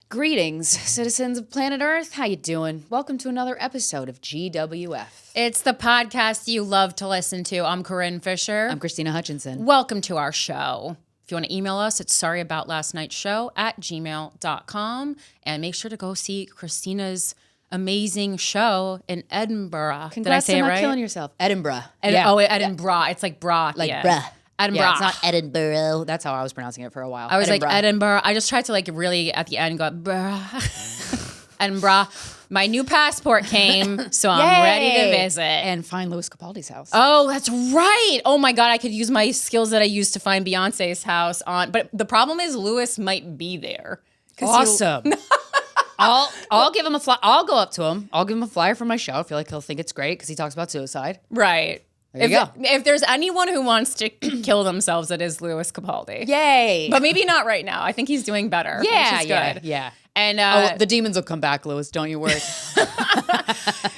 Greetings, citizens of planet Earth. How you doing? Welcome to another episode of GWF. It's the podcast you love to listen to. I'm Corinne Fisher. I'm Krystyna Hutchinson. Welcome to our show. If you want to email us, it's sorryboutlastnightshow@gmail.com. And make sure to go see Krystyna's amazing show in Edinburgh. Congrats Did I say on it not right? killing yourself. Edinburgh. Edinburgh. It's like bra. Like yeah. bruh. Edinburgh. Yeah, it's not Edinburgh. That's how I was pronouncing it for a while. I was Edinburgh. like Edinburgh. I just tried to like really at the end go bruh. Edinburgh. My new passport came, so I'm ready to visit. And find Lewis Capaldi's house. Oh, that's right. Oh my God, I could use my skills that I used to find Beyonce's house on. But the problem is Lewis might be there. Awesome. I'll give him a flyer. I'll go up to him. I'll give him a flyer for my show. I feel like he'll think it's great because he talks about suicide. Right. There you go. If there's anyone who wants to kill themselves, it is Lewis Capaldi. Yay. But maybe not right now. I think he's doing better. Yeah, which is good. yeah. And the demons will come back, Lewis. Don't you worry.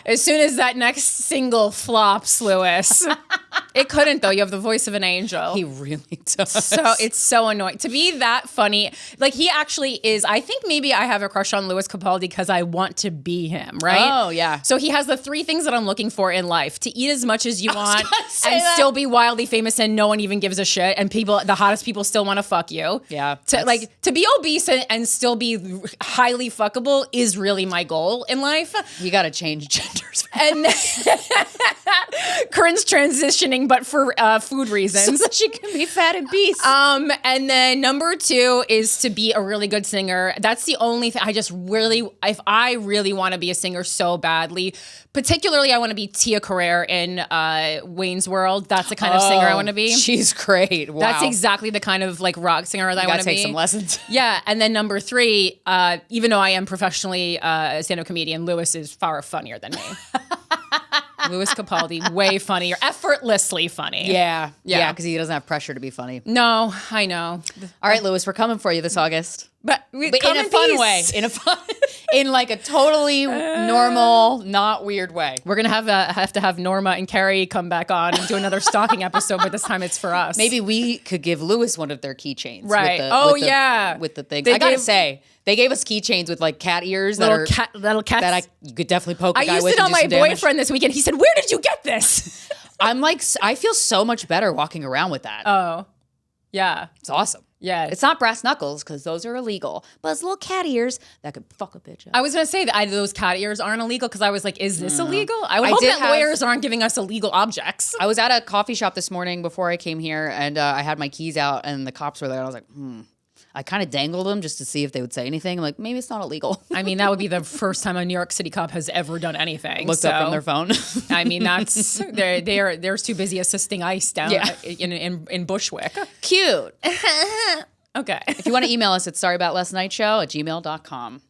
as soon as that next single flops, Lewis. It couldn't, though. You have the voice of an angel. He really does. So it's so annoying to be that funny. Like he actually is. I think maybe I have a crush on Lewis Capaldi because I want to be him, right? Oh, yeah. So he has the three things that I'm looking for in life: to eat as much as you want, and that. still be wildly famous, and no one even gives a shit, and the hottest people still want to fuck you. Yeah. To be obese and still be highly fuckable is really my goal in life. You got to change genders. And Corinne's transitioning, but for food reasons. So that she can be fat and beast. And then number 2 is to be a really good singer. That's the only thing if I really want to be a singer so badly, particularly I want to be Tia Carrere in Wayne's World. That's the kind of singer I want to be. She's great. Wow. That's exactly the kind of like rock singer that I want to be. Take some lessons. Yeah. And then number 3, even though I am professionally a stand-up comedian, Lewis is far funnier than me. Lewis Capaldi, way funnier, effortlessly funny. Yeah, because he doesn't have pressure to be funny. No, I know. All right, Lewis, we're coming for you this August. But in a fun way. In like a totally normal, not weird way. We're gonna have to have Norma and Carrie come back on and do another stalking episode, but this time it's for us. Maybe we could give Lewis one of their keychains. Right. With the things. I gotta say, they gave us keychains with like cat ears little cats you could definitely poke a guy with. I used it on my boyfriend this weekend. He said, "Where did you get this?" I'm like, I feel so much better walking around with that. Oh, yeah, it's awesome. Yeah, it's not brass knuckles because those are illegal, but it's little cat ears that could fuck a bitch up. I was gonna say that those cat ears aren't illegal because I was like, is this illegal? I would hope that lawyers aren't giving us illegal objects. I was at a coffee shop this morning before I came here, and I had my keys out, and the cops were there. And I was like, I kind of dangled them just to see if they would say anything. I'm like, maybe it's not illegal. I mean, that would be the first time a New York City cop has ever done anything. Looked up from their phone. I mean, that's they're too busy assisting ICE down in Bushwick. Cute. Okay. If you want to email us, it's sorryboutlastnightshow@gmail.com.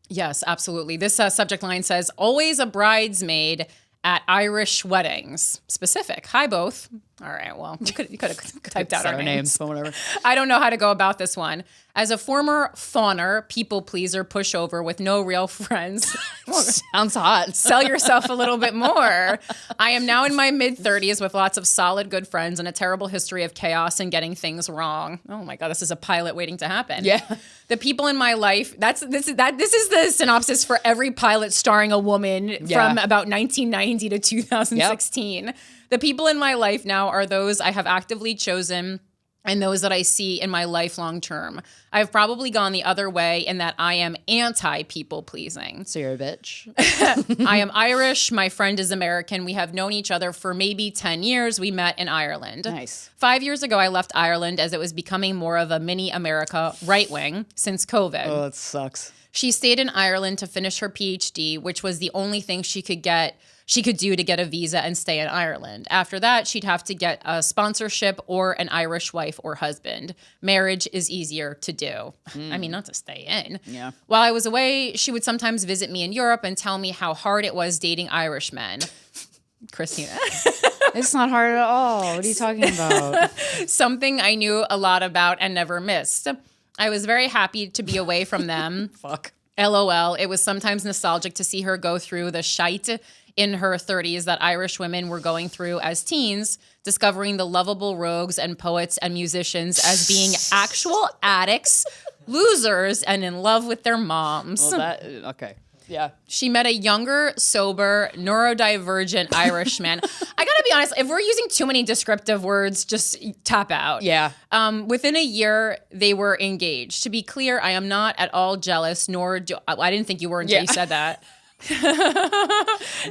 Yes, absolutely. This subject line says, always a bridesmaid at Irish weddings. Specific. Hi, both. All right, well, you could have typed out our names. But whatever. I don't know how to go about this one. As a former fawner, people pleaser, pushover with no real friends. Sounds hot. Sell yourself a little bit more. I am now in my mid-30s with lots of solid good friends and a terrible history of chaos and getting things wrong. Oh my God, this is a pilot waiting to happen. Yeah. The people in my life, this is the synopsis for every pilot starring a woman from about 1990 to 2016. Yep. The people in my life now are those I have actively chosen and those that I see in my life long term. I've probably gone the other way in that I am anti-people pleasing. So you're a bitch. I am Irish. My friend is American. We have known each other for maybe 10 years. We met in Ireland. Nice. 5 years ago, I left Ireland as it was becoming more of a mini America right wing since COVID. Oh, that sucks. She stayed in Ireland to finish her PhD, which was the only thing she could do to get a visa and stay in Ireland. After that, she'd have to get a sponsorship or an Irish wife or husband. Marriage is easier to do. I mean, not to stay in. Yeah. While I was away, she would sometimes visit me in Europe and tell me how hard it was dating Irish men. Krystyna. It's not hard at all. What are you talking about? Something I knew a lot about and never missed. I was very happy to be away from them. Fuck. LOL. It was sometimes nostalgic to see her go through the shite in her 30s that Irish women were going through as teens, discovering the lovable rogues and poets and musicians as being actual addicts losers and in love with their moms. Well, okay. Yeah. She met a younger, sober, neurodivergent Irishman. I gotta be honest, if we're using too many descriptive words, just tap out. Yeah. Within a year, they were engaged. To be clear, I am not at all jealous, nor do I didn't think you were until you said that.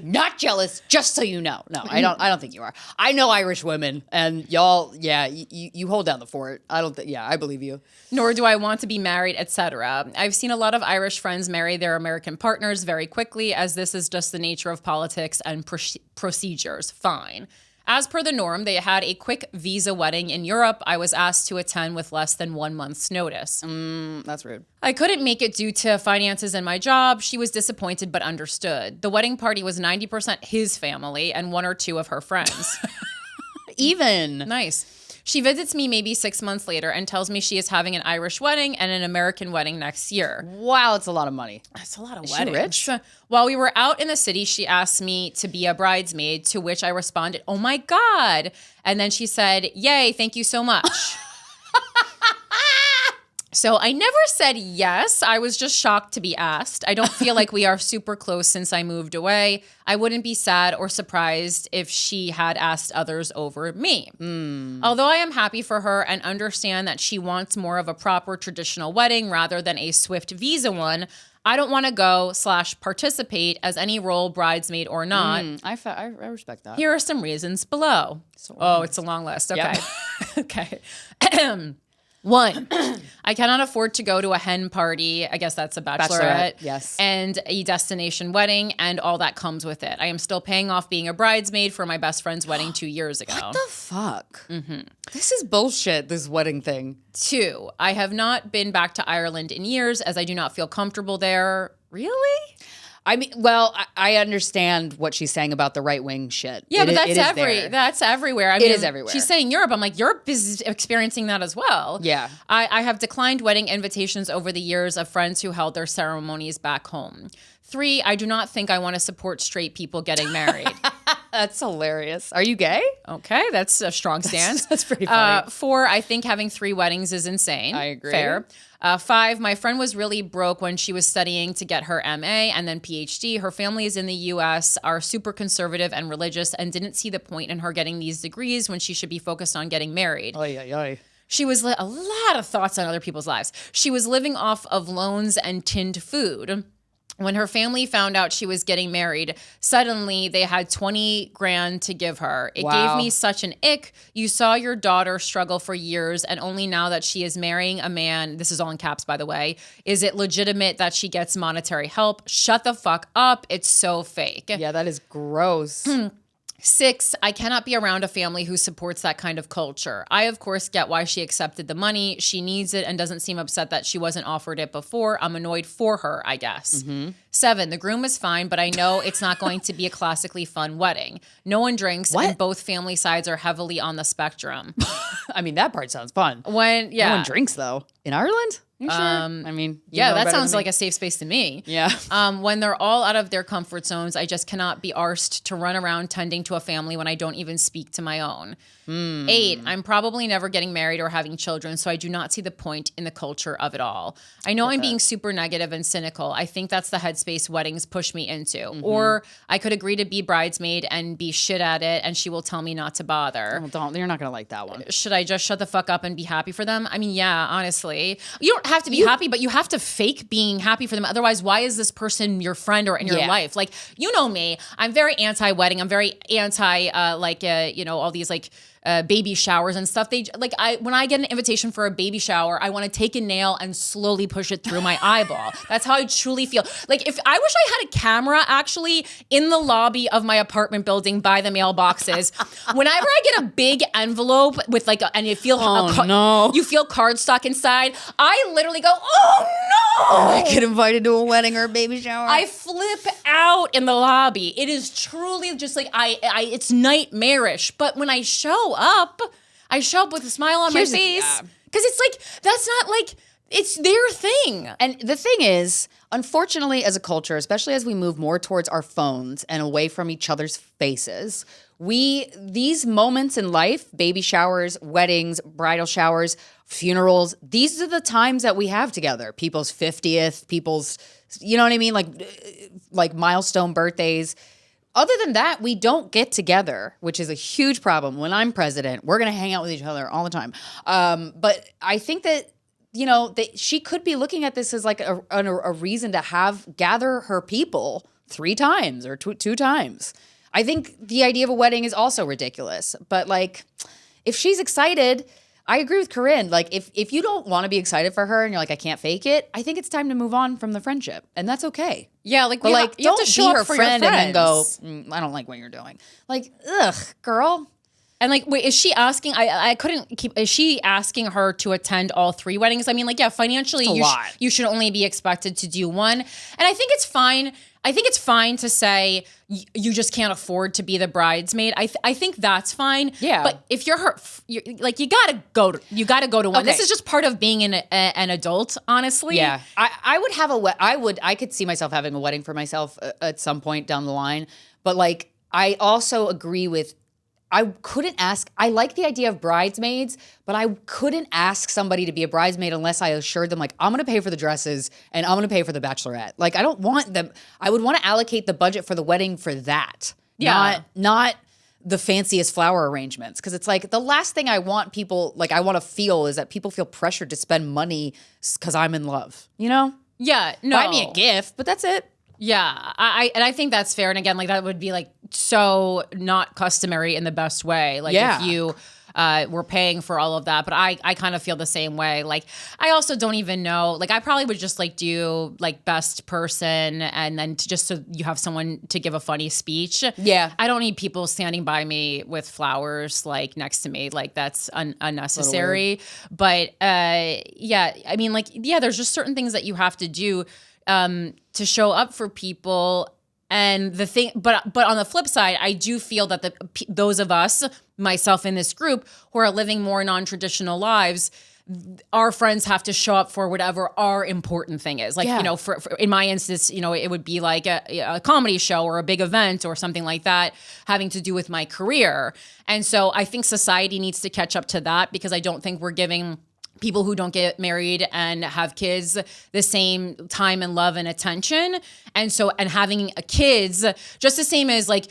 Not jealous, just so you know. No, I don't think you are. I know Irish women, and y'all, you hold down the fort. I believe you. Nor do I want to be married, etc. I've seen a lot of Irish friends marry their American partners very quickly, as this is just the nature of politics and procedures. Fine. As per the norm, they had a quick visa wedding in Europe. I was asked to attend with less than 1 month's notice. That's rude. I couldn't make it due to finances and my job. She was disappointed but understood. The wedding party was 90% his family and 1 or 2 of her friends. Even. Nice. She visits me maybe 6 months later and tells me she is having an Irish wedding and an American wedding next year. Wow, it's a lot of money. That's a lot of Is weddings. she rich? While we were out in the city, she asked me to be a bridesmaid, to which I responded, "Oh my God." And then she said, "Yay, thank you so much." So I never said yes. I was just shocked to be asked. I don't feel like we are super close since I moved away. I wouldn't be sad or surprised if she had asked others over me. Although I am happy for her and understand that she wants more of a proper traditional wedding rather than a swift visa one, I don't want to go / participate as any role, bridesmaid or not. I respect that. Here are some reasons below. It's a long list. Okay. Yep. Okay. 1, I cannot afford to go to a hen party. I guess that's a bachelorette. Yes. And a destination wedding and all that comes with it. I am still paying off being a bridesmaid for my best friend's wedding 2 years ago. What the fuck? This is bullshit, this wedding thing. 2, I have not been back to Ireland in years as I do not feel comfortable there. Really? I mean, well, I understand what she's saying about the right-wing shit. Yeah, but that's everywhere. I mean, it is everywhere. She's saying Europe. I'm like, Europe is experiencing that as well. Yeah. I have declined wedding invitations over the years of friends who held their ceremonies back home. 3, I do not think I want to support straight people getting married. That's hilarious. Are you gay? Okay, that's a strong stance. That's pretty funny. 4, I think having 3 weddings is insane. I agree. Fair. 5, my friend was really broke when she was studying to get her MA and then PhD. Her family is in the US, are super conservative and religious, and didn't see the point in her getting these degrees when she should be focused on getting married. She was a lot of thoughts on other people's lives. She was living off of loans and tinned food. When her family found out she was getting married, suddenly they had 20 grand to give her. It gave me such an ick. You saw your daughter struggle for years, and only now that she is marrying a man, this is all in caps, by the way, is it legitimate that she gets monetary help? Shut the fuck up. It's so fake. Yeah, that is gross. 6, I cannot be around a family who supports that kind of culture. I, of course, get why she accepted the money. She needs it and doesn't seem upset that she wasn't offered it before. I'm annoyed for her, I guess. 7, the groom is fine, but I know it's not going to be a classically fun wedding. No one drinks, and both family sides are heavily on the spectrum. I mean, that part sounds fun. No one drinks, though. In Ireland? You sure? I mean, that sounds like a safe space to me. Yeah. When they're all out of their comfort zones, I just cannot be arsed to run around tending to a family when I don't even speak to my own. 8, I'm probably never getting married or having children, so I do not see the point in the culture of it all. I know I'm being super negative and cynical. I think that's the headspace weddings push me into. Or I could agree to be bridesmaid and be shit at it, and she will tell me not to bother. You're not going to like that one. Should I just shut the fuck up and be happy for them? I mean, yeah, honestly. You don't have to be happy, but you have to fake being happy for them. Otherwise, why is this person your friend or in your life? Like, you know me. I'm very anti-wedding. I'm very anti, all these baby showers and stuff. When I get an invitation for a baby shower, I want to take a nail and slowly push it through my eyeball. That's how I truly feel. Like, if I wish I had a camera actually in the lobby of my apartment building by the mailboxes. Whenever I get a big envelope with and you feel you feel cardstock inside, I literally go, oh no! I get invited to a wedding or a baby shower. I flip out in the lobby. It is truly just it's nightmarish. But when I show up with a smile on my face. Because it's like, that's not like, It's their thing. And the thing is, unfortunately, as a culture, especially as we move more towards our phones and away from each other's faces, these moments in life, baby showers, weddings, bridal showers, funerals, these are the times that we have together. People's 50th, people's, you know what I mean? Like milestone birthdays. Other than that, we don't get together, which is a huge problem. When I'm president, we're going to hang out with each other all the time. But I think that, she could be looking at this as like a reason to gather her people 3 times or two times. I think the idea of a wedding is also ridiculous. But like, if she's excited, I agree with Corinne. Like, if you don't want to be excited for her and you're like, I can't fake it, I think it's time to move on from the friendship, and that's okay. Yeah, like, but like, you have don't to show be her up for friend your and then go, friends. I don't like what you're doing. Like, ugh, girl. And like, wait, is she asking? I couldn't keep. Is she asking her to attend all 3 weddings? I mean, like, yeah, financially, you should only be expected to do one. And I think it's fine. I think it's fine to say you just can't afford to be the bridesmaid. I think that's fine. Yeah. But if you're her, you gotta go to one. Okay. This is just part of being an adult, honestly. Yeah. I would have I could see myself having a wedding for myself at some point down the line. But like, I also agree with, I like the idea of bridesmaids, but I couldn't ask somebody to be a bridesmaid unless I assured them, like, I'm going to pay for the dresses and I'm going to pay for the bachelorette. Like, I don't want them. I would want to allocate the budget for the wedding for that. Yeah. Not the fanciest flower arrangements. Because it's like, the last thing I want people, like, I want to feel is that people feel pressured to spend money because I'm in love, Yeah, no. Buy me a gift, but that's it. Yeah, I think that's fair. And again, like, that would be like so not customary in the best way. Like, if you were paying for all of that, but I kind of feel the same way. Like, I also don't even know. Like, I probably would just like do like best person, and then just so you have someone to give a funny speech. Yeah, I don't need people standing by me with flowers like next to me. Like, that's unnecessary. But yeah, I mean, like, yeah, there's just certain things that you have to do to show up for people. And the thing, but on the flip side, I do feel that those of us, myself in this group, who are living more non-traditional lives, our friends have to show up for whatever our important thing is. Like, for in my instance, it would be like a comedy show or a big event or something like that having to do with my career. And so I think society needs to catch up to that, because I don't think we're giving people who don't get married and have kids the same time and love and attention. And having kids, just the same as like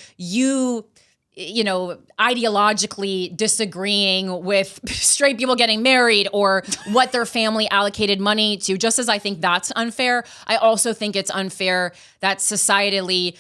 ideologically disagreeing with straight people getting married or what their family allocated money to, just as I think that's unfair, I also think it's unfair that societally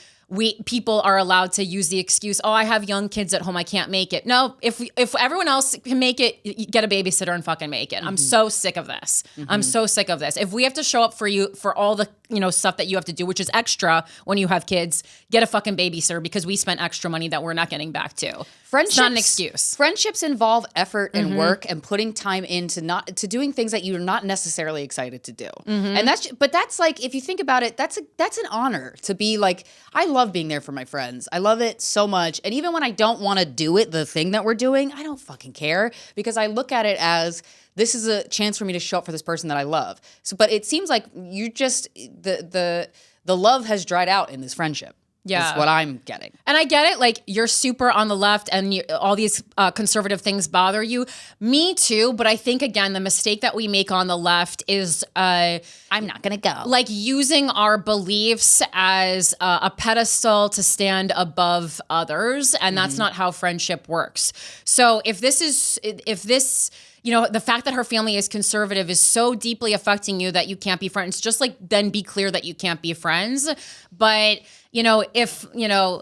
people are allowed to use the excuse, I have young kids at home, I can't make it. No, if everyone else can make it, you get a babysitter and fucking make it. Mm-hmm. I'm so sick of this. Mm-hmm. I'm so sick of this. If we have to show up for you for all the stuff that you have to do, which is extra when you have kids, get a fucking babysitter, because we spent extra money that we're not getting back to. It's not an excuse. Friendships involve effort and work and putting time into doing things that you're not necessarily excited to do. Mm-hmm. And that's like, if you think about it, that's an honor to be like, I love being there for my friends. I love it so much. And even when I don't want to do it, the thing that we're doing, I don't fucking care, because I look at it as, this is a chance for me to show up for this person that I love. So, but it seems like you just, the love has dried out in this friendship. Yeah. Is what I'm getting. And I get it. Like, you're super on the left and all these conservative things bother you. Me too. But I think, again, the mistake that we make on the left is I'm not going to go. Like, using our beliefs as a pedestal to stand above others. And that's not how friendship works. So if this, the fact that her family is conservative is so deeply affecting you that you can't be friends, just like, then be clear that you can't be friends. But if,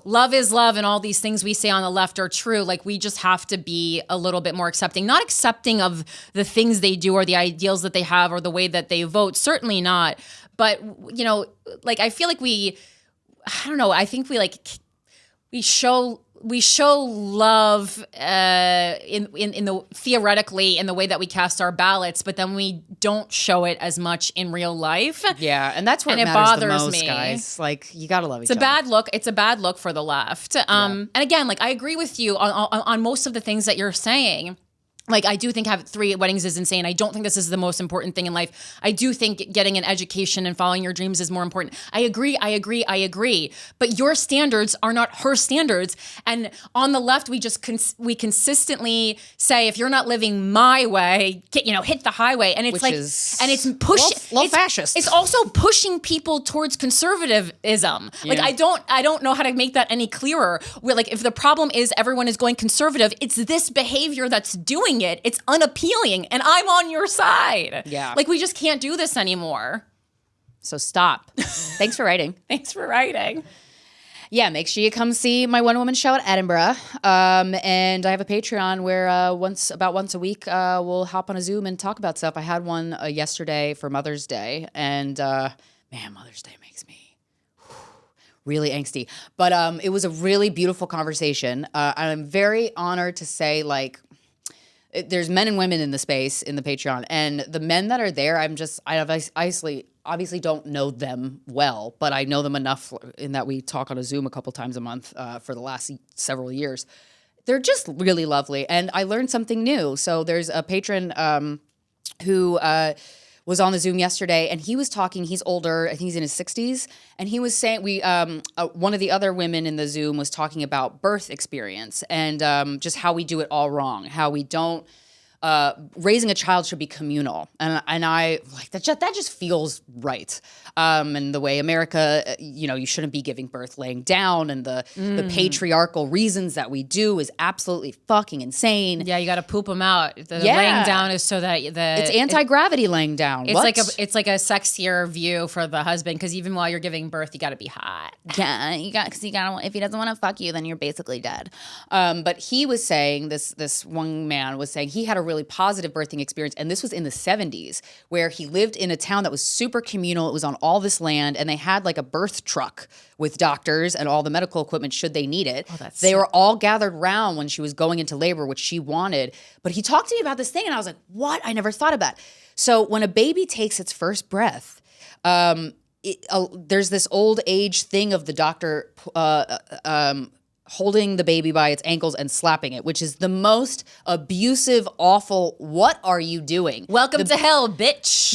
love is love and all these things we say on the left are true, like, we just have to be a little bit more accepting. Not accepting of the things they do or the ideals that they have or the way that they vote. Certainly not. But, like, I feel like I think we show love in the theoretically in the way that we cast our ballots, but then we don't show it as much in real life. Yeah, and that's where it matters the most, guys. Like, you gotta love each other. It's a bad look for the left. And again, like, I agree with you on most of the things that you're saying. Like, I do think having 3 weddings is insane. I don't think this is the most important thing in life. I do think getting an education and following your dreams is more important. I agree. But your standards are not her standards. And on the left, we we consistently say, if you're not living my way, hit the highway. And it's it's pushing. Fascist. It's also pushing people towards conservatism. Yeah. Like, I don't know how to make that any clearer. We're like, if the problem is everyone is going conservative, it's this behavior that's doing it. It's unappealing, and I'm on your side. Yeah. Like, we just can't do this anymore. So stop. Thanks for writing. Thanks for writing. Yeah, make sure you come see my one-woman show at Edinburgh. And I have a Patreon where once a week we'll hop on a Zoom and talk about stuff. I had one yesterday for Mother's Day, and man, Mother's Day makes me really angsty. But it was a really beautiful conversation. I'm very honored to say, like, there's men and women in the space in the Patreon, and the men that are there, I obviously don't know them well, but I know them enough in that we talk on a Zoom a couple times a month for the last several years. They're just really lovely, and I learned something new. So there's a patron who was on the Zoom yesterday, and he was talking. He's older. I think he's in his 60s, and he was saying one of the other women in the Zoom was talking about birth experience and just how we do it all wrong, how we don't. Raising a child should be communal, and I like that. That just feels right. And the way America, you shouldn't be giving birth laying down, and the patriarchal reasons that we do is absolutely fucking insane. Yeah, you got to poop them out. The laying down is so that it's anti-gravity laying down. It's like a sexier view for the husband, because even while you're giving birth, you got to be hot. Yeah, because if he doesn't want to fuck you, then you're basically dead. But he was saying this one man was saying he had a really positive birthing experience, and this was in the 70s, where he lived in a town that was super communal. It was on all this land, and they had like a birth truck with doctors and all the medical equipment should they need it. They were all gathered round when she was going into labor, which she wanted. But he talked to me about this thing, and I was like, what? I never thought about it. So when a baby takes its first breath, there's this old age thing of the doctor holding the baby by its ankles and slapping it, which is the most abusive, awful, what are you doing? Welcome to hell, bitch.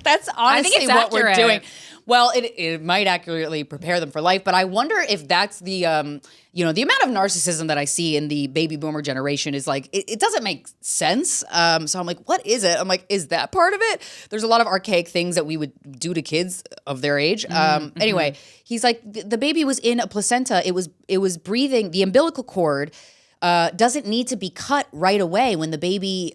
That's honestly what accurate. We're doing. Well, it might accurately prepare them for life, but I wonder if that's the amount of narcissism that I see in the baby boomer generation is like, it doesn't make sense. So I'm like, what is it? I'm like, is that part of it? There's a lot of archaic things that we would do to kids of their age. Anyway, he's like, the baby was in a placenta. It was breathing. The umbilical cord doesn't need to be cut right away when the baby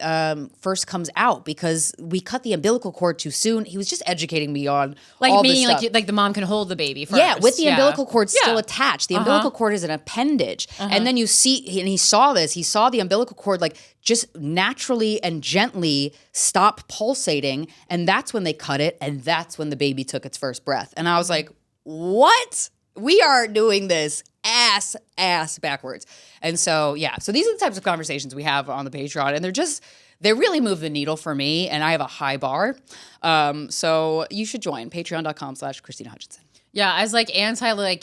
first comes out, because we cut the umbilical cord too soon. He was just educating me on all this stuff. Like the mom can hold the baby first. Yeah, with the umbilical cord still attached. The umbilical cord is an appendage. And then you see, and he saw the umbilical cord like just naturally and gently stop pulsating, and that's when they cut it, and that's when the baby took its first breath. And I was like, what? We are doing this ass backwards. And so, so these are the types of conversations we have on the Patreon, and they really move the needle for me, and I have a high bar. So you should join patreon.com/Krystyna Hutchinson. Yeah, as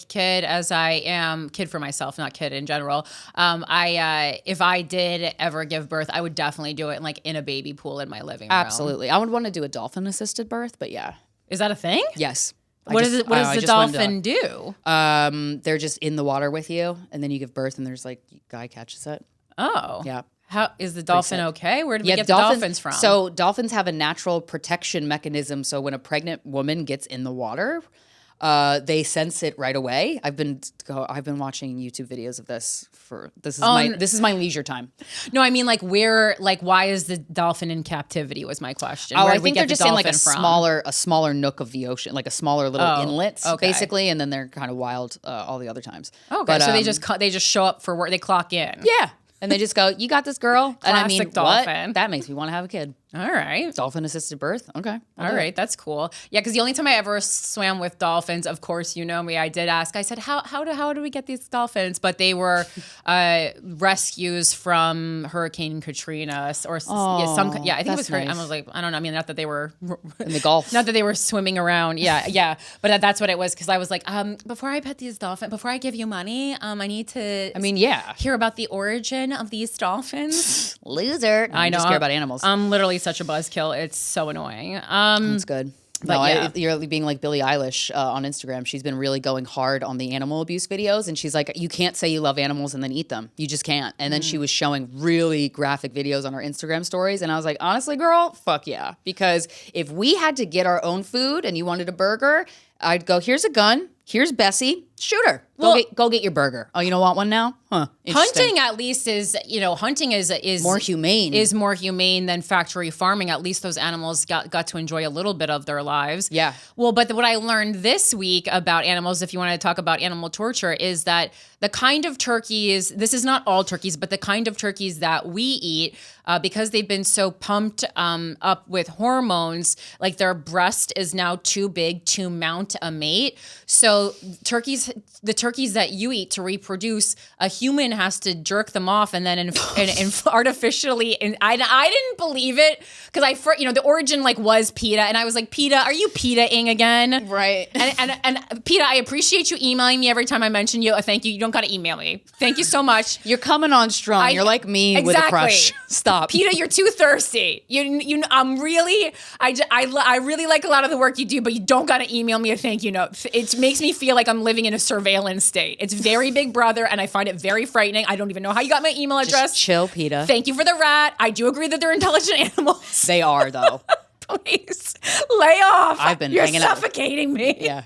kid as I am, kid for myself, not kid in general. If I did ever give birth, I would definitely do it in a baby pool in my living room. Absolutely. I would want to do a dolphin assisted birth, but yeah. Is that a thing? Yes. What does the dolphin do? They're just in the water with you, and then you give birth, and there's guy catches it. Oh. Yeah. How is the dolphin okay? Where did we get the dolphins from? So dolphins have a natural protection mechanism. So when a pregnant woman gets in the water, they sense it right away. I've been watching YouTube videos of this this is my leisure time. No, I mean why is the dolphin in captivity was my question. I think they're just in a smaller nook of the ocean, like a smaller little inlet, basically, and then they're kind of wild all the other times. Okay, but, so they just show up for work. They clock in. Yeah. And they just go, you got this, girl. And I mean, dolphin. what? That makes me want to have a kid. All right. Dolphin assisted birth. Okay. All right. That's cool. Yeah. Because the only time I ever swam with dolphins, of course, you know me, I did ask, I said, how do we get these dolphins? But they were rescues from Hurricane Katrina or I think it was nice. I was like, I don't know. I mean, not that they were in the Gulf, not that they were swimming around. Yeah. But that's what it was. Because I was like, before I pet these dolphins, before I give you money, I need to. Hear about the origin of these dolphins. Loser. I know. Just care about animals. I'm literally such a buzzkill. It's so annoying. That's good. But you're being like Billie Eilish on Instagram. She's been really going hard on the animal abuse videos. And she's like, you can't say you love animals and then eat them. You just can't. And then she was showing really graphic videos on her Instagram stories. And I was like, honestly, girl, fuck yeah. Because if we had to get our own food and you wanted a burger, I'd go, here's a gun. Here's Bessie. Shoot her. Go get your burger. Oh, you don't want one now? Huh. Hunting at least is more humane. Is more humane than factory farming. At least those animals got to enjoy a little bit of their lives. Yeah. Well, but what I learned this week about animals, if you want to talk about animal torture, is that the kind of turkeys, this is not all turkeys, but the kind of turkeys that we eat, because they've been so pumped up with hormones, like their breast is now too big to mount a mate. So the turkeys that you eat to reproduce, a human has to jerk them off and then artificially. And I didn't believe it because the origin was PETA, and I was like, PETA, are you PETA-ing again? Right. And PETA, I appreciate you emailing me every time I mention you. Thank you. You don't got to email me. Thank you so much. You're coming on strong. You're like me with a crush. Stop. PETA, you're too thirsty. I'm really, I really like a lot of the work you do, but you don't got to email me a thank you note. It makes me feel like I'm living in a surveillance state. It's very Big Brother, and I find it very frightening. I don't even know how you got my email address. Just chill, PETA. Thank you for the rat. I do agree that they're intelligent animals. They are, though. Please lay off. I've been You're hanging suffocating me. Yeah.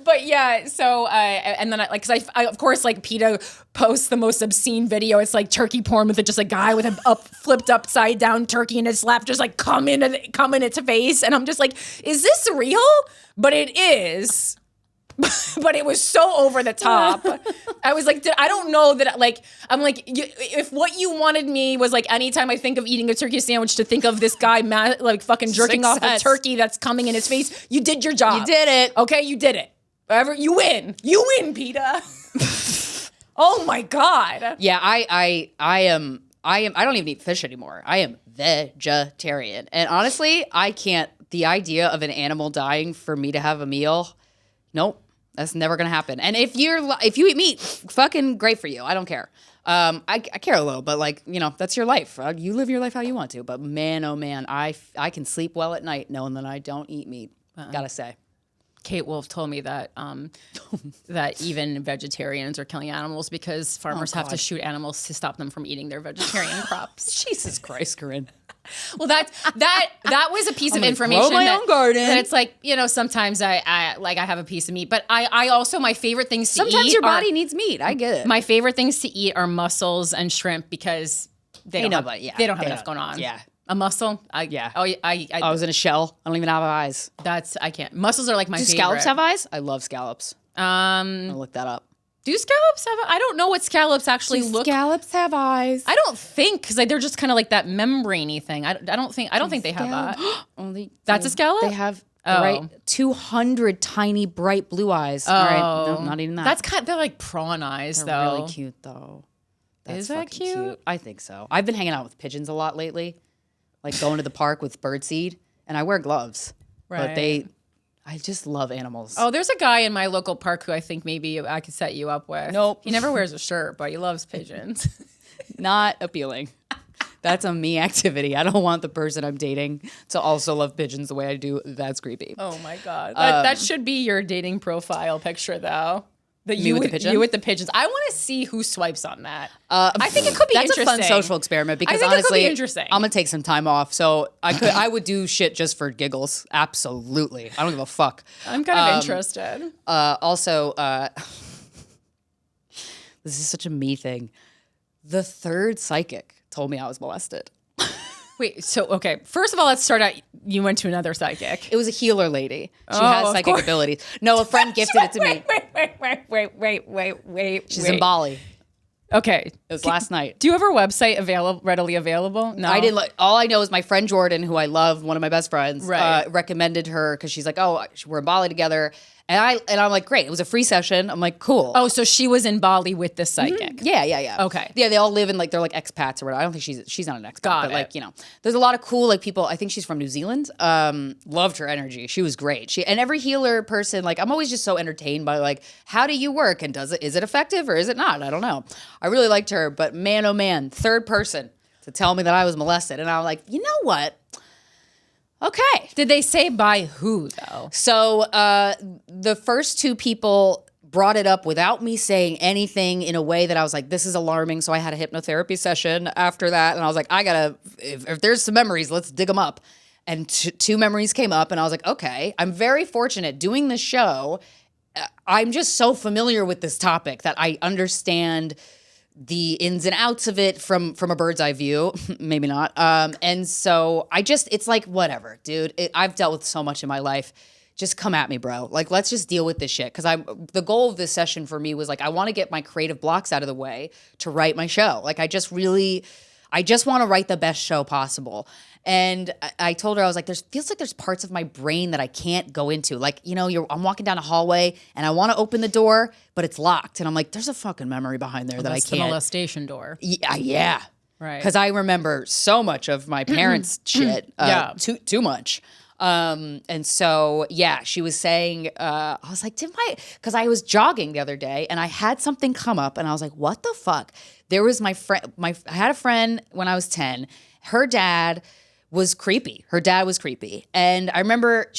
But yeah. So and then because I of course PETA posts the most obscene video. It's like turkey porn with just a guy with a flipped upside down turkey in his lap, just come in its face, and I'm just like, is this real? But it is. But it was so over the top. I was like, I don't know that, I'm like, if what you wanted me was anytime I think of eating a turkey sandwich to think of this guy fucking jerking off a turkey that's coming in his face, you did your job. You did it. Okay, you did it. Whatever, you win. You win, PETA. Oh my God. Yeah, I don't even eat fish anymore. I am vegetarian. And honestly, I can't, the idea of an animal dying for me to have a meal, nope. That's never going to happen. And if you eat meat, fucking great for you. I don't care. I care a little, but that's your life. You live your life how you want to. But man, oh man, I can sleep well at night knowing that I don't eat meat. Gotta say. Kate Wolf told me that that even vegetarians are killing animals because farmers have to shoot animals to stop them from eating their vegetarian crops. Jesus Christ, Corinne. Well, that was a piece of information. Grow my own garden. That it's sometimes I have a piece of meat, but I also, my favorite things to eat. Sometimes your body needs meat. I get it. My favorite things to eat are mussels and shrimp because they don't have enough going on. Yeah. A mussel? I was in a shell. I don't even have eyes. I can't. Mussels are my favorite. Do scallops have eyes? I love scallops. I'm gonna look that up. Do scallops have? I don't know what scallops actually look. Scallops have eyes. I don't think because they're just kind of like that membrane-y thing. I don't think they have that. That's a scallop. They have 200 tiny bright blue eyes. All right, no, not eating that. They're like prawn eyes. They're though. Really cute though. That's Is that cute? I think so. I've been hanging out with pigeons a lot lately, going to the park with birdseed, and I wear gloves. Right. But I just love animals. Oh, there's a guy in my local park who I think maybe I could set you up with. Nope. He never wears a shirt, but he loves pigeons. Not appealing. That's a me activity. I don't want the person I'm dating to also love pigeons the way I do. That's creepy. Oh my God. That should be your dating profile picture though. You with the pigeons. I want to see who swipes on that. I think it could be interesting. That's a fun social experiment because honestly, it could be interesting. I'm gonna take some time off, so I would do shit just for giggles. Absolutely, I don't give a fuck. I'm kind of interested. Also, this is such a me thing. The third psychic told me I was molested. Wait, so, okay. First of all, let's start out. You went to another psychic. It was a healer lady. She has psychic abilities. No, a friend gifted it to me. Wait. She's in Bali. Okay. It was last night. Do you have her website readily available? No. I didn't look. All I know is my friend Jordan, who I love, one of my best friends, recommended her because she's like, oh, we're in Bali together. And I'm like, great. It was a free session. I'm like, cool. Oh, so she was in Bali with the psychic. Mm-hmm. Yeah. Okay. Yeah, they all live in like, they're like expats or whatever. I don't think she's not an expat. Got but it. like, you know, there's a lot of cool like people. I think she's from New Zealand. Loved her energy. She was great. And every healer person, like I'm always just so entertained by like, how do you work? And is it effective or is it not? I don't know. I really liked her, but man, oh man, third person to tell me that I was molested. And I'm like, you know what? Okay. Did they say by who, though? So the first two people brought it up without me saying anything in a way that I was like, this is alarming. So I had a hypnotherapy session after that. And I was like, if there's some memories, let's dig them up. And two memories came up. And I was like, okay, I'm very fortunate doing this show. I'm just so familiar with this topic that I understand the ins and outs of it from a bird's eye view, maybe not. And so it's like, whatever, dude. I've dealt with so much in my life. Just come at me, bro. Like, let's just deal with this shit. Because the goal of this session for me was like, I want to get my creative blocks out of the way to write my show. Like, I just want to write the best show possible. And I told her, I was like, feels like there's parts of my brain that I can't go into. Like, you know, I'm walking down a hallway and I want to open the door, but it's locked. And I'm like, there's a fucking memory behind there that I can't. The molestation door. Yeah. Right. Because I remember so much of my parents' shit. Too much. And so, yeah, she was saying, I was like, because I was jogging the other day and I had something come up and I was like, what the fuck? There was my friend, I had a friend when I was 10. Her dad was creepy. And I remember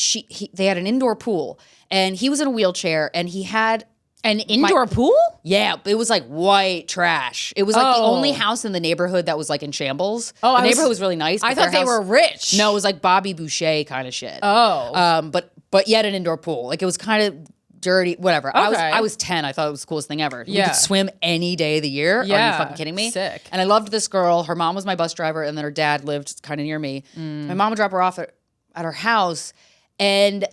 they had an indoor pool and he was in a wheelchair and he had an indoor pool? Yeah, it was like white trash. It was like the only house in the neighborhood that was like in shambles. Oh, the neighborhood was really nice. I thought they were rich. No, it was like Bobby Boucher kind of shit. Oh. But yet an indoor pool. Like it was kind of dirty, whatever. Okay. I was 10. I thought it was the coolest thing ever. Yeah. We could swim any day of the year. Yeah. Are you fucking kidding me? Sick. And I loved this girl. Her mom was my bus driver, and then her dad lived kind of near me. My mom would drop her off at her house, and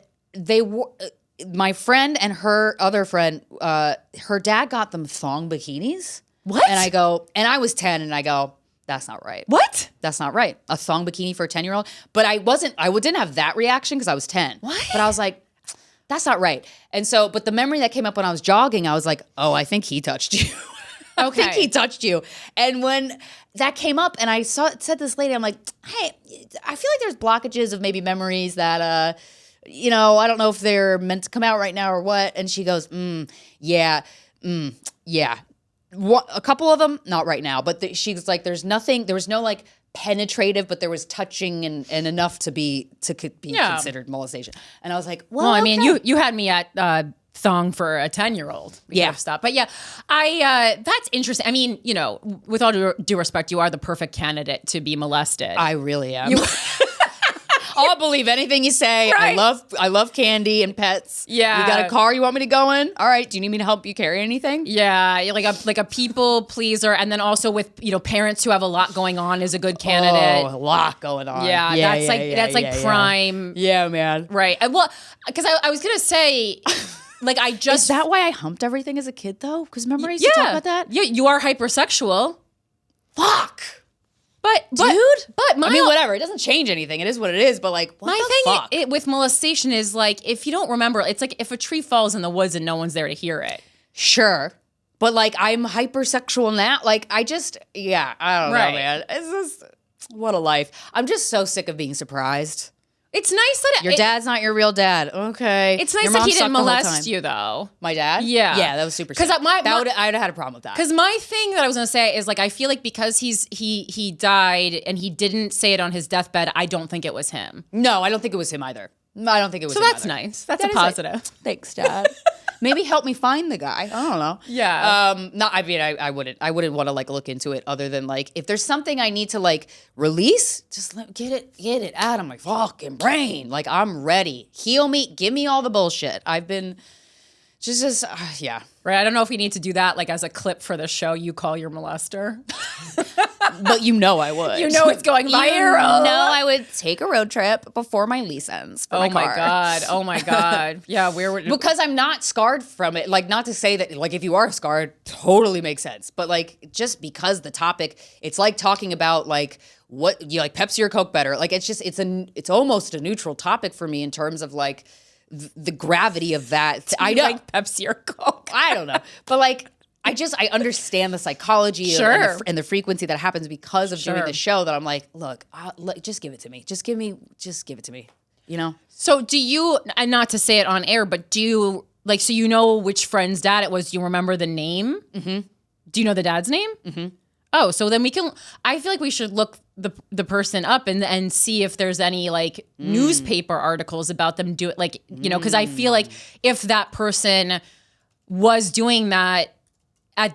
my friend and her other friend, her dad got them thong bikinis. What? And I was 10, and I go, that's not right. What? That's not right. A thong bikini for a 10-year-old. But I didn't have that reaction because I was 10. What? But I was like, that's not right. And so, but the memory that came up when I was jogging, I was like, oh, I think he touched you. I think he touched you. And when that came up and I said this lady, I'm like, hey, I feel like there's blockages of maybe memories that, I don't know if they're meant to come out right now or what. And she goes, yeah. A couple of them, not right now. But she's like, there was no like penetrative, but there was touching and enough to be considered molestation. And I was like, well, I mean, you had me at thong for a 10-year-old. Yeah. Stop. But yeah, that's interesting. I mean, with all due respect, you are the perfect candidate to be molested. I really am. I'll believe anything you say. Right. I love candy and pets. Yeah. You got a car you want me to go in? All right. Do you need me to help you carry anything? Yeah. You're like a people pleaser. And then also with, parents who have a lot going on is a good candidate. Oh, a lot going on. Yeah. That's prime. Yeah, man. Right. Well, because I was going to say, like, Is that why I humped everything as a kid, though? Because remember I used to talk about that? Yeah. You are hypersexual. Fuck. But whatever. It doesn't change anything. It is what it is. But like, what the fuck? My thing with molestation is like, if you don't remember, it's like if a tree falls in the woods and no one's there to hear it. Sure. But like, I'm hypersexual now. Like, I don't know, man. It's just, what a life. I'm just so sick of being surprised. It's nice that your dad's not your real dad. Okay. It's nice that he didn't molest you, though. My dad? Yeah. Yeah, that was super sick. I'd have had a problem with that. Because my thing that I was going to say is, like, I feel like because he died and he didn't say it on his deathbed, I don't think it was him. No, I don't think it was him either. I don't think it was him So that's either. nice. That's a positive. Thanks, Dad. Maybe help me find the guy. I don't know. Yeah. No, I mean, I wouldn't want to like look into it other than like, if there's something I need to like release, just get it out of my fucking brain. Like, I'm ready. Heal me. Give me all the bullshit. I've been Just yeah. Right. I don't know if we need to do that like as a clip for the show. You call your molester. But you know I would. You know it's going viral. No, I would take a road trip before my lease ends for my car. Oh my God. Yeah, where would because I'm not scarred from it. Like, not to say that, like, if you are scarred, totally makes sense. But like, just because the topic, it's like talking about like what you like Pepsi or Coke better. Like, it's almost a neutral topic for me in terms of like the gravity of that. I know, like Pepsi or Coke. I don't know, but like. I understand the psychology and the frequency that happens because of doing the show that I'm like, look, just give it to me. Just give it to me, you know? So do you, and not to say it on air, but do you, like, so you know which friend's dad it was? Do you remember the name? Mm-hmm. Do you know the dad's name? Mm-hmm. Oh, so then I feel like we should look the person up and see if there's any like newspaper articles about them do it. Like, you know, because I feel like if that person was doing that,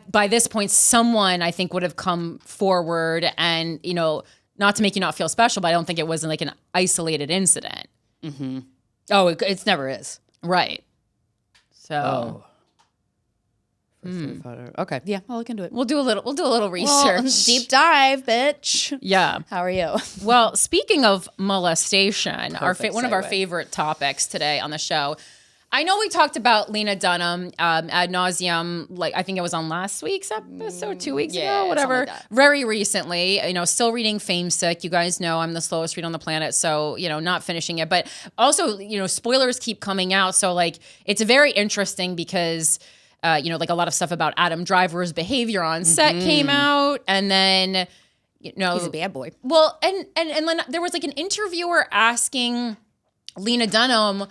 by this point, someone I think would have come forward and, you know, not to make you not feel special, but I don't think it wasn't like an isolated incident. Mm-hmm. Oh, it never is. Right. So. Okay. Yeah, I'll look into it. We'll do a little research. Well, deep dive, bitch. Yeah. How are you? Well, speaking of molestation, one of our segue. favorite topics today on the show. I know we talked about Lena Dunham ad nauseum, like I think it was on last week's episode, 2 weeks ago, whatever. Like that. Very recently, you know, still reading Fame Sick. You guys know I'm the slowest read on the planet, so, you know, not finishing it. But also, you know, spoilers keep coming out. So, like, it's very interesting because, you know, like a lot of stuff about Adam Driver's behavior on set came out. And then, you know. He's a bad boy. Well, and then there was like an interviewer asking Lena Dunham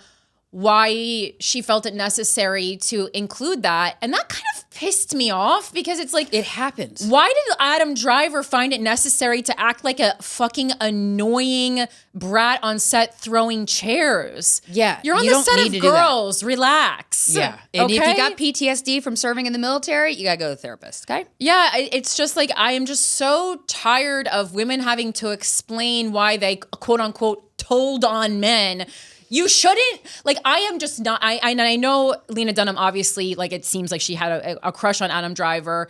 why she felt it necessary to include that. And that kind of pissed me off because it's like, it happens. Why did Adam Driver find it necessary to act like a fucking annoying brat on set throwing chairs? Yeah. You're on the set of Girls. Relax. Yeah. And okay? if you got PTSD from serving in the military, you got to go to a therapist, okay? Yeah. It's just like, I am just so tired of women having to explain why they, quote unquote, told on men. You shouldn't, like, I am just not, I know Lena Dunham, obviously, like, it seems like she had a crush on Adam Driver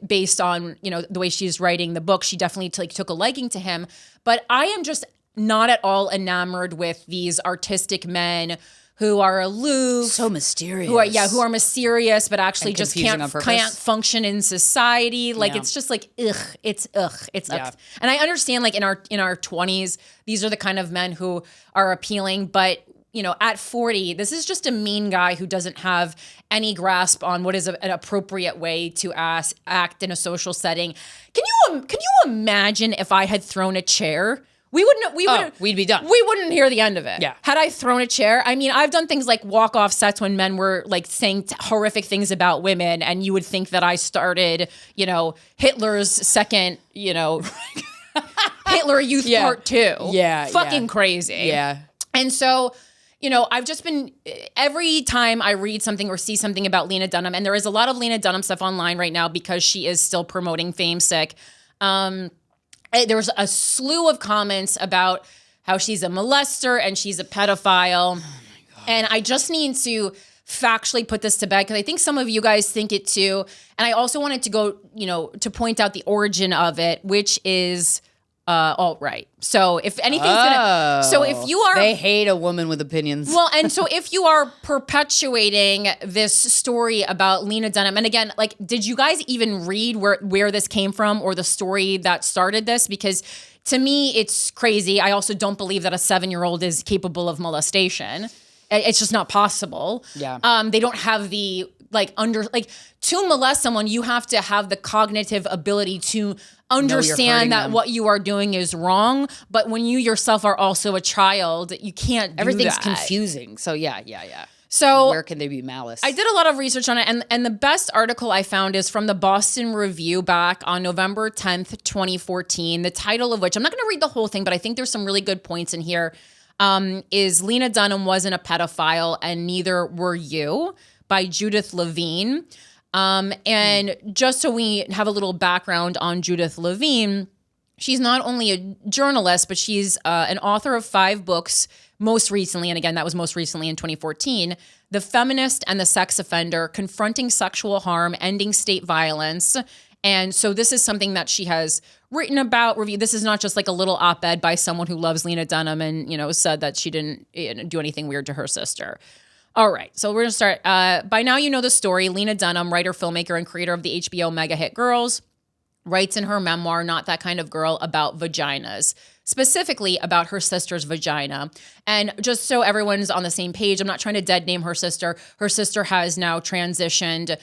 based on, you know, the way she's writing the book. She definitely took a liking to him. But I am just not at all enamored with these artistic men who are aloof. So mysterious. Who are mysterious, but actually just can't function in society. Like, it's just like, it's ugh. And I understand, like, in our 20s, these are the kind of men who are appealing, but, you know, at 40, this is just a mean guy who doesn't have any grasp on what is an appropriate way to act in a social setting. Can you imagine if I had thrown a chair? We'd be done. We wouldn't hear the end of it. Yeah. Had I thrown a chair, I mean, I've done things like walk off sets when men were like saying horrific things about women, and you would think that I started, you know, Hitler's second, you know, Hitler Youth Part 2. Yeah. Fucking crazy. Yeah. And so, you know, I've just been, every time I read something or see something about Lena Dunham, and there is a lot of Lena Dunham stuff online right now because she is still promoting Fame Sick. There was a slew of comments about how she's a molester and she's a pedophile. Oh my God. And I just need to factually put this to bed because I think some of you guys think it too. And I also wanted to go, you know, to point out the origin of it, which is alt-right. So if anything's so if you are, they hate a woman with opinions. Well, and so if you are perpetuating this story about Lena Dunham, and again, like, did you guys even read where this came from or the story that started this? Because to me, it's crazy. I also don't believe that a 7-year-old is capable of molestation. It's just not possible. Yeah. They don't have the to molest someone, you have to have the cognitive ability to understand that what you are doing is wrong. But when you yourself are also a child, you can't do Everything's that. confusing. So yeah. So where can they be malice? I did a lot of research on it, and the best article I found is from the Boston Review back on November 10th, 2014. The title of which, I'm not going to read the whole thing, but I think there's some really good points in here, is Lena Dunham wasn't a pedophile and neither were you, by Judith Levine. And just so we have a little background on Judith Levine, she's not only a journalist, but she's an author of 5 books most recently, and again, that was most recently in 2014, The Feminist and the Sex Offender, Confronting Sexual Harm, Ending State Violence. And so this is something that she has written about, reviewed. This is not just like a little op-ed by someone who loves Lena Dunham and, said that she didn't do anything weird to her sister. All right, so we're going to start. By now you know the story. Lena Dunham, writer, filmmaker, and creator of the HBO mega hit Girls, writes in her memoir, Not That Kind of Girl, about vaginas, specifically about her sister's vagina. And just so everyone's on the same page, I'm not trying to dead name her sister. Her sister has now transitioned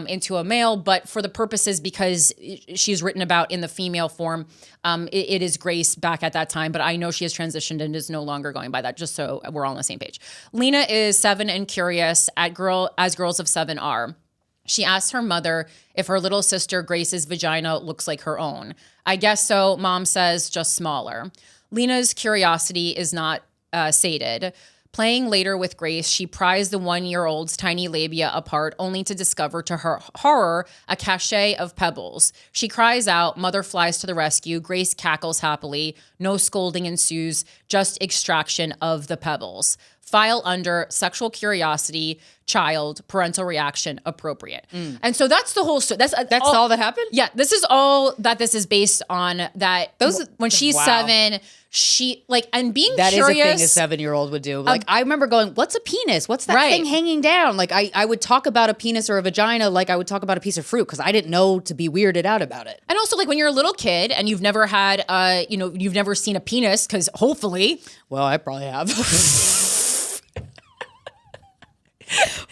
into a male, but for the purposes, because she's written about in the female form, it is Grace back at that time, but I know she has transitioned and is no longer going by that, just so we're all on the same page. Lena is 7 and curious, as girls of 7 are. She asks her mother if her little sister Grace's vagina looks like her own. I guess so, Mom says, just smaller. Lena's curiosity is not sated. Playing later with Grace, she pries the 1-year-old's tiny labia apart, only to discover, to her horror, a cachet of pebbles. She cries out, Mother flies to the rescue, Grace cackles happily, no scolding ensues, just extraction of the pebbles. File under sexual curiosity, child, parental reaction, appropriate. And so that's the whole story. That's all that happened? Yeah, this is all that this is based on. That when she's 7, she and being that curious. That is a thing a 7-year-old would do. Like I remember going, what's a penis? What's that thing hanging down? Like I would talk about a penis or a vagina like I would talk about a piece of fruit because I didn't know to be weirded out about it. And also when you're a little kid and you've never had, you've never seen a penis, because hopefully. Well, I probably have.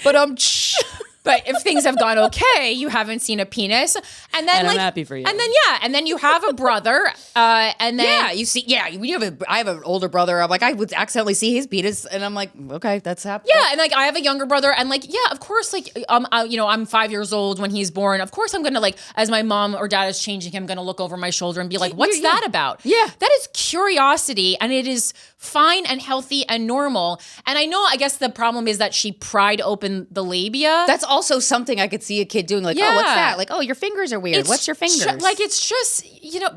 But But if things have gone okay, you haven't seen a penis, and then I'm happy for you. And then you have a brother, and then I have an older brother. I'm like, I would accidentally see his penis, and I'm like, okay, that's happening. Yeah, and I have a younger brother, and of course, I'm 5 years old when he's born. Of course, I'm gonna as my mom or dad is changing him, gonna look over my shoulder and be like, what's that about? Yeah, that is curiosity, and it is fine and healthy and normal. And I guess the problem is that she pried open the labia. That's also something I could see a kid doing, oh, what's that? Like, oh, your fingers are weird. What's your fingers? It's just,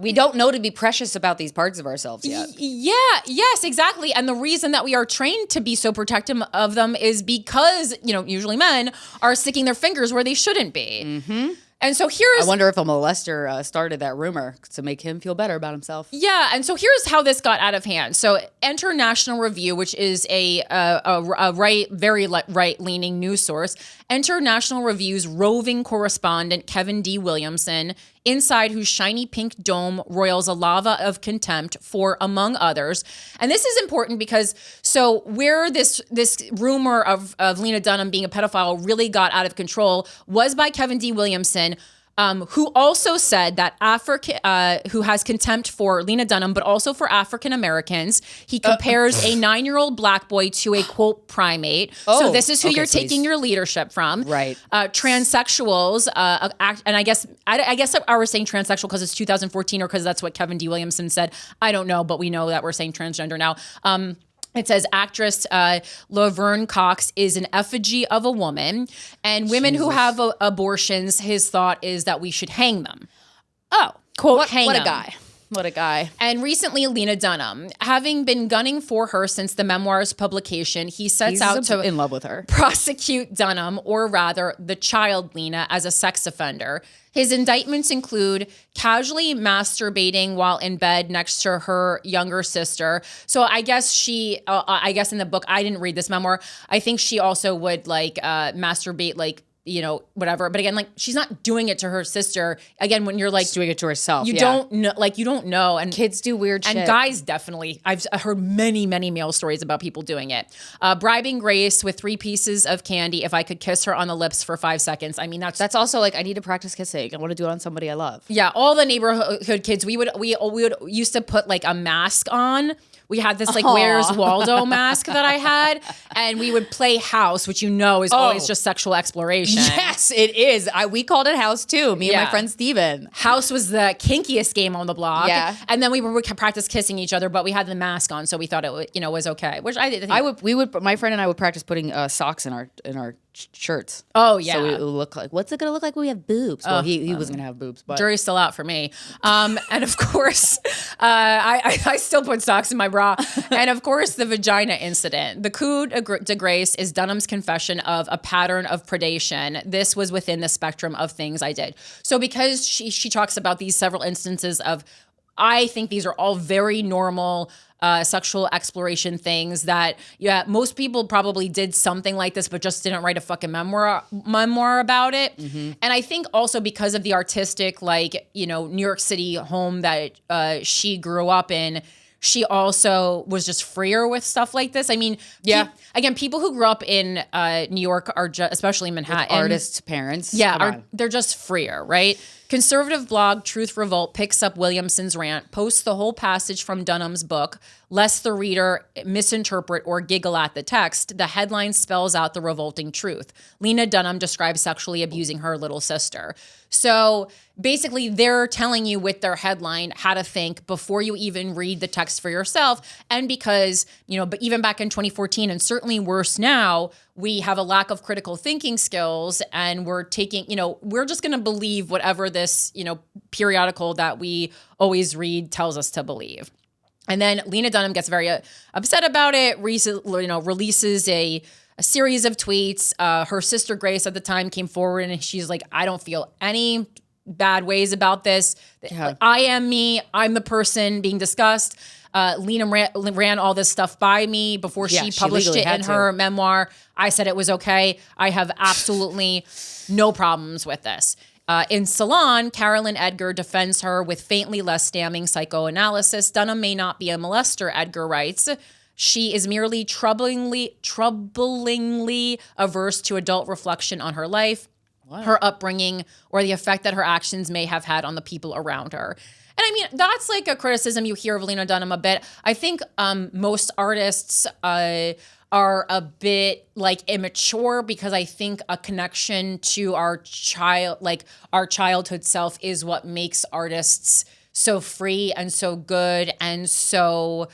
we don't know to be precious about these parts of ourselves yet. Yes, exactly. And the reason that we are trained to be so protective of them is because, usually men are sticking their fingers where they shouldn't be. Mm-hmm. And so I wonder if a molester started that rumor to make him feel better about himself. Yeah, and so here's how this got out of hand. So Enter National Review, which is a very right-leaning news source. Enter National Review's roving correspondent Kevin D. Williamson, inside whose shiny pink dome roils a lava of contempt for, among others. And this is important because where this rumor of Lena Dunham being a pedophile really got out of control was by Kevin D. Williamson, who also said that who has contempt for Lena Dunham, but also for African Americans. He compares a 9-year-old black boy to a, quote, primate. So this is who you're taking your leadership from. Right. Transsexuals, and I guess I was saying transsexual because it's 2014 or because that's what Kevin D. Williamson said. I don't know, but we know that we're saying transgender now. It says actress Laverne Cox is an effigy of a woman, and women who have abortions, his thought is that we should hang them. Oh, quote, hang what them. a guy. What a guy. And recently, Lena Dunham, having been gunning for her since the memoir's publication, he's out to in love with her, prosecute Dunham, or rather the child Lena, as a sex offender. His indictments include casually masturbating while in bed next to her younger sister. So I guess in the book, I didn't read this memoir, I think she also would masturbate whatever. But again, she's not doing it to her sister. Again, when you're she's doing it to herself. You don't know. And kids do weird shit. And guys definitely. I've heard many, many male stories about people doing it. Bribing Grace with 3 pieces of candy if I could kiss her on the lips for 5 seconds. I mean, that's also I need to practice kissing. I want to do it on somebody I love. Yeah, all the neighborhood kids, we would used to put a mask on. We had this Where's Waldo mask that I had, and we would play house, which is always just sexual exploration. Yes, it is. We called it house too. Me and my friend Steven. House was the kinkiest game on the block. Yeah, and then we would practice kissing each other, but we had the mask on, so we thought it was okay. Which my friend and I would practice putting socks in our shirts. Oh, yeah. So it will look like, what's it going to look like when we have boobs? Well, he was going to have boobs, but. Jury's still out for me. And of course, I still put socks in my bra. And of course, the vagina incident. The coup de grace is Dunham's confession of a pattern of predation. This was within the spectrum of things I did. So because she talks about these several instances of, I think these are all very normal sexual exploration things that, most people probably did something like this, but just didn't write a fucking memoir about it. Mm-hmm. And I think also because of the artistic, New York City home that she grew up in, she also was just freer with stuff like this. I mean, people who grew up in New York are especially Manhattan. With artist parents. They're just freer, right? Conservative blog Truth Revolt picks up Williamson's rant, posts the whole passage from Dunham's book, lest the reader misinterpret or giggle at the text. The headline spells out the revolting truth. Lena Dunham describes sexually abusing her little sister. So basically, they're telling you with their headline how to think before you even read the text for yourself. And because, but even back in 2014, and certainly worse now, we have a lack of critical thinking skills, and we're taking, we're just going to believe whatever this, periodical that we always read tells us to believe. And then Lena Dunham gets very upset about it, releases a series of tweets. Her sister Grace at the time came forward and she's like, I don't feel any bad ways about this. Yeah. I am me. I'm the person being discussed. Lena ran all this stuff by me before she published it in her memoir. I said it was okay. I have absolutely no problems with this. In Salon, Carolyn Edgar defends her with faintly less damning psychoanalysis. Dunham may not be a molester, Edgar writes. She is merely troublingly averse to adult reflection on her life, her upbringing, or the effect that her actions may have had on the people around her. And I mean, that's like a criticism you hear of Lena Dunham a bit. I think most artists are a bit immature because I think a connection to our childhood self is what makes artists so free and so good and so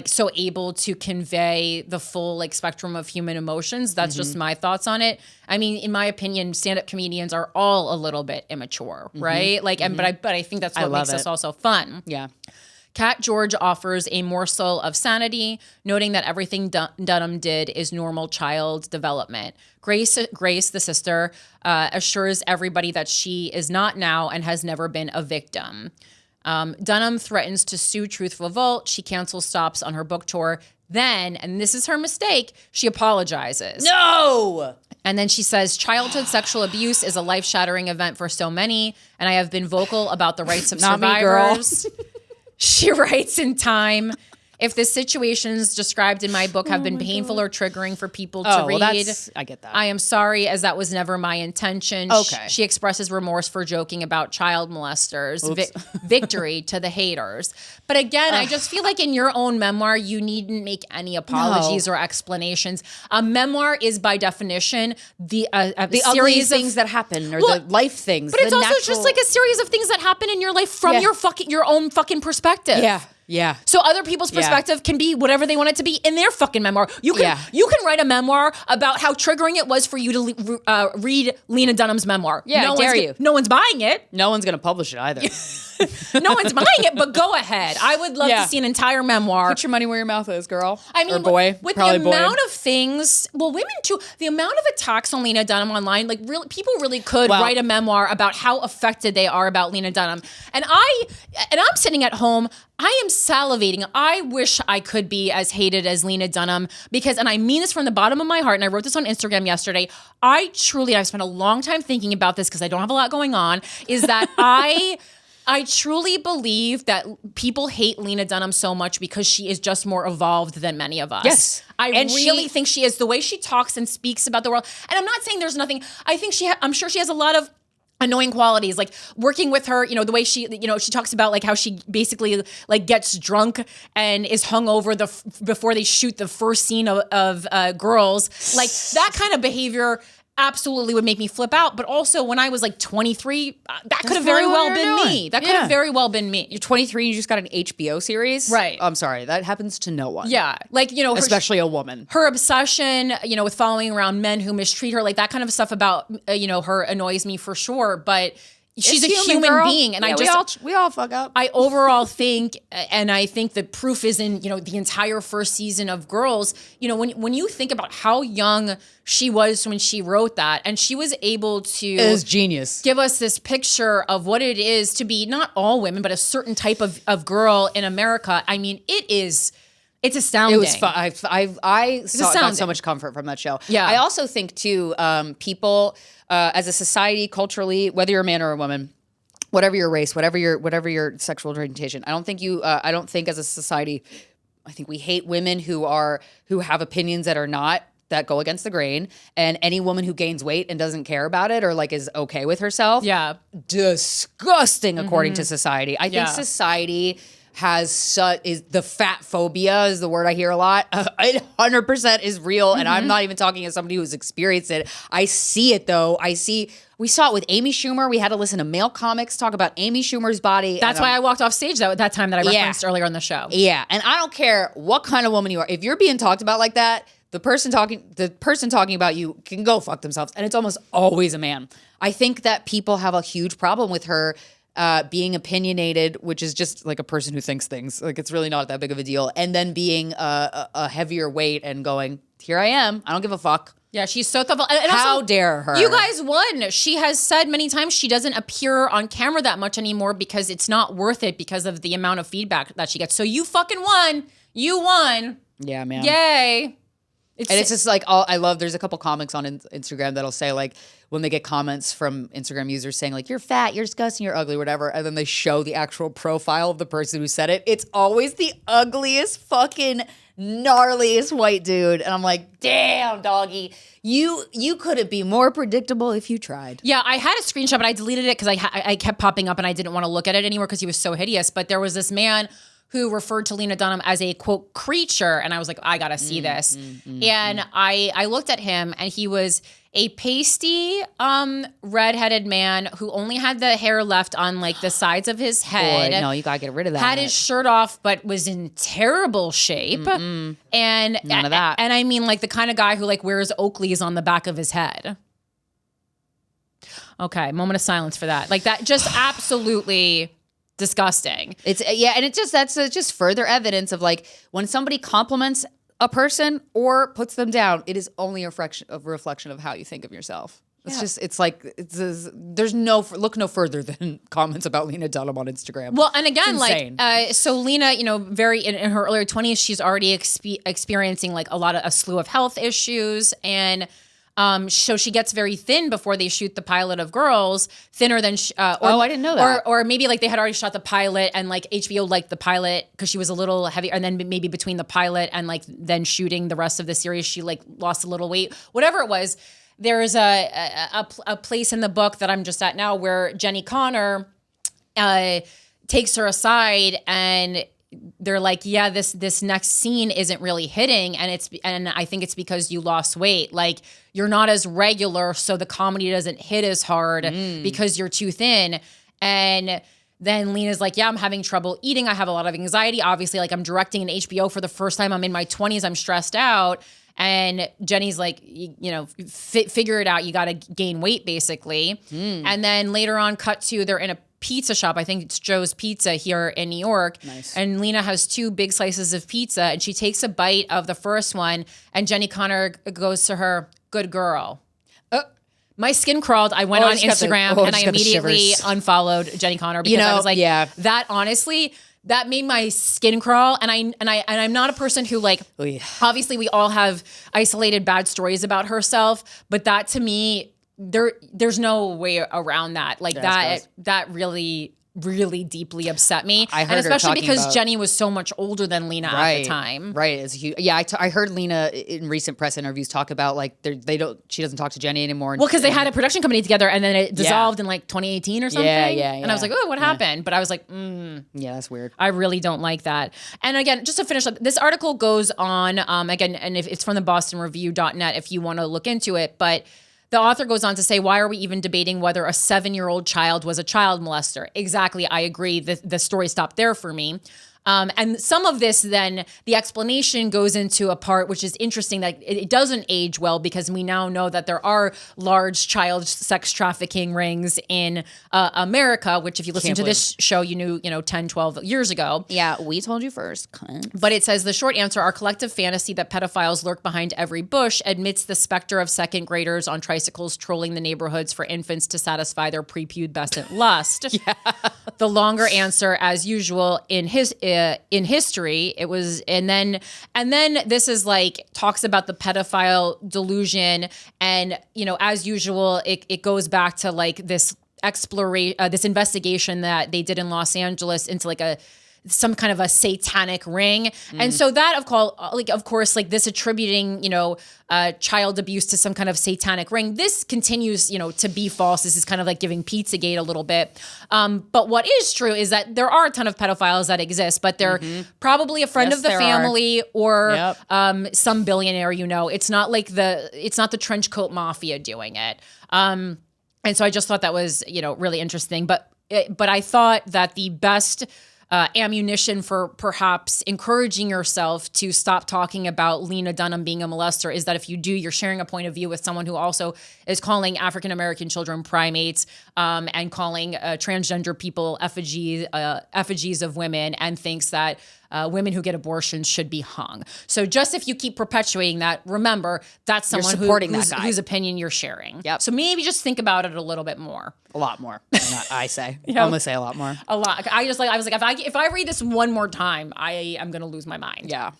so able to convey the full spectrum of human emotions. That's just my thoughts on it. I mean, in my opinion, stand-up comedians are all a little bit immature, right? But I think that's what makes us also fun. Yeah. Kat George offers a morsel of sanity, noting that everything Dunham did is normal child development. Grace, the sister, assures everybody that she is not now and has never been a victim. Dunham threatens to sue Truth Revolt. She cancels stops on her book tour. Then, and this is her mistake, she apologizes. No! And then she says, childhood sexual abuse is a life-shattering event for so many, and I have been vocal about the rights of survivors. Me, girl. She writes in Time, if the situations described in my book have been painful or triggering for people to read, I get that. I am sorry, as that was never my intention. Okay. She expresses remorse for joking about child molesters. Victory to the haters. But again, I just feel like in your own memoir, you needn't make any apologies or explanations. A memoir is by definition the ugly things that happen or the life things. But it's also just like a series of things that happen in your life from your own fucking perspective. Yeah. Yeah. So other people's perspective can be whatever they want it to be in their fucking memoir. You can write a memoir about how triggering it was for you to read Lena Dunham's memoir. Yeah, dare you. No one's buying it. No one's going to publish it either. No one's buying it, but go ahead. I would love to see an entire memoir. Put your money where your mouth is, girl. I mean, or boy. With the amount of things, women too, the amount of attacks on Lena Dunham online, people really could write a memoir about how affected they are about Lena Dunham. And I'm sitting at home, I am salivating. I wish I could be as hated as Lena Dunham because, and I mean this from the bottom of my heart, and I wrote this on Instagram yesterday, I've spent a long time thinking about this because I don't have a lot going on, is that I truly believe that people hate Lena Dunham so much because she is just more evolved than many of us. Yes. I really think she is. The way she talks and speaks about the world. And I'm not saying there's nothing. I think I'm sure she has a lot of annoying qualities, like working with her, the way she talks about how she basically gets drunk and is hungover before they shoot the first scene of Girls, that kind of behavior. absolutely would make me flip out. But also when I was like 23, that could have very well been me. That could have very well been me. You're 23 and you just got an HBO series? Right. I'm sorry. That happens to no one. Yeah. Like, you know, especially a woman. Her obsession, you know, with following around men who mistreat her, like that kind of stuff about, you know, her annoys me for sure. But she's a human being. And we all fuck up. I overall think, and I think the proof is in, you know, the entire first season of Girls, you know, when you think about how young she was when she wrote that, and she was able to it was genius. Give us this picture of what it is to be not all women, but a certain type of girl in America. I mean, it's astounding. It was fun. I got so much comfort from that show. Yeah. I also think too, people as a society, culturally, whether you're a man or a woman, whatever your race, whatever your sexual orientation, I don't think as a society, I think we hate women who have opinions that go against the grain, and any woman who gains weight and doesn't care about it or like is okay with herself. Yeah. Disgusting according to society. I think society is the fat phobia is the word I hear a lot. It 100% is real. And I'm not even talking as somebody who's experienced it. I see it though. We saw it with Amy Schumer. We had to listen to male comics talk about Amy Schumer's body. That's why I walked off stage that time that I referenced earlier on the show. Yeah. And I don't care what kind of woman you are. If you're being talked about like that, the person talking about you can go fuck themselves. And it's almost always a man. I think that people have a huge problem with her being opinionated, which is just like a person who thinks things. Like it's really not that big of a deal. And then being a heavier weight and going, here I am. I don't give a fuck. Yeah, she's so thoughtful. And how also, dare her? You guys won. She has said many times she doesn't appear on camera that much anymore because it's not worth it because of the amount of feedback that she gets. So you fucking won. You won. Yeah, man. Yay. It's just like there's a couple comics on Instagram that'll say like when they get comments from Instagram users saying like you're fat, you're disgusting, you're ugly, whatever, and then they show the actual profile of the person who said it. It's always the ugliest, fucking gnarliest white dude, and I'm like, damn, doggy, you couldn't be more predictable if you tried. Yeah, I had a screenshot, but I deleted it because I kept popping up and I didn't want to look at it anymore because he was so hideous. But there was this man who referred to Lena Dunham as a, quote, creature. And I was like, I got to see this. I looked at him and he was a pasty, redheaded man who only had the hair left on like the sides of his head. Boy, no, you got to get rid of that. Had his shirt off, but was in terrible shape. And none of that. And I mean like the kind of guy who like wears Oakleys on the back of his head. Okay, moment of silence for that. Like that just absolutely disgusting. And that's just further evidence of like when somebody compliments a person or puts them down, it is only a reflection of how you think of yourself. There's look no further than comments about Lena Dunham on Instagram. Well, and again, so Lena, you know, very in her early 20s, she's already experiencing like a slew of health issues, and so she gets very thin before they shoot the pilot of Girls, thinner than I didn't know that. Or maybe like they had already shot the pilot and like HBO liked the pilot because she was a little heavy, and then maybe between the pilot and like then shooting the rest of the series, she like lost a little weight. Whatever it was, there's a place in the book that I'm just at now where Jenny Connor takes her aside and they're like, yeah, this next scene isn't really hitting, and I think it's because you lost weight. Like you're not as regular, so the comedy doesn't hit as hard because you're too thin. And then Lena's like, yeah, I'm having trouble eating. I have a lot of anxiety. Obviously, like I'm directing an HBO for the first time. I'm in my 20s. I'm stressed out. And Jenny's like, you know, figure it out. You got to gain weight, basically. And then later on, cut to they're in a pizza shop. I think it's Joe's Pizza here in New York. Nice. And Lena has 2 big slices of pizza, and she takes a bite of the first one, and Jenny Connor goes to her, good girl. My skin crawled. I went on Instagram and I immediately unfollowed Jenny Connor because I was like, that honestly, that made my skin crawl. And I'm not a person who like, obviously we all have isolated bad stories about herself, but that to me, there's no way around that. Like that really deeply upset me. I heard and especially because about Jenny was so much older than Lena at the time. Right. It's huge. Yeah, I heard Lena in recent press interviews talk about like she doesn't talk to Jenny anymore. Well, because they had a production company together and then it dissolved in like 2018 or something. Yeah. And I was like, oh, what happened? But I was like, yeah, that's weird. I really don't like that. And again, just to finish up, this article goes on again, and if it's from the BostonReview.net if you want to look into it, but The author goes on to say, why are we even debating whether a 7-year-old child was a child molester? Exactly. I agree. The story stopped there for me. And some of this, then, the explanation goes into a part which is interesting, that it doesn't age well, because we now know that there are large child sex trafficking rings in America, which if you listen to this show, you knew, 10, 12 years ago. Yeah, we told you first. But it says, the short answer, our collective fantasy that pedophiles lurk behind every bush admits the specter of second graders on tricycles trolling the neighborhoods for infants to satisfy their prepubescent lust. Yeah. The longer answer, as usual, in history, it was, and then this is like, talks about the pedophile delusion, and as usual, it goes back to like this exploration, this investigation that they did in Los Angeles into like some kind of a satanic ring. And so that of course, this attributing, child abuse to some kind of satanic ring, this continues, to be false. This is kind of like giving Pizzagate a little bit. But what is true is that there are a ton of pedophiles that exist, but they're probably a friend of the family or some billionaire, It's not like it's not the trench coat mafia doing it. And so I just thought that was, really interesting. But I thought that the best ammunition for perhaps encouraging yourself to stop talking about Lena Dunham being a molester is that if you do, you're sharing a point of view with someone who also is calling African-American children primates, and calling transgender people effigies of women, and thinks that women who get abortions should be hung. So just if you keep perpetuating that, remember that's someone whose opinion you're sharing. Yep. So maybe just think about it a little bit more. A lot more. I say. I'm gonna say a lot more. A lot. I was like, if I read this one more time, I am gonna lose my mind. Yeah.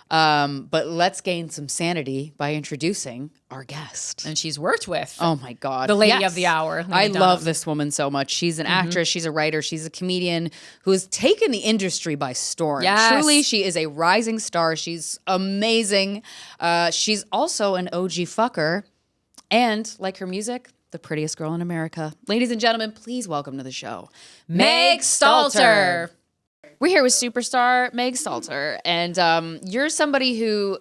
But let's gain some sanity by introducing our guest. And she's worked with. Oh my God. The lady of the hour. I love this woman so much. She's an actress. She's a writer. She's a comedian who has taken the industry by storm. Yes. Truly, she is a rising star. She's amazing. She's also an OG fucker. And like her music, the prettiest girl in America. Ladies and gentlemen, please welcome to the show, Meg Stalter. We're here with superstar Meg Stalter, and you're somebody who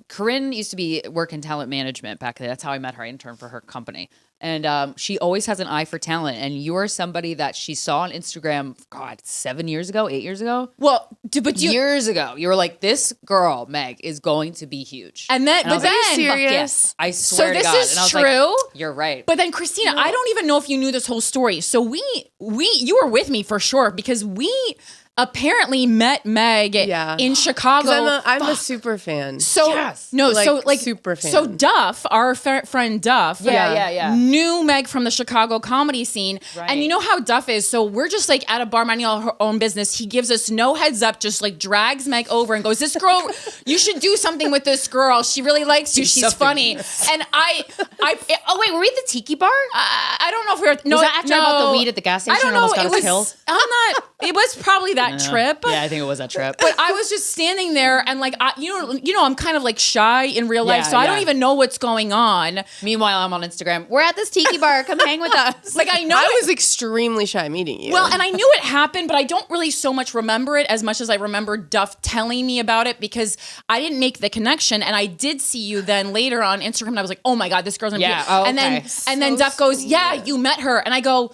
Corinne used to work in talent management back then. That's how I met her. I interned for her company, and she always has an eye for talent. And you're somebody that she saw on Instagram, God, 7 years ago, 8 years ago. Well, years ago, you were like, this girl Meg is going to be huge. And then, but then, serious? Yes, I swear to God. So this is true. Like, you're right. But then, Krystyna, I don't even know if you knew this whole story. So you were with me for sure, because we apparently met Meg in Chicago. I'm a super fan. So super fan. So Duff, our friend Duff, knew Meg from the Chicago comedy scene, and you know how Duff is. So we're just like at a bar minding our own business. He gives us no heads up, just like drags Meg over and goes, "This girl, you should do something with this girl. She really likes you. She's funny." And oh wait, were we at the Tiki Bar? I don't know if we were. No, was that after I bought the weed at the gas station? I don't know. Almost got us killed. It was probably that trip. Yeah, I think it was that trip. But I was just standing there, and like, I'm kind of like shy in real life, so I don't even know what's going on. Meanwhile, I'm on Instagram. We're at this Tiki Bar. Come hang with us. Like, I know I was extremely shy meeting you. Well, and I knew it happened, but I don't really so much remember it as much as I remember Duff telling me about it, because I didn't make the connection. And I did see you then later on Instagram, and I was like, oh my God, this girl's gonna be. Oh, and okay. then Duff goes, yeah, you met her, and I go,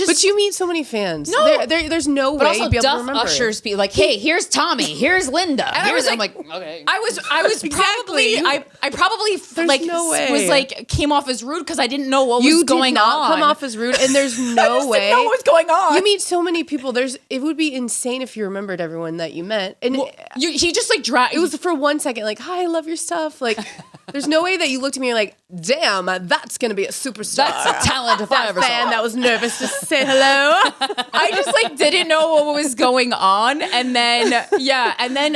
but you meet so many fans. No, there's no way also you'd be able Duff to remember. Ushers be like, hey, here's Tommy, here's Linda. And I'm like, okay. I was probably I probably like no way. was like came off as rude because I didn't know what was going on. You did not come off as rude, and there's no way. Didn't know what was going on. You meet so many people. It would be insane if you remembered everyone that you met. And he just like dragged. It was for 1 second, like, hi, I love your stuff. Like, there's no way that you looked at me and you're like, damn, that's gonna be a superstar. That's a talent if I ever saw. Fan that was nervous to say hello. I just like didn't know what was going on, and then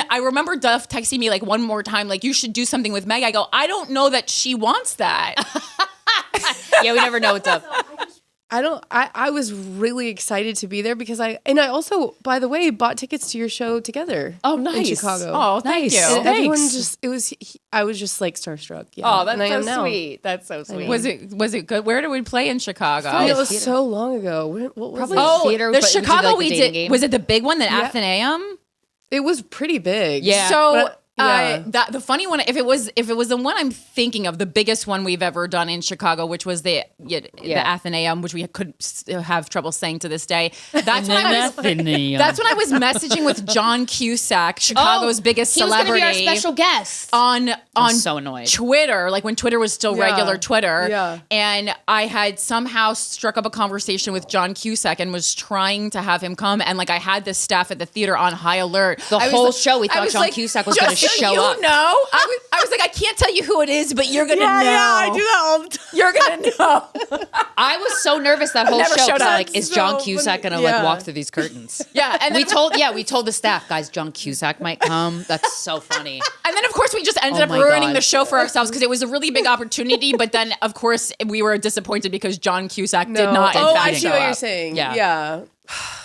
I remember Duff texting me like one more time, like, you should do something with Meg. I go, I don't know that she wants that. Yeah, we never know what's up. I was really excited to be there because I also, by the way, bought tickets to your show together. Oh, nice. In Chicago. Oh, thank you. And everyone I was just like starstruck. Yeah. Oh, that's so sweet. That's so sweet. Was it good? Where did we play in Chicago? It was so long ago. What was Probably theater. The Chicago we did. Was it the big one, the Athenaeum? It was pretty big. Yeah. So The funny one, if it was the one I'm thinking of, the biggest one we've ever done in Chicago, which was the Athenaeum, which we could have trouble saying to this day. That's when I was messaging with John Cusack, Chicago's biggest celebrity. He was going to be our special guest on so annoyed. Twitter, like when Twitter was still regular Twitter. Yeah. And I had somehow struck up a conversation with John Cusack and was trying to have him come. And like I had the staff at the theater on high alert. The whole show, we thought John Cusack was going to show up. I was like, I can't tell you who it is, but you're going to know. Yeah, I do that all the time. You're going to know. I was so nervous that whole show. Like, is John Cusack going to like walk through these curtains? Yeah. And we told the staff, guys, John Cusack might come. That's so funny. And then, of course, we just ended up ruining the show for ourselves because it was a really big opportunity. But then, of course, we were disappointed because John Cusack did not. I see what you're saying. Yeah.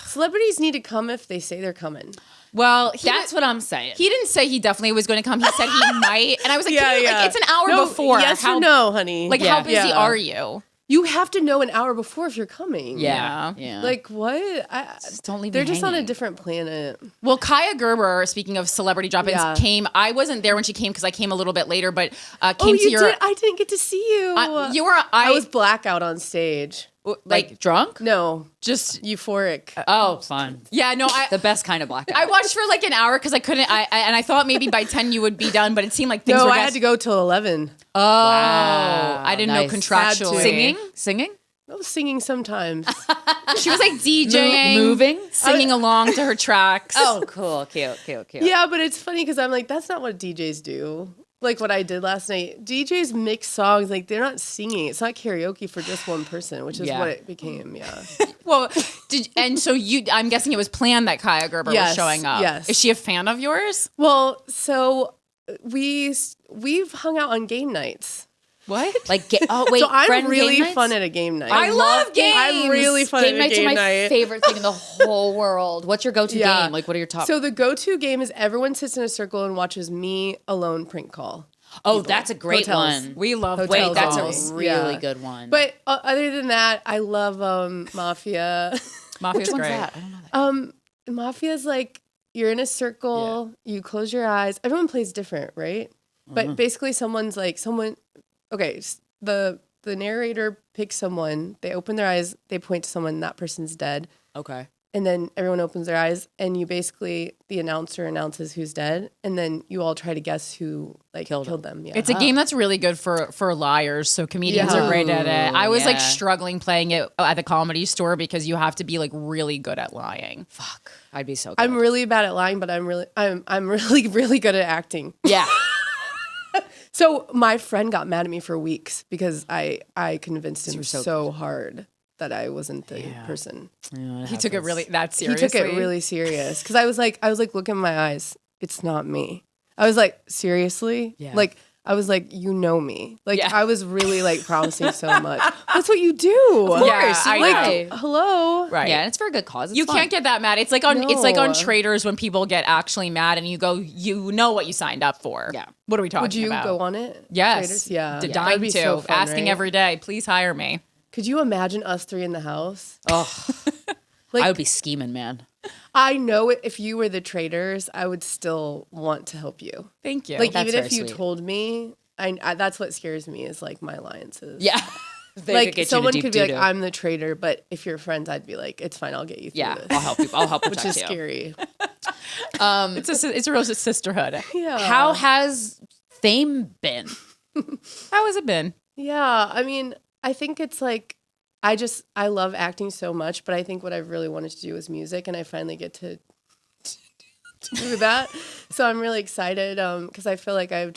Celebrities need to come if they say they're coming. Well, that's what I'm saying. He didn't say he definitely was going to come. He said he might. And I was like, like it's an hour before. Yes or no, honey. Like, how busy are you? You have to know an hour before if you're coming. Yeah. Like, what? Just don't leave They're me just on hanging. a different planet. Well, Kaya Gerber, speaking of celebrity drop-ins, came. I wasn't there when she came because I came a little bit later, but came to your... did? I didn't get to see you. I was blackout on stage. Like drunk? No, just euphoric. Oh, fun. Yeah, no, the best kind of blackout. I watched for like an hour because I couldn't. And I thought maybe by 10 you would be done, but it seemed like things were. I had to go till 11. Oh, wow. I didn't know contractually. Singing. I was singing sometimes. She was like DJing, moving, singing along to her tracks. Oh, cool, cute. Yeah, but it's funny because I'm like, that's not what DJs do. Like what I did last night. DJs mix songs. Like they're not singing. It's not karaoke for just one person, which is what it became. Yeah. Well, I'm guessing it was planned that Kaya Gerber was showing up. Yes. Is she a fan of yours? Well, so we've hung out on game nights. What? Like, wait, so I'm really game fun at a game night. I love games. I'm really fun at a game night. Game nights are my favorite thing in the whole world. What's your go-to game? Like, what are your top? So the go-to game is everyone sits in a circle and watches me alone prank call. Oh, that's a great one. We love Hotel that's calls. a really good one. But other than that, I love Mafia. Mafia's great. That? I don't know that. Mafia's like you're in a circle, you close your eyes. Everyone plays different, right? But basically okay, the narrator picks someone, they open their eyes, they point to someone, that person's dead. Okay. And then everyone opens their eyes and the announcer announces who's dead. And then you all try to guess who killed them. Yeah. It's a game that's really good for liars. So comedians are great at it. I was like struggling playing it at the Comedy Store because you have to be like really good at lying. Fuck. I'd be so good. I'm really bad at lying, but I'm really, really good at acting. Yeah. So my friend got mad at me for weeks because I convinced him so hard that I wasn't the person. Yeah, he took it really that seriously. He took it really serious because I was like, look in my eyes. It's not me. I was like, seriously? Yeah. Like, I was like, you know me. Like, I was really like promising so much. That's what you do. Of course. Hello. Right. Yeah, and it's for a good cause. It's you fun. can't get that mad. It's like on Traders when people get actually mad and you go, you know what you signed up for. Yeah. What are we talking Would you about? go on it? Yes. Traders? Yeah. Dying That'd be to. so fun, Asking right? every day, please hire me. Could you imagine us three in the house? Oh, Like, I would be scheming, man. I know if you were the traders, I would still want to help you. Thank you. Like, That's even if very you sweet. told me, I that's what scares me is like my alliances. Yeah. They Like could get you to someone deep could be like, doo-doo. I'm the trader, but if you're friends, I'd be like, it's fine, I'll get you through Yeah, this. I'll help you. I'll help Which protect is you. scary. It's a real sisterhood. Yeah. How has fame been? How has it been? Yeah. I mean, I think it's like, I love acting so much, but I think what I really wanted to do was music, and I finally get to do that. So I'm really excited because I feel like I've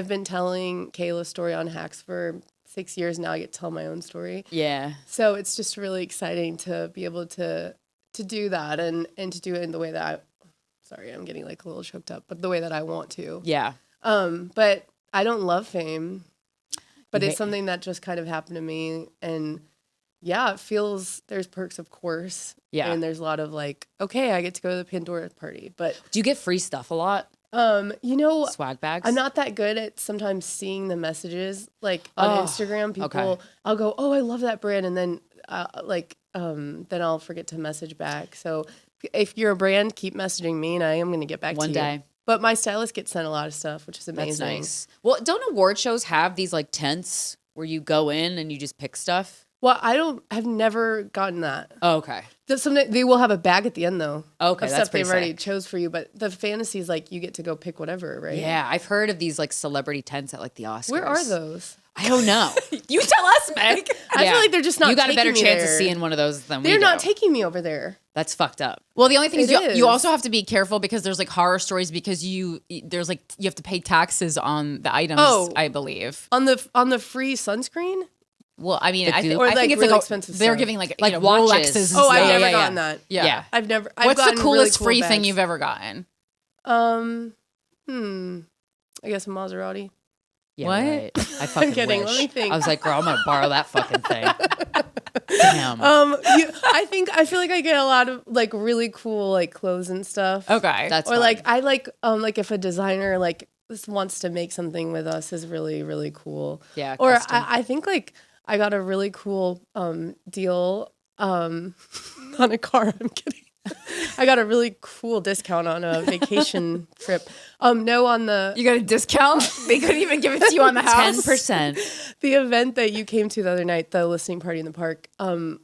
been telling Kayla's story on Hacks for 6 years now. I get to tell my own story. Yeah. So it's just really exciting to be able to do that and to do it in the way that sorry, I'm getting like a little choked up, but the way that I want to. Yeah. But I don't love fame, but You it's something that just kind of happened to me. And yeah, it feels, there's perks, of course. Yeah. And there's a lot of like, okay, I get to go to the Pandora party, but Do you get free stuff a lot? Swag bags? I'm not that good at sometimes seeing the messages like on Instagram. People, I'll go, oh, I love that brand, and then then I'll forget to message back. So if you're a brand, keep messaging me, and I am going to get back to you One day. But my stylist gets sent a lot of stuff, which is amazing. That's nice. Well, don't award shows have these like tents where you go in and you just pick stuff? Well, I've never gotten that. Oh, okay. They will have a bag at the end though. Okay, of that's stuff they've pretty already sick. chose for you. But the fantasy is like you get to go pick whatever, right? Yeah, I've heard of these like celebrity tents at like the Oscars. Where are those? I don't know. You tell us, Meg. I feel like they're just not. You got a better taking me chance of there. seeing one of those than They're we not do. taking me over there. That's fucked up. Well, the only thing is It you is. also have to be careful because there's like horror stories because you have to pay taxes on the items, I believe. On the free sunscreen. Well, I mean, The I goop? think, Or, I think like, it's really like expensive they're stuff. giving like Like Rolexes. watches. And Oh, stuff. I've never yeah. gotten that. Yeah. I've never. What's the gotten coolest really free cool thing bags. you've ever gotten? I guess a Maserati. Yeah, What? right. I fucking I'm kidding. wish. Let me think. I was like, girl, I'm gonna borrow that fucking thing. Damn. I feel like I get a lot of like really cool like clothes and stuff. Okay. That's Or fun. like I like if a designer like this wants to make something with us is really really cool. Yeah, Or custom. I think like I got a really cool deal on a car. I'm kidding. I got a really cool discount on a vacation trip. No, on the You got a discount? They couldn't even give it to you on the house. 10%. the event that you came to the other night, the listening party in the park.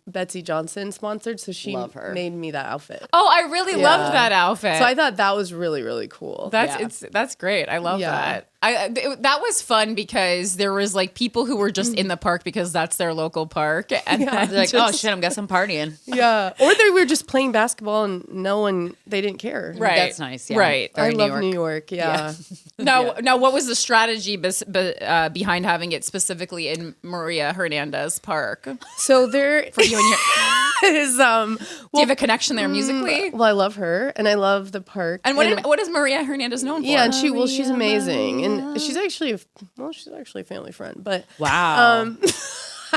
Betsy Johnson sponsored, so she Love her. made me that outfit. Oh, I really loved that outfit. So I thought that was really really cool. That's great. I love Yeah. that. That was fun because there was like people who were just in the park because that's their local park, and then They're like, oh just- shit, I guess I'm partying. Yeah, or they were just playing basketball and they didn't care. right. That's nice. Yeah. Right. Very I love New New York. York. Yeah. Now, what was the strategy behind having it specifically in Maria Hernandez Park? So there For you and your, is do you have a connection there musically? well, I love her and I love the park. And what is Maria Hernandez known for? yeah, and she's amazing, and she's actually a family friend. But Wow.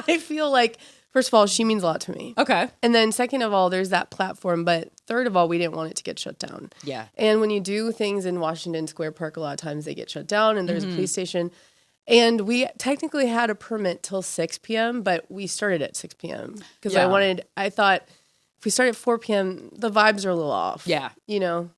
I feel like first of all, she means a lot to me. Okay. And then second of all, there's that platform. But third of all, we didn't want it to get shut down. Yeah. And when you do things in Washington Square Park, a lot of times they get shut down and there's Mm-hmm. a police station. And we technically had a permit till 6 p.m., but we started at 6 p.m. because Yeah. I thought if we started at 4 p.m., the vibes are a little off. Yeah. You know,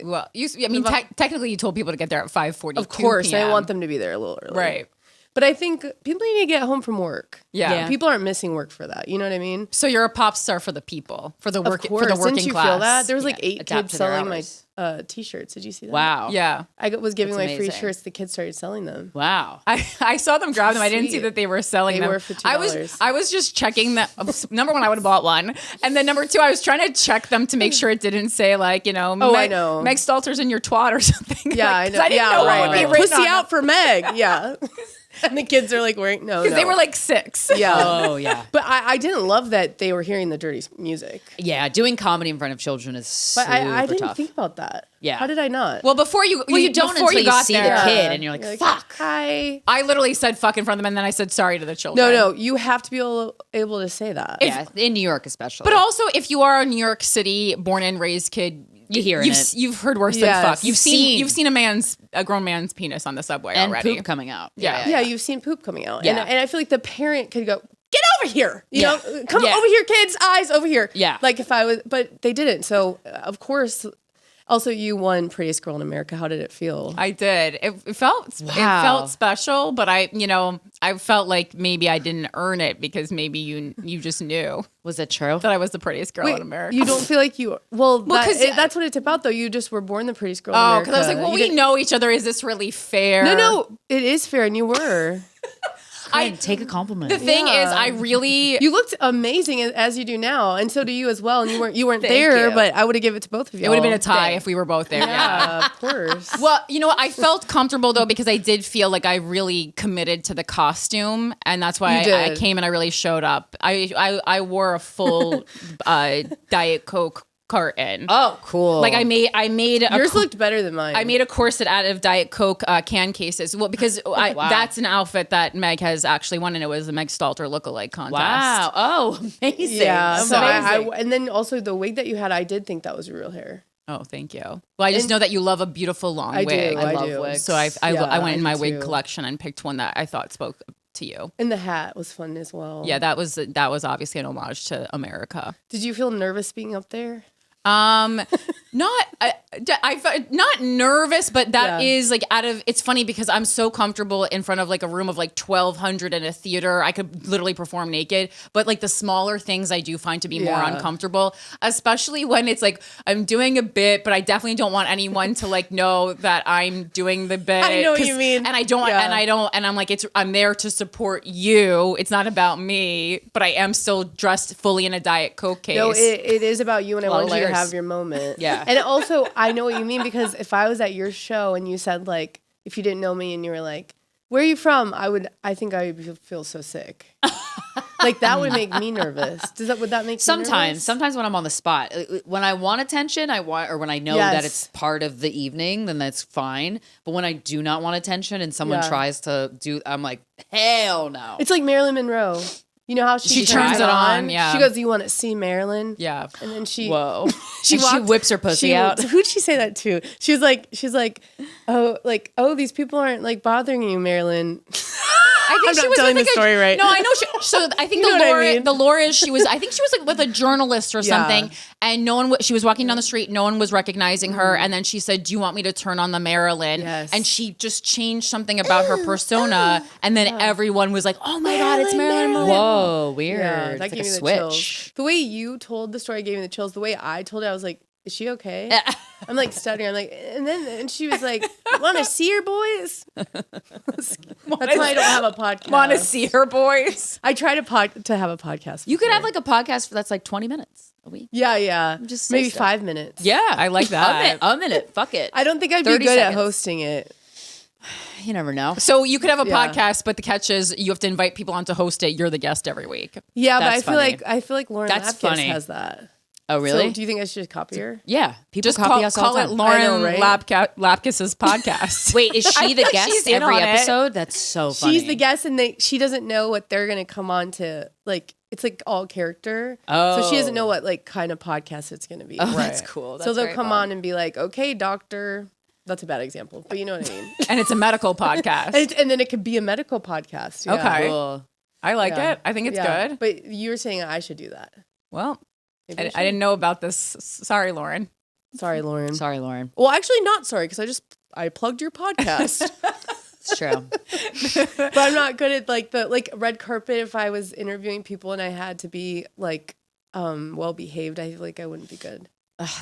Well, technically, you told people to get there at 5:42. of course, PM. I want them to be there a little early. Right. But I think people need to get home from work. Yeah. Yeah. People aren't missing work for that. You know what I mean? So you're a pop star for the people, for the Of work, course. for the working Didn't you class. feel that? There was like Yeah, 8 adapt kids to their selling my hours. T-shirts. Did you see that? Wow. Yeah. I was giving That's my free amazing. shirts. The kids started selling them. Wow. I saw them grab them. I didn't see Sweet. that they were selling They them. were for $2. I was just checking that. Number one, I would have bought one, and then number two, I was trying to check them to make sure it didn't say like I know. Meg Stalter's in your twat or something. Yeah, Like, I 'cause know. I didn't know what would be right. written Pussy on out for Meg. Yeah. And the kids are like wearing because they were like 6. yeah. Oh yeah. But I didn't love that they were hearing the dirty music. Yeah. Doing comedy in front of children is But super I didn't tough. think about that. Yeah. How did I not? Well, before you don't before until you got see there, the kid and you're like, You're fuck. Hi. I literally said fuck in front of them, and then I said sorry to the children. No, you have to be able to say that. Yeah. In New York, especially. But also, if you are a New York City born and raised kid, You hear it. You've heard worse Yes. than fuck. You've Seen. seen a grown man's penis on the subway and already. poop coming out. Yeah. You've seen poop coming out. Yeah. And I feel like the parent could go, get over here. You Yeah. know, come Yeah. over here, kids, eyes over here. Yeah. Like if I was, but they didn't. So, of course, also you won Prettiest Girl in America. How did it feel? I did. It felt Wow. special, but I felt like maybe I didn't earn it because maybe you just knew Was it true? that I was the prettiest girl in America. You don't feel like you, well 'cause- that's what it's about though. You just were born the Prettiest Girl in Oh, America. because I was like, well, You we didn't- know each other. Is this really fair? No, it is fair. And you were. I take a compliment. The thing is, Yeah. I really You looked amazing as you do now, and so do you as well. And you weren't there, you. but I would have given it to both of you. it would have been a tie if we were both there. Yeah, of course. Well, I felt comfortable though because I did feel like I really committed to the costume, and that's why You I did. came and I really showed up. I wore a full Diet Coke carton. Oh, cool. Like I made a Yours looked better than mine. I made a corset out of Diet Coke can cases. Well, because wow. that's an outfit that Meg has actually won, and it was a Meg Stalter lookalike contest. Wow. Oh, amazing. Yeah. So Amazing. and then also the wig that you had, I did think that was your real hair. Oh, thank you. Well, I just know that you love a beautiful long I wig. do. I I love do. wigs. So I Yeah, went in I my do wig too. collection and picked one that I thought spoke to you. And the hat was fun as well. Yeah, that was obviously an homage to America. Did you feel nervous being up there? Not nervous, but that is like it's funny because I'm so comfortable in front of like a room of like 1,200 in a theater. I could literally perform naked, but like the smaller things I do find to be more uncomfortable, especially when it's like I'm doing a bit, but I definitely don't want anyone to like know that I'm doing the bit. I know what you mean. And I'm like, I'm there to support you. It's not about me, but I am still dressed fully in a Diet Coke case. No, it is about you, and I want you to have your moment. Yeah. And also, I know what you mean, because if I was at your show and you said, like, if you didn't know me and you were like, where are you from? I think I would feel so sick. Like, that would make me nervous. Would that make you nervous? Sometimes when I'm on the spot, when I want attention, or when I know that it's part of the evening, then that's fine. But when I do not want attention and someone tries to I'm like, hell no. It's like Marilyn Monroe. You know how she turns it on? Yeah. She goes, "You want to see Marilyn?" Yeah. And then she she whips her pussy out. Who'd she say that to? She's like, oh, these people aren't like bothering you, Marilyn. I think I'm not telling the story right. No, I know. So I think the lore is I think she was like with a journalist or something, and she was walking down the street, no one was recognizing her, and then she said, "Do you want me to turn on the Marilyn?" Yes. And she just changed something about her persona, and then everyone was like, "Oh my God, it's Marilyn Monroe." Whoa, weird. Yeah, that it's gave like me a the chills. The way you told the story gave me the chills. The way I told it, I was like, is she okay? I'm like stuttering. I'm like, and she was like, want to see her, boys? That's why I don't have a podcast. Want to see her, boys? I try to have a podcast. You could have like a podcast that's like 20 minutes a week. Yeah. Just maybe stuff. 5 minutes. Yeah, I like that. A minute. Fuck it. I don't think I'd be good at hosting it. You never know. So you could have a podcast, but the catch is you have to invite people on to host it. You're the guest every week. Yeah, That's but I feel like Lauren Lapkus has that. Oh, really? So do you think I should just copy her? Yeah. People Just copy us all call the it time. Lauren Lapkus's podcast. Wait, is she the guest she's in every on it. episode? That's so funny. She's the guest, and she doesn't know what they're going to come on to. Like, it's like all character. Oh. So she doesn't know what like kind of podcast it's going to be. Oh, that's cool. That's so they'll very come fun. on and be like, okay, doctor. That's a bad example, but you know what I mean. And it's a medical podcast. and then it could be a medical podcast. Yeah. Okay. Cool. I like it. I think it's good. But you were saying I should do that. Well, I didn't know about this. Sorry, Lauren. Sorry, Lauren. Sorry, Lauren. Well, actually not sorry, because I plugged your podcast. It's true. But I'm not good at like the red carpet. If I was interviewing people and I had to be like well behaved, I feel like I wouldn't be good.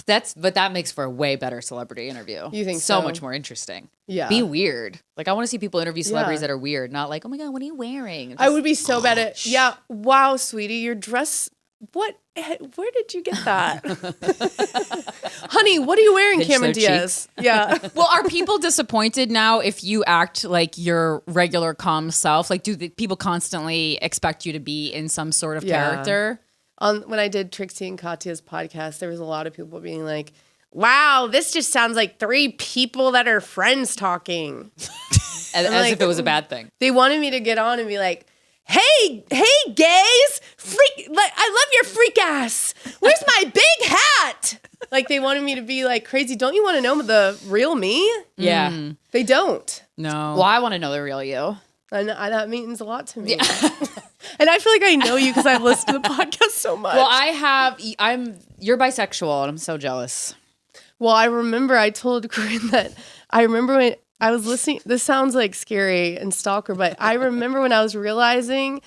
But that makes for a way better celebrity interview. You think so? So much more interesting. Yeah. Be weird. Like I want to see people interview celebrities that are weird, not like, oh my God, what are you wearing? I would be so bad at wow, sweetie, your dress. What? Where did you get that? Honey, what are you wearing, Pinch Cameron their Diaz? Yeah. Well, are people disappointed now if you act like your regular calm self? Like, do the people constantly expect you to be in some sort of character? When I did Trixie and Katya's podcast, there was a lot of people being like, wow, this just sounds like 3 people that are friends talking. as like, if it was a bad thing. They wanted me to get on and be like, hey, gays, freak! Like, I love your freak ass. Where's my big hat? Like, they wanted me to be like crazy. Don't you want to know the real me? Yeah. They don't. No. Well, I want to know the real you. And that means a lot to me. Yeah. And I feel like I know you because I've listened to the podcast so much. Well, you're bisexual, and I'm so jealous. Well, I remember I told Corinne that I remember when I was listening. This sounds like scary and stalker, but I remember when I was realizing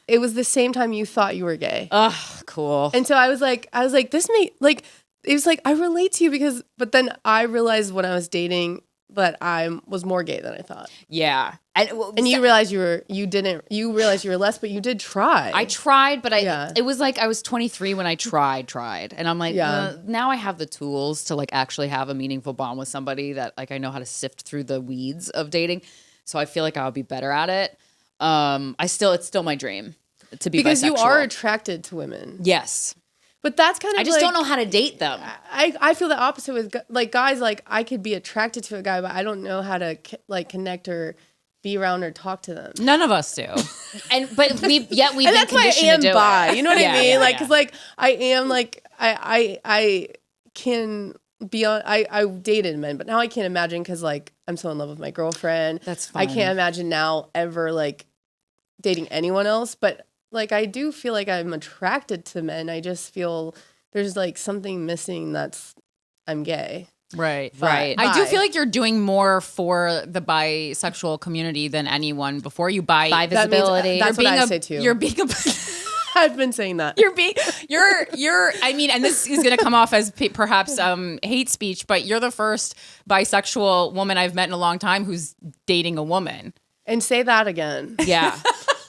it was the same time you thought you were gay. Ugh, cool. And so I was like, this may like, it was like, I relate to you but then I realized when I was dating that I was more gay than I thought. Yeah. And you realized you realized you were less, but you did try. I tried, but it was like I was 23 when I tried. And I'm like, now I have the tools to like actually have a meaningful bond with somebody that like I know how to sift through the weeds of dating. So I feel like I'll be better at it. It's still my dream to be because bisexual. you are attracted to women. Yes. But that's kind of I just don't know how to date them. I feel the opposite with like guys. Like I could be attracted to a guy, but I don't know how to like connect or be around or talk to them. None of us do. But we've been that's conditioned to do bi. it. You know what I mean? Yeah, like, cause like I am like I can be on. I dated men, but now I can't imagine because like I'm so in love with my girlfriend. That's fine. I can't imagine now ever like dating anyone else, but. Like, I do feel like I'm attracted to men. I just feel there's like something missing that's I'm gay. Right. Right. I do feel like you're doing more for the bisexual community than anyone before you Bi visibility. That's what I say too. You're being a I've been saying that. You're I mean, and this is going to come off as perhaps hate speech, but you're the first bisexual woman I've met in a long time who's dating a woman. And say that again. Yeah.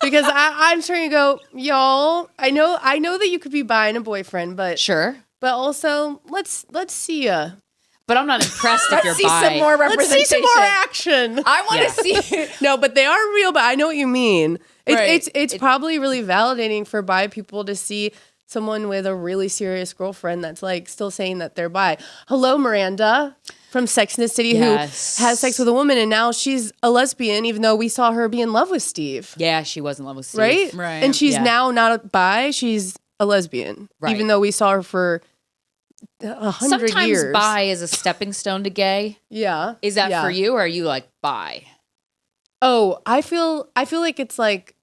Because I'm starting to go, y'all, I know that you could be buying a boyfriend, but Sure. But also, let's see ya. But I'm not impressed if you're Let's see some more Let's representation. see some more action. I want to see. No, but they are real, but I know what you mean. Right. It's probably really validating for bi people to see someone with a really serious girlfriend that's like still saying that they're bi. Hello, Miranda from Sex and the City who has sex with a woman and now she's a lesbian, even though we saw her be in love with Steve. Yeah, she was in love with Steve. Right? Right. And she's now not a bi, she's a lesbian. Right. Even though we saw her for 100 Sometimes years. bi is a stepping stone to gay. Yeah. Is that Yeah. for you, or are you like bi? Oh, I feel like it's like,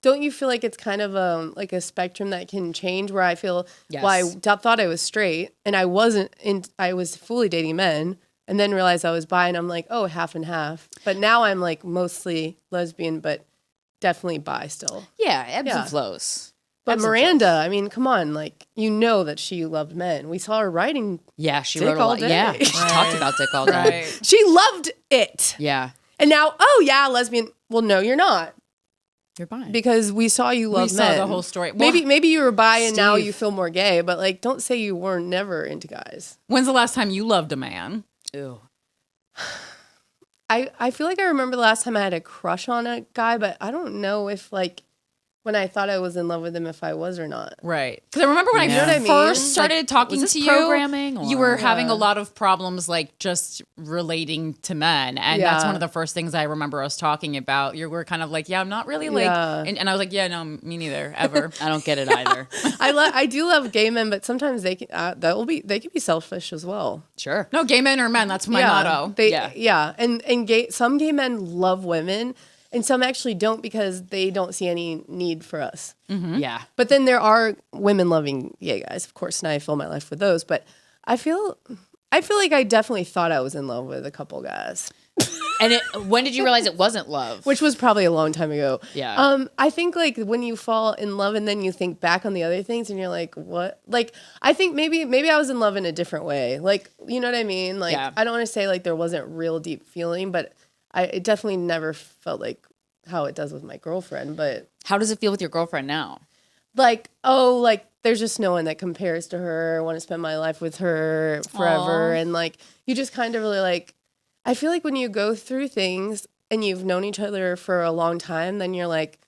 don't you feel like it's kind of like a spectrum that can change where I feel, Yes. well, I thought I was straight and I wasn't, I was fully dating men and then realized I was bi and I'm like, oh, half and half. But now I'm like mostly lesbian, but definitely bi still. Yeah, ebbs Yeah. and flows. But Ebbs and Miranda, flows. I mean, come on, like, you know that she loved men. We saw her writing. Yeah, she Dick wrote a all lot. day. Yeah, she talked about dick all day. Right. She loved it. Yeah, And now, oh yeah, lesbian. Well, no, you're not. you're bi. Because we saw you love We men. saw the whole story. Well, Maybe you were bi and now Steve. you feel more gay, but like don't say you were never into guys. When's the last time you loved a man? Ew. I feel like I remember the last time I had a crush on a guy, but I don't know if like when I thought I was in love with him if I was or not. Right. Because I remember when You I know what I mean? first started Like, talking was to this you, programming you or- were having Yeah. a lot of problems like just relating to men. And that's Yeah. one of the first things I remember us talking about. You were kind of like, yeah, I'm not really like, Yeah. and I was like, yeah, no, me neither, ever. I don't get it either. I do love gay men, but sometimes they can they can be selfish as well. Sure. No, gay men or men, that's my motto. Yeah. And some gay men love women and some actually don't because they don't see any need for us. Yeah. But then there are women loving gay guys, of course, and I fill my life with those. But I feel like I definitely thought I was in love with a couple guys, And when did you realize it wasn't love? which was probably a long time ago. Yeah. I think like when you fall in love and then you think back on the other things and you're like, what? Like I think maybe I was in love in a different way. Like, you know what I mean? Like Yeah. I don't want to say like there wasn't real deep feeling, but it definitely never felt like how it does with my girlfriend. But How does it feel with your girlfriend now? like, oh, like there's just no one that compares to her. I want to spend my life with her forever. Aw. And like, you just kind of really like, I feel like when you go through things and you've known each other for a long time, then you're like,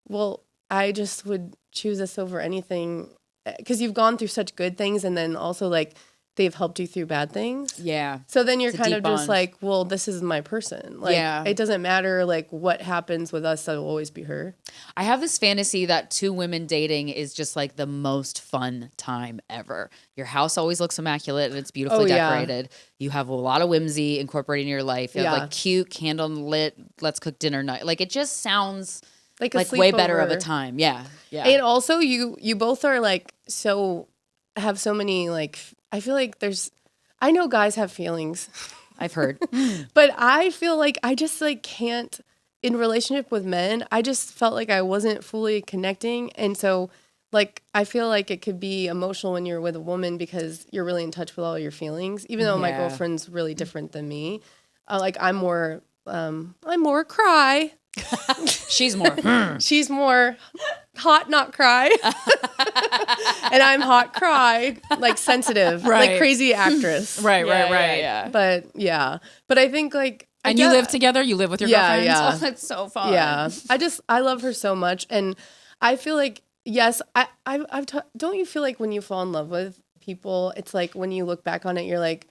well, I just would choose this over anything because you've gone through such good things. And then also like they've helped you through bad things. Yeah. So then you're It's a kind of deep just bond. like, well, this is my person. Like, Yeah. it doesn't matter like what happens with us. That'll always be her. I have this fantasy that two women dating is just like the most fun time ever. Your house always looks immaculate and it's beautifully Oh, yeah. decorated. You have a lot of whimsy incorporated in your life. You have Yeah. like cute candle lit, let's cook dinner night. Like it just sounds Like a like way better of a sleepover. time. Yeah. Yeah. And also you both are like have so many like I feel like I know guys have feelings, I've heard. but I feel like I just like can't in relationship with men. I just felt like I wasn't fully connecting, and so like I feel like it could be emotional when you're with a woman because you're really in touch with all your feelings. Even though my Yeah. girlfriend's really different than me, like I'm more cry. She's more. She's more hot, not cry. And I'm hot, cry, like sensitive, Right. like crazy actress. Right. Yeah. But yeah. But I think like. And you live together? You live with your Yeah, girlfriend? yeah. Oh, that's so fun. Yeah. I love her so much. And I feel like, yes, don't you feel like when you fall in love with people, it's like when you look back on it, you're like,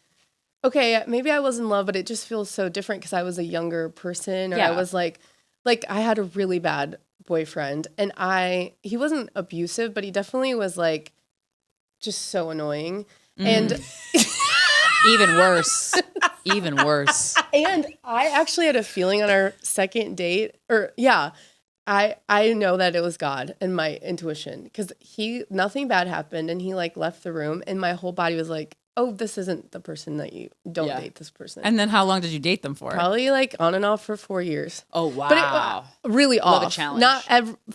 okay, maybe I was in love, but it just feels so different because I was a younger person or I Yeah. was like I had a really bad boyfriend and he wasn't abusive, but he definitely was like just so annoying. And Even worse. Even worse. and I actually had a feeling on our second date I know that it was God and my intuition, because nothing bad happened, and he like left the room, and my whole body was like, oh, this isn't the person that you don't date this person. And then how long did you date them for? Probably like on and off for 4 years. Oh, wow. But really Love off. a challenge. Not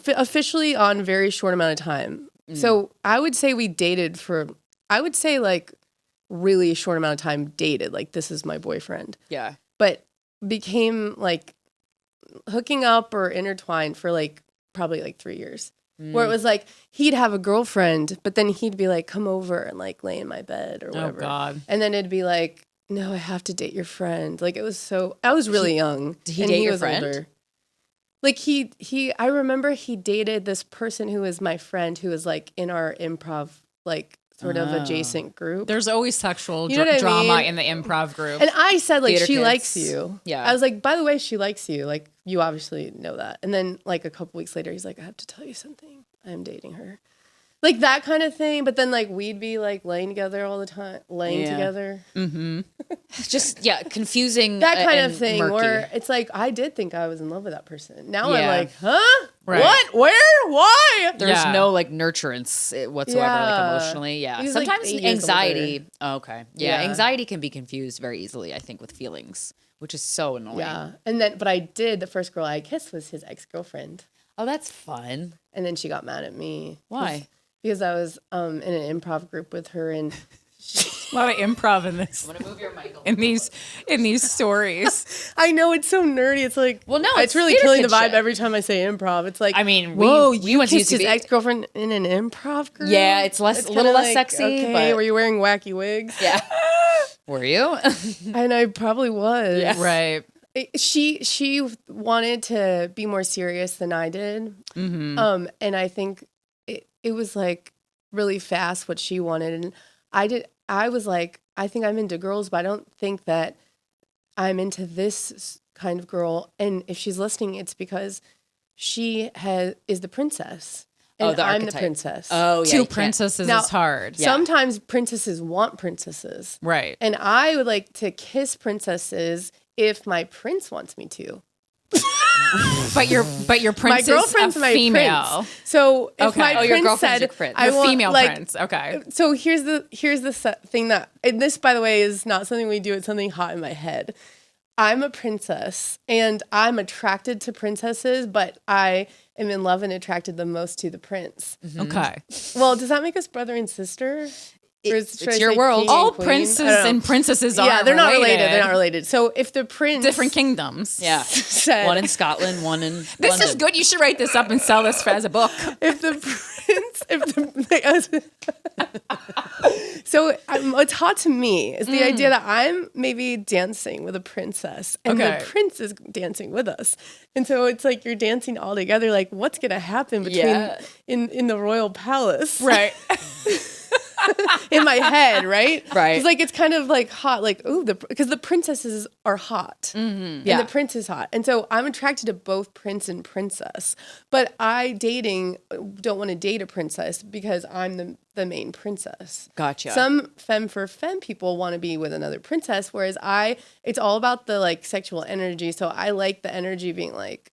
officially on very short amount of time. So I would say we dated for, I would say like really short amount of time dated. Like, this is my boyfriend. Yeah. But became like hooking up or intertwined for like probably like 3 years. Where it was like he'd have a girlfriend, but then he'd be like, come over and like lay in my bed or whatever. Oh, God. And then it'd be like, no, I have to date your friend. Like, it was so, I was really young. Did he date your was friend? Older. Like I remember he dated this person who was my friend, who was like in our improv, like sort of adjacent group. There's always sexual You know what I drama mean? in the improv group. And I said, like, Theater she kids. likes you. Yeah. I was like, by the way, she likes you. Like, you obviously know that. And then like a couple weeks later, he's like, I have to tell you something. I'm dating her. Like that kind of thing. But then like we'd be like laying together all the time, together. Mm-hmm. Just, confusing. That kind and of thing murky. where it's like, I did think I was in love with that person. Now I'm Yeah. like, huh? Right. What? Where? Why? There's Yeah. no like nurturance whatsoever, like Yeah. emotionally. Yeah. He's, like, Sometimes 8 years anxiety. Oh, okay. Yeah. Yeah. Anxiety can be confused very easily, I think, with feelings, which is so annoying. Yeah. And then, but I did, the first girl I kissed was his ex-girlfriend. Oh, that's fun. And then she got mad at me. Why? Because I was in an improv group with her, and A lot of improv in this. I'm gonna move your mic. In these stories. I know it's so nerdy. It's like, Well, no, it's it's really theater killing the kid vibe shit. every time I say improv. It's like, I mean, whoa, we you went to kissed his UCB. ex-girlfriend in an improv group? Yeah, it's less, a kinda little less like, sexy. Okay, but were you wearing wacky wigs? yeah. Were you? And I probably was. Yeah. Right. She wanted to be more serious than I did. Mm-hmm. And I think it was like really fast what she wanted. And I was like, I think I'm into girls, but I don't think that I'm into this kind of girl. And if she's listening, it's because she is the princess. And the I'm the archetype. princess. Oh, yeah. Two you can't- princesses Now- is hard. Yeah. Sometimes princesses want princesses. Right. And I would like to kiss princesses if my prince wants me to. But your prince My is girlfriend's a my female. prince. So if Okay. my Oh, your prince girlfriend's said, your prince. I Your want, female like, prince. Okay. So here's the thing that, and this, by the way, is not something we do. It's something hot in my head. I'm a princess, and I'm attracted to princesses, but I am in love and attracted the most to the prince. Okay. Well, does that make us brother and sister? Or It's should I your say world. king All and queen? princes I don't know. and princesses are Yeah, they're not related. They're not related. So if the prince Different kingdoms. Yeah. said, One in Scotland, one in This London. is good. You should write this up and sell this as a book. if the so what's hot to me is the idea that I'm maybe dancing with a princess and Okay. the prince is dancing with us, and so it's like you're dancing all together. Like, what's gonna happen between Yeah. in the royal palace? Right. In my head, right? Right. It's like, it's kind of like hot, like, ooh, because the princesses are hot. And Yeah. the prince is hot. And so I'm attracted to both prince and princess. But I don't want to date a princess because I'm the main princess. Gotcha. Some femme for femme people want to be with another princess, whereas it's all about the like sexual energy. So I like the energy being like,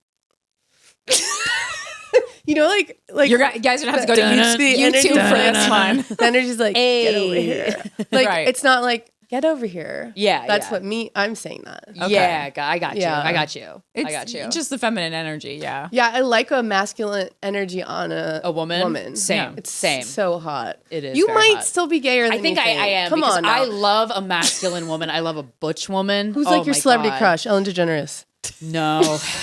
you know, like You guys are gonna have to go to the energy YouTube for this one. The energy's like, get over here. Like, Right. it's not like, get over here. Yeah, That's yeah. I'm saying that. Yeah, I got you. Yeah. I got you. It's I got you. just the feminine energy. Yeah. Yeah, I like a masculine energy on a woman? Same. Yeah. It's Same. so hot. It is You very might hot. still be gayer than I think you I am. Come because on now. I love a masculine woman. I love a butch woman. Who's Oh like your my celebrity God. crush? Ellen DeGeneres. No.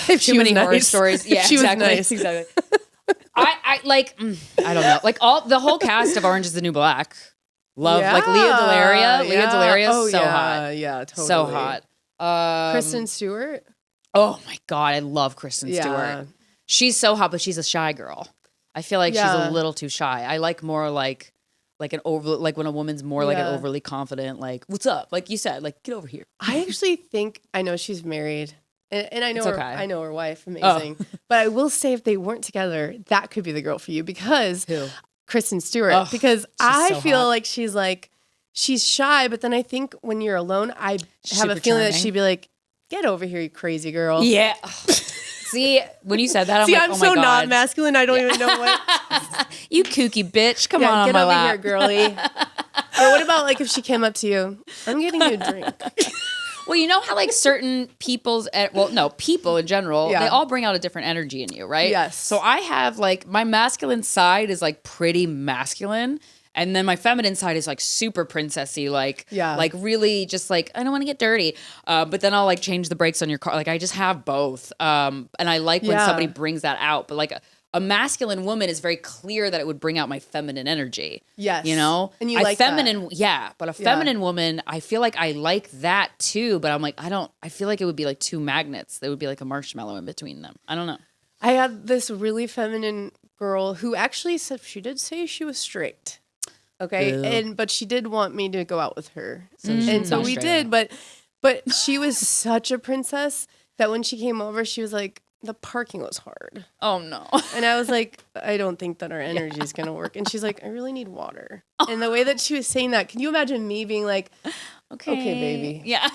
If she Too was many horror nice. stories. If Yeah, she was exactly. nice. Exactly. I like. I don't know. Like the whole cast of Orange Is the New Black. Love like Leah Delaria. Leah Delaria is so hot. Yeah, totally. So hot. Kristen Stewart. Oh my God, I love Kristen Yeah. Stewart. She's so hot, but she's a shy girl. I feel like she's Yeah. a little too shy. I like more like when a woman's more like an Yeah. overly confident, like, what's up? Like you said, like, get over here. I actually think I know she's married. And I know It's her, okay. I know her wife, amazing. But I will say, if they weren't together, that could be the girl for you, because Who? Kristen Stewart. Ugh, Because I so feel hot. like she's shy, but then I think when you're alone, I have Super a feeling that charming. she'd be like, "Get over here, you crazy girl." Yeah. See, when you said that, I'm See, like, I'm oh so my God. not masculine. I don't even know what. You kooky bitch. Come on get my over lap. here, girly. Or what about like if she came up to you? I'm getting you a drink. Well, you know how like certain people in general, Yeah. they all bring out a different energy in you, right? Yes. So I have like my masculine side is like pretty masculine. And then my feminine side is like super princessy, like really just like, I don't want to get dirty. But then I'll like change the brakes on your car. Like I just have both. And I like when somebody brings that out. But like a masculine woman is very clear that it would bring out my feminine energy. Yes. You know? And you like that. Yeah. But a feminine woman, I feel like I like that too. But I'm like, I feel like it would be like two magnets. There would be like a marshmallow in between them. I don't know. I had this really feminine girl who actually said, she did say she was straight. Okay. But she did want me to go out with her. So we did, but she was such a princess that when she came over, she was like, the parking was hard. Oh no. And I was like, I don't think that our energy is going to work. And she's like, I really need water. And the way that she was saying that, can you imagine me being like, okay baby. Yeah.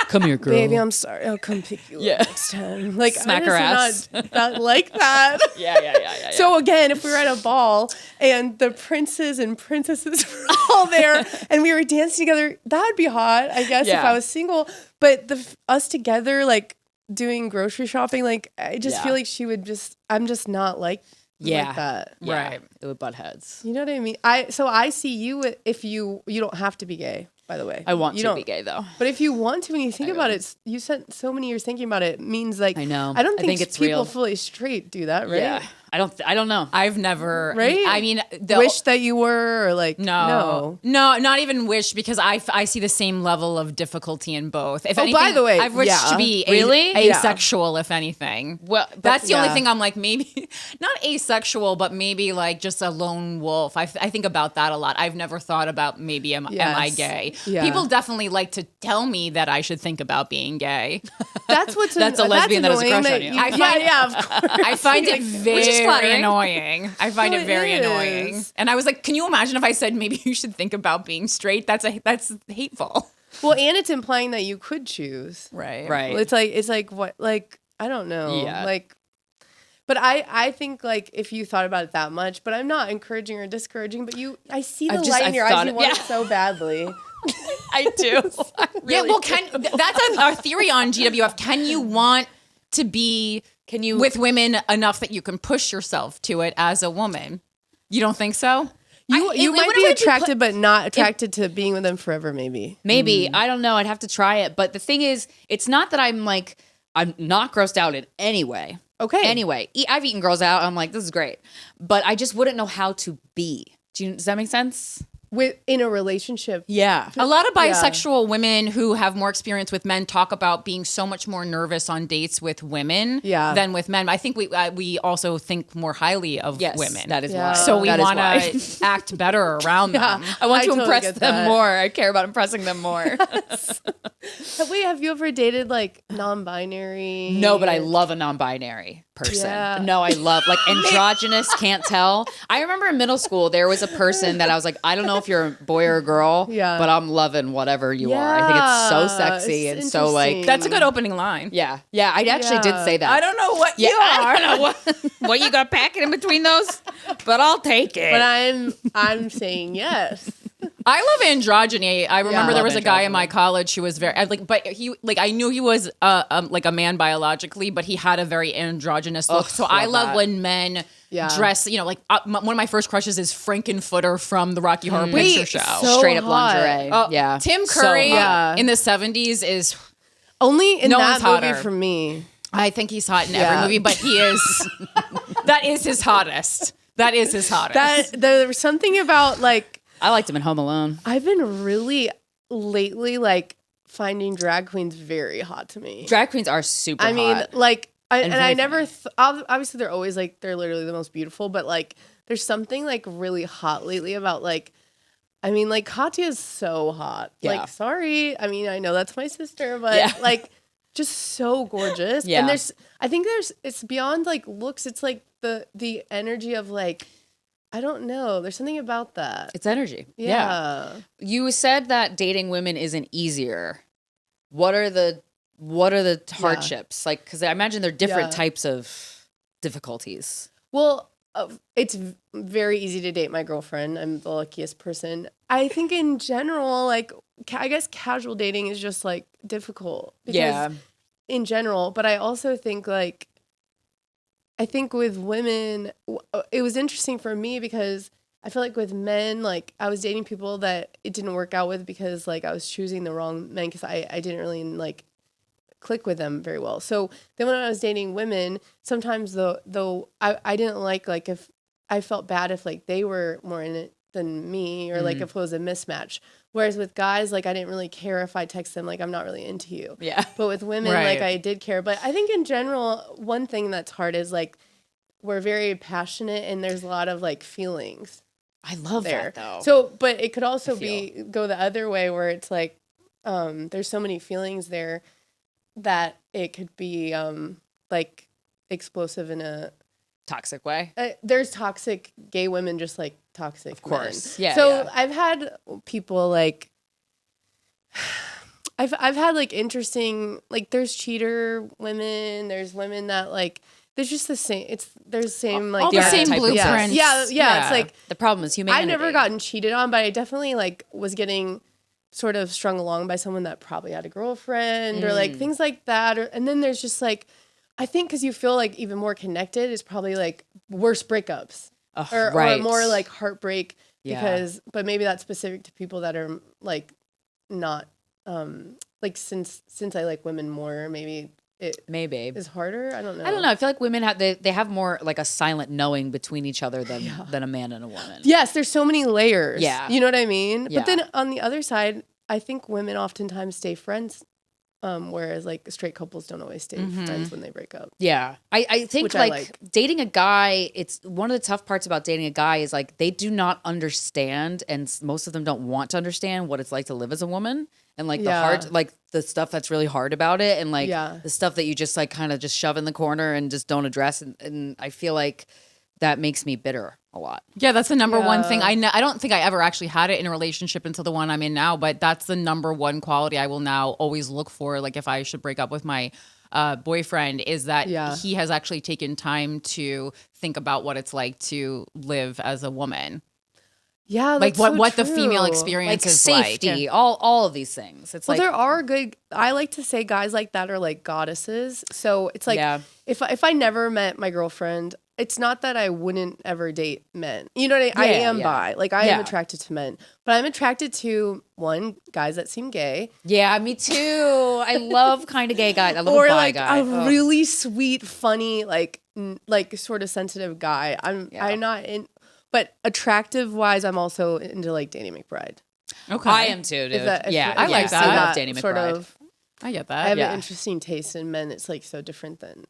Come here, girl. Baby, I'm sorry. I'll come pick you up next time. Like, Smack her ass. Not like that. Yeah. So again, if we were at a ball and the princes and princesses were all there and we were dancing together, that would be hot, I guess, if I was single. But us together, like doing grocery shopping, like I just feel like she would I'm just not like that. Yeah. Right. It would butt heads. You know what I mean? So I see you if you don't have to be gay. By the way, I want to be gay though. But if you want to, when you think about it, you spent so many years thinking about it. It means like I know. I don't think it's people real. fully straight do that, right? Yeah. I don't know. I've never, right? I mean, wish that you were, or like no, not even wish, because I see the same level of difficulty in both. If anything, by the way, I've wished to be asexual, if anything. Well, that's the only thing I'm like, maybe not asexual, but maybe like just a lone wolf. I think about that a lot. I've never thought about maybe am I gay? Yeah. People definitely like to tell me that I should think about being gay. That's what's that's a lesbian that has a crush on you. Of course. I find it very flattering. annoying. I find it very annoying. And I was like, can you imagine if I said maybe you should think about being straight? That's hateful. Well, and it's implying that you could choose. Right. Well, it's like what, like, I don't know. Yeah. Like, but I think like if you thought about it that much, but I'm not encouraging or discouraging, but I see the light in your eyes. You want it so badly. I do. Really well, that's our theory on GWF. Can you want to be with women enough that you can push yourself to it as a woman? You don't think so? You might be attracted, but not attracted to being with them forever, maybe. Maybe. I don't know. I'd have to try it. But the thing is, it's not that I'm not grossed out in any way. Okay. Anyway, I've eaten girls out. I'm like, this is great. But I just wouldn't know how to be. Does that make sense? In a relationship. Yeah. A lot of bisexual women who have more experience with men talk about being so much more nervous on dates with women than with men. I think we also think more highly of women. That is why. So we want to act better around them. I want to totally impress them more. I care about impressing them more. Wait, have you ever dated like non-binary? No, but I love a non-binary person. Yeah. No, I love like androgynous, can't tell. I remember in middle school, there was a person that I was like, I don't know if you're a boy or a girl, but I'm loving whatever you are. I think it's so sexy and so like. That's a good opening line. Yeah. I actually did say that. I don't know what you are. I don't know what you got packing in between those, but I'll take it. But I'm saying yes. I love androgyny. I remember there was a guy androgyny. in my college who was very but he I knew he was like a man biologically, but he had a very androgynous look. So I love when men dress. Like one of my first crushes is Frankenfooter from the Rocky Horror Picture Show. So straight up hot. lingerie. Tim Curry So in the 70s is only in No that one's movie hotter. for me. I think he's hot in every movie, but he is that is his hottest. That is his hottest. There was something about like. I liked him in Home Alone. I've been really lately like finding drag queens very hot to me. Drag queens are super I mean, hot. like, And I very never, obviously they're always like, they're literally the most beautiful, but like, there's something like really hot lately about like, I mean, like Katya is so hot. Yeah. Like, sorry. I mean, I know that's my sister, but like, just so gorgeous. Yeah. And I think it's beyond like looks. It's like the energy of like, I don't know. There's something about that. It's energy. Yeah. You said that dating women isn't easier. What are the what are the hardships? Like, because I imagine there are different types of difficulties. Well, it's very easy to date my girlfriend. I'm the luckiest person. I think in general, like, I guess casual dating is just like difficult. Because in general, but I also think like, I think with women, it was interesting for me because I feel like with men, like I was dating people that it didn't work out with because like I was choosing the wrong men because I didn't really like click with them very well. So then when I was dating women, sometimes though I didn't like if I felt bad if like they were more in it than me or like if it was a mismatch. Whereas with guys, like I didn't really care if I text them like I'm not really into you. Yeah. But with women, like I did care. But I think in general, one thing that's hard is like we're very passionate and there's a lot of like feelings. I love that though. So, but it could also go the other way where it's like there's so many feelings there that it could be like explosive in a toxic way. There's toxic gay women just like toxic of course men. Yeah, so I've had people like I've had like interesting, like there's cheater women, there's women that like there's just the same. There's the same like all the same blueprints. Yeah. It's like the problem is humanity. I've never gotten cheated on, but I definitely like was getting sort of strung along by someone that probably had a girlfriend or like things like that. And then there's just like, I think because you feel like even more connected is probably like worse breakups or more like heartbreak but maybe that's specific to people that are like not like since I like women more, maybe it is harder. I don't know. I feel like women have they have more like a silent knowing between each other than a man and a woman. Yes, there's so many layers. Yeah. You know what I mean? Yeah. But then on the other side, I think women oftentimes stay friends, whereas like straight couples don't always stay friends when they break up. Yeah. I think like dating a guy, it's one of the tough parts about dating a guy is like they do not understand, and most of them don't want to understand what it's like to live as a woman. And like the hard, like the stuff that's really hard about it, and like the stuff that you just like kind of just shove in the corner and just don't address. And I feel like that makes me bitter a lot. Yeah, that's the number one thing. I don't think I ever actually had it in a relationship until the one I'm in now, but that's the number one quality I will now always look for. Like if I should break up with my boyfriend, is that he has actually taken time to think about what it's like to live as a woman. Yeah, like that's what so the female experience like is safety, like. all of these things. It's well, like there are good. I like to say guys like that are like goddesses. So it's like if I never met my girlfriend, it's not that I wouldn't ever date men. You know what I mean? I am bi. Like I am attracted to men, but I'm attracted to guys that seem gay. Yeah, me too. I love kind of gay guys. I love or a bi like guy. a really sweet, funny, like sort of sensitive guy. I'm not in. But attractive wise, I'm also into like Danny McBride. Okay, I am too, dude. I like that. I love Danny McBride. I get that. I have an interesting taste in men. It's like so different than.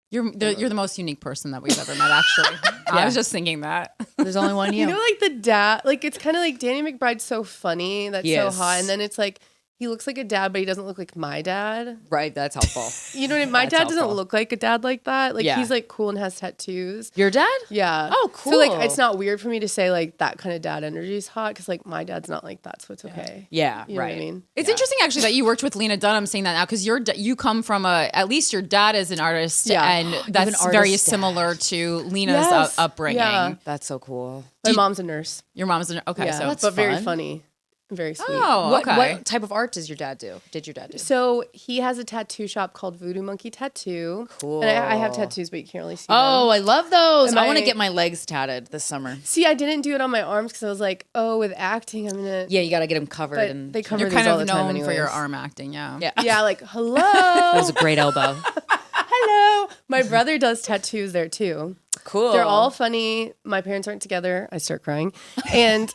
You're the most unique person that we've ever met. Actually, I was just thinking that. There's only one you. You know, like the dad. Like it's kind of like Danny McBride's so funny. That's so hot, and then it's like. He looks like a dad, but he doesn't look like my dad. Right, that's helpful. You know what I mean? My dad doesn't look like a dad like that. Like he's like cool and has tattoos. Your dad? Yeah. Oh, cool. So like it's not weird for me to say like that kind of dad energy is hot because like my dad's not like that, so it's okay. Yeah, you know what I mean? It's interesting actually that you worked with Lena Dunham saying that now because you come from at least your dad is an artist and that's very similar to Lena's upbringing. Yeah. That's so cool. My mom's a nurse. Your mom's a nurse. Okay, so but very funny. Very sweet. Oh, okay. What type of art does your dad do? Did your dad do? So he has a tattoo shop called Voodoo Monkey Tattoo. Cool. And I have tattoos, but you can't really see them. Oh, I love those. I want to get my legs tatted this summer. See, I didn't do it on my arms because I was like, oh, with acting, I'm gonna. Yeah, you got to get them covered. But and they cover You're these kind all of the time known anyways. for your arm acting, yeah. Yeah, like hello. That was a great elbow. Hello. My brother does tattoos there too. Cool. They're all funny. My parents aren't together. I start crying, and.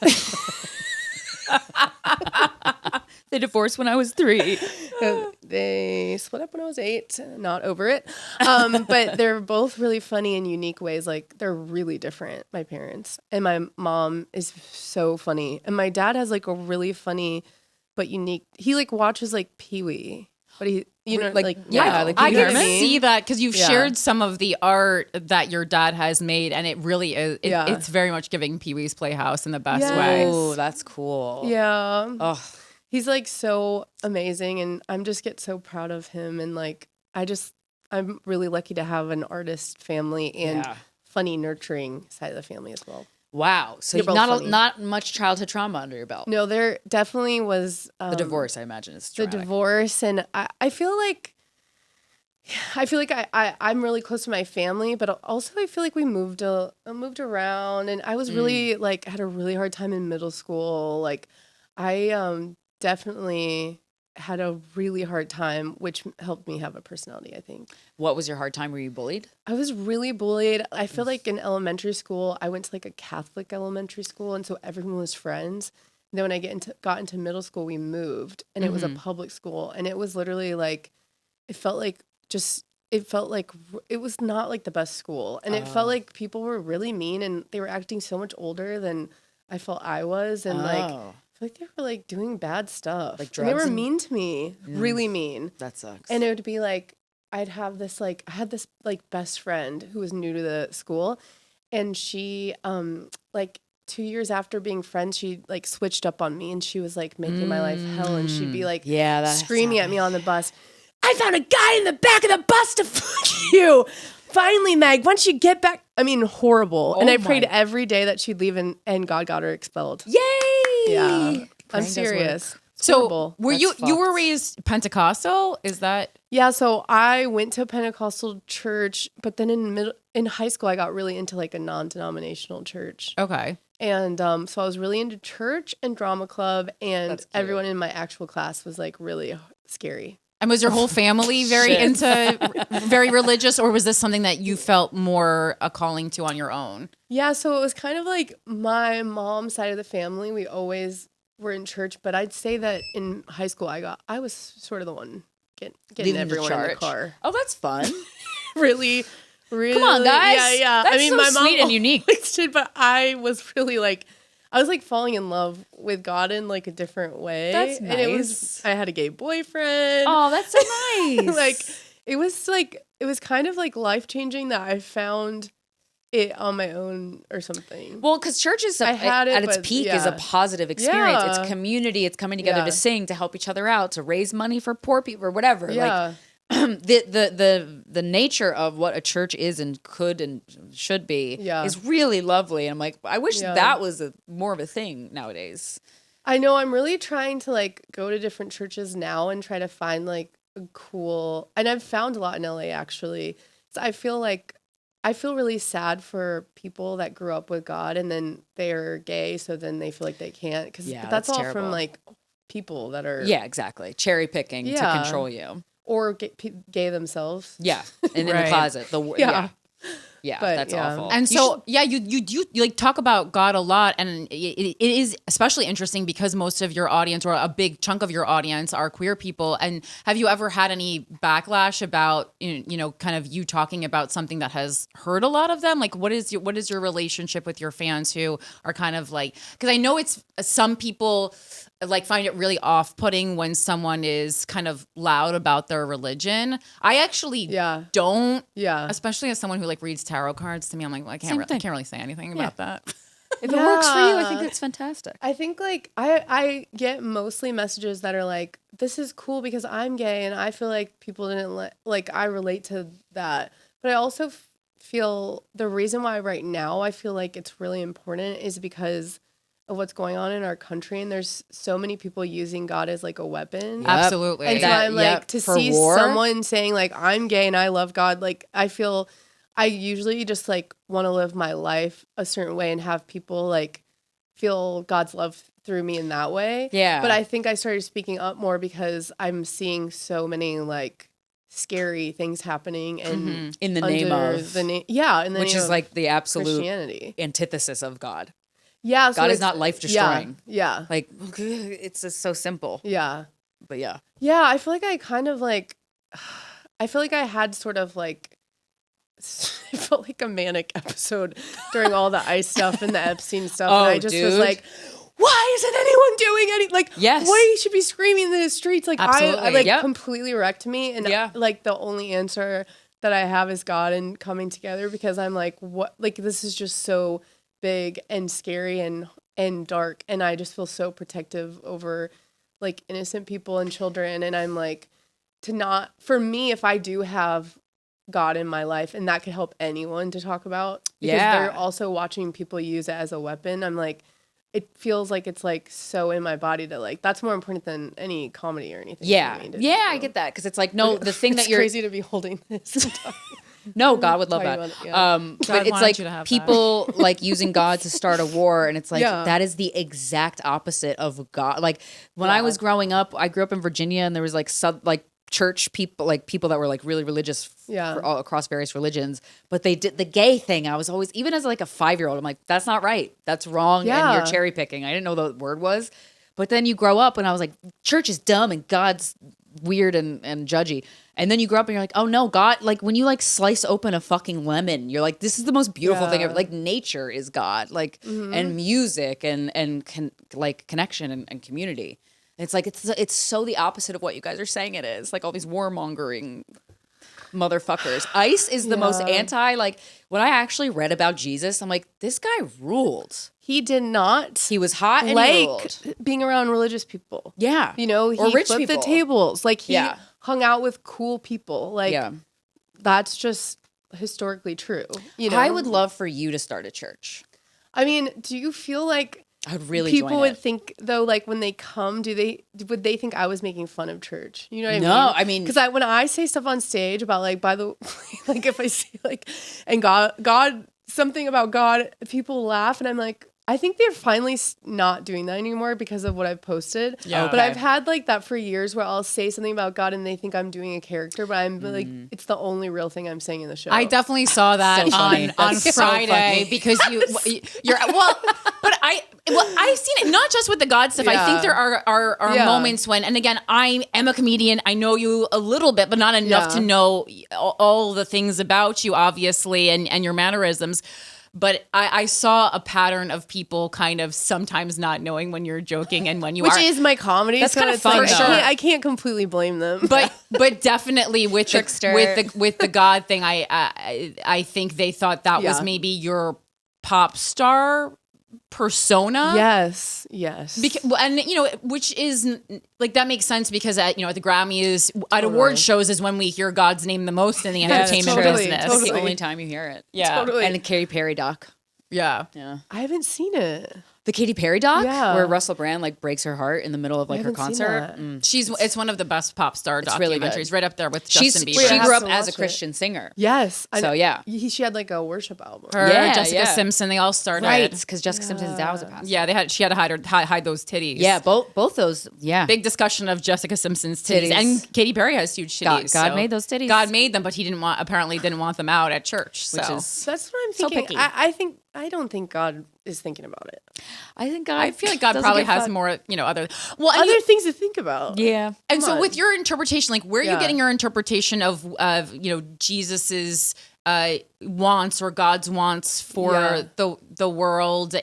They divorced when I was 3. They split up when I was 8. Not over it. But they're both really funny in unique ways. Like they're really different, my parents. And my mom is so funny. And my dad has like a really funny but unique. He like watches like Pee-wee. But he, you know, like I can see that because you've shared some of the art that your dad has made, and it really is. It's very much giving Pee-wee's Playhouse in the best way. Oh, that's cool. Yeah. Oh, He's like so amazing, and I'm just get so proud of him. And like, I'm really lucky to have an artist family and funny, nurturing side of the family as well. Wow. So not much childhood trauma under your belt. No, there definitely was. The divorce, I imagine, is traumatic. The divorce, and I feel like I'm really close to my family, but also I feel like we moved around, and I was really like had a really hard time in middle school. Like, I definitely had a really hard time, which helped me have a personality, I think. What was your hard time? Were you bullied? I was really bullied. I feel like in elementary school, I went to like a Catholic elementary school, and so everyone was friends. And then when I got into middle school, we moved, and it was a public school, and it was literally like, it felt like it was not like the best school, and it felt like people were really mean, and they were acting so much older than I felt I was, and like I feel like they were like doing bad stuff. Like drugs. And they were mean to me, really mean. That sucks. And it would be like I had this best friend who was new to the school, and she like 2 years after being friends, she like switched up on me, and she was like making my life hell, and she'd be like screaming at me on the bus. I found a guy in the back of the bus to fuck you. Finally, Meg, once you get back. I mean, horrible. And I prayed every day that she'd leave, and God got her expelled. Yay! Yeah. I'm serious. So were you were raised Pentecostal? Is that? Yeah. So I went to a Pentecostal church, but then in high school, I got really into like a non-denominational church. Okay. And so I was really into church and drama club, and everyone in my actual class was like really scary. And was your whole family very religious, or was this something that you felt more a calling to on your own? Yeah, so it was kind of like my mom's side of the family. We always were in church, but I'd say that in high school I was sort of the one getting everyone in the car. Oh, that's fun. really. Come on, guys. Yeah. That's so my mom sweet and unique. But I was really like, I was like falling in love with God in like a different way. That's nice. And I had a gay boyfriend. Oh, that's so nice. it was kind of like life-changing that I found it on my own or something. Well, because church is at its peak is a positive experience. It's community. It's coming together to sing, to help each other out, to raise money for poor people or whatever. Yeah. Like, the nature of what a church is and could and should be is really lovely. And I'm like, I wish that was more of a thing nowadays. I know. I'm really trying to like go to different churches now and try to find like a cool, and I've found a lot in LA actually. So I feel really sad for people that grew up with God and then they're gay, so then they feel like they can't, because that's all terrible. From like people that are exactly cherry picking to control you. Or gay themselves. Yeah. And in the closet. Yeah, but, that's awful. And so, you like talk about God a lot, and it is especially interesting because most of your audience, or a big chunk of your audience, are queer people. And have you ever had any backlash about, kind of you talking about something that has hurt a lot of them? Like, what is your relationship with your fans who are kind of like, because I know it's some people like find it really off-putting when someone is kind of loud about their religion. I actually don't. Yeah. Especially as someone who like reads tarot cards. To me, I'm like, well, I can't really say anything about that. If it works for you, I think that's fantastic. I think like I get mostly messages that are like, this is cool because I'm gay and I feel like people didn't like I relate to that. But I also feel the reason why right now I feel like it's really important is because of what's going on in our country, and there's so many people using God as like a weapon. Yep. Absolutely. And so I'm like, to see someone saying like, I'm gay and I love God, like I feel I usually just like want to live my life a certain way and have people like feel God's love through me in that way. Yeah. But I think I started speaking up more because I'm seeing so many like scary things happening and in the name of which is like the absolute Christianity antithesis of God. Yeah, so God is not life destroying. Yeah. Like it's just so simple. Yeah. But yeah. Yeah, I feel like I kind of like I feel like I had sort of like I felt like a manic episode during all the ICE stuff and the Epstein stuff. And I just was like, why isn't anyone doing anything? Like, why should be screaming in the streets? Like, I like completely wrecked me. And like the only answer that I have is God and coming together, because I'm like, what? Like, this is just so big and scary and dark. And I just feel so protective over like innocent people and children. And I'm like, for me, if I do have God in my life and that could help anyone to talk about, because they're also watching people use it as a weapon, I'm like, it feels like it's like so in my body that like that's more important than any comedy or anything. I get that, because it's like, no, the thing that you're crazy to be holding this. No, God would love that. But it's like people like using God to start a war, and it's like that is the exact opposite of God. Like when I was growing up, I grew up in Virginia, and there was like church people, like people that were like really religious all across various religions, but they did the gay thing. I was always, even as like a 5-year-old, I'm like, that's not right. That's wrong. And you're cherry picking. I didn't know the word was. But then you grow up and I was like, church is dumb and God's weird and judgy. And then you grow up and you're like, oh no, God, like when you like slice open a fucking lemon, you're like, this is the most beautiful thing ever. Like nature is God, like, and music and like connection and community. It's like, it's so the opposite of what you guys are saying it is. Like all these warmongering motherfuckers. ICE is the most anti, like when I actually read about Jesus, I'm like, this guy ruled. He did not. He was hot and like he ruled. Being around religious people. Yeah. You know, he or rich flipped people. the tables. Like he hung out with cool people. Like that's just historically true. You know? I would love for you to start a church. I mean, do you feel like I would really people join would it. think though, like when they come, would they think I was making fun of church? You know what I mean? No, I mean, because when I say stuff on stage about like, by the way, like if I say like, and God, something about God, people laugh, and I'm like, I think they're finally not doing that anymore because of what I've posted. Yeah. But I've had like that for years where I'll say something about God and they think I'm doing a character, but I'm like, it's the only real thing I'm saying in the show. I definitely saw that on Friday because you're but I've seen it not just with the God stuff. I think there are moments when, and again, I am a comedian. I know you a little bit, but not enough to know all the things about you, obviously, and your mannerisms. But I saw a pattern of people kind of sometimes not knowing when you're joking and when you Which are. is my comedy. That's kind of fun, like, though. I can't completely blame them. But definitely with Trickster. with the God thing, I think they thought that was maybe your pop star persona. Yes. And you know, which is like that makes sense because at the Grammys, at award shows is when we hear God's name the most in the entertainment business. It's the only time you hear it. Yeah, totally. And the Katy Perry doc. Yeah. I haven't seen it. The Katy Perry doc, Yeah. where Russell Brand like breaks her heart in the middle of like her haven't seen concert. that. It's one of the best pop star really documentaries, good. right up there with Justin Bieber. She I grew have up to as a watch it. Christian singer. Yes. So yeah. She had like a worship album. Her, Yeah, Jessica yeah. Simpson, they all started. Right, because Jessica Simpson's dad was a pastor. Yeah, she had to hide those titties. Yeah, both those. Yeah, Big discussion of Jessica Simpson's titties. Titties. And Katy Perry has huge titties. God made those titties. God made them, but he apparently didn't want them out at church. Which So is That's what I'm So thinking. picky. I don't think God is thinking about it. I think God. I feel like God doesn't probably give has fuck. more, other and Other things to think about. Yeah, And so on. with your interpretation, like where are you Yeah. getting your interpretation of Jesus's wants or God's wants for the world?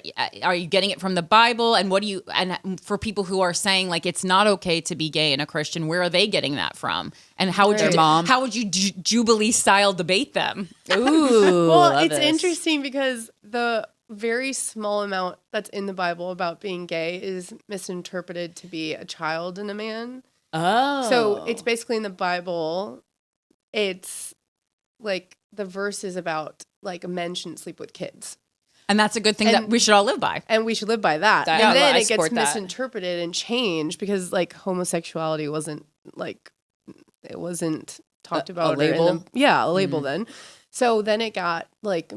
Are you getting it from the Bible? And and for people who are saying like it's not okay to be gay and a Christian, where are they getting that from? And how would Their mom. how would you Jubilee style debate them? ooh. Well, love it's this. interesting because the very small amount that's in the Bible about being gay is misinterpreted to be a child and a man. Oh, So it's basically in the Bible, it's like the verse is about like men shouldn't sleep with kids. And that's a good thing that we should all live by. And we should live by that. Yeah, And then I it gets support that. misinterpreted and changed because like homosexuality wasn't like, it wasn't talked about. or in label? a label then. So then it got like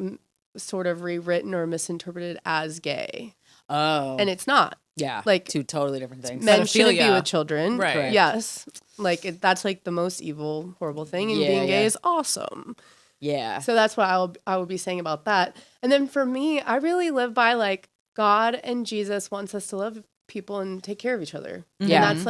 sort of rewritten or misinterpreted as gay. Oh, And it's not. yeah, like, two totally different things. Men shouldn't be Pedophilia. with children. Right. Correct. Yes. Like that's like the most evil, horrible thing. And being gay is awesome. Yeah, So that's what I would be saying about that. And then for me, I really live by like God and Jesus wants us to love people and take care of each other. Yeah. And that's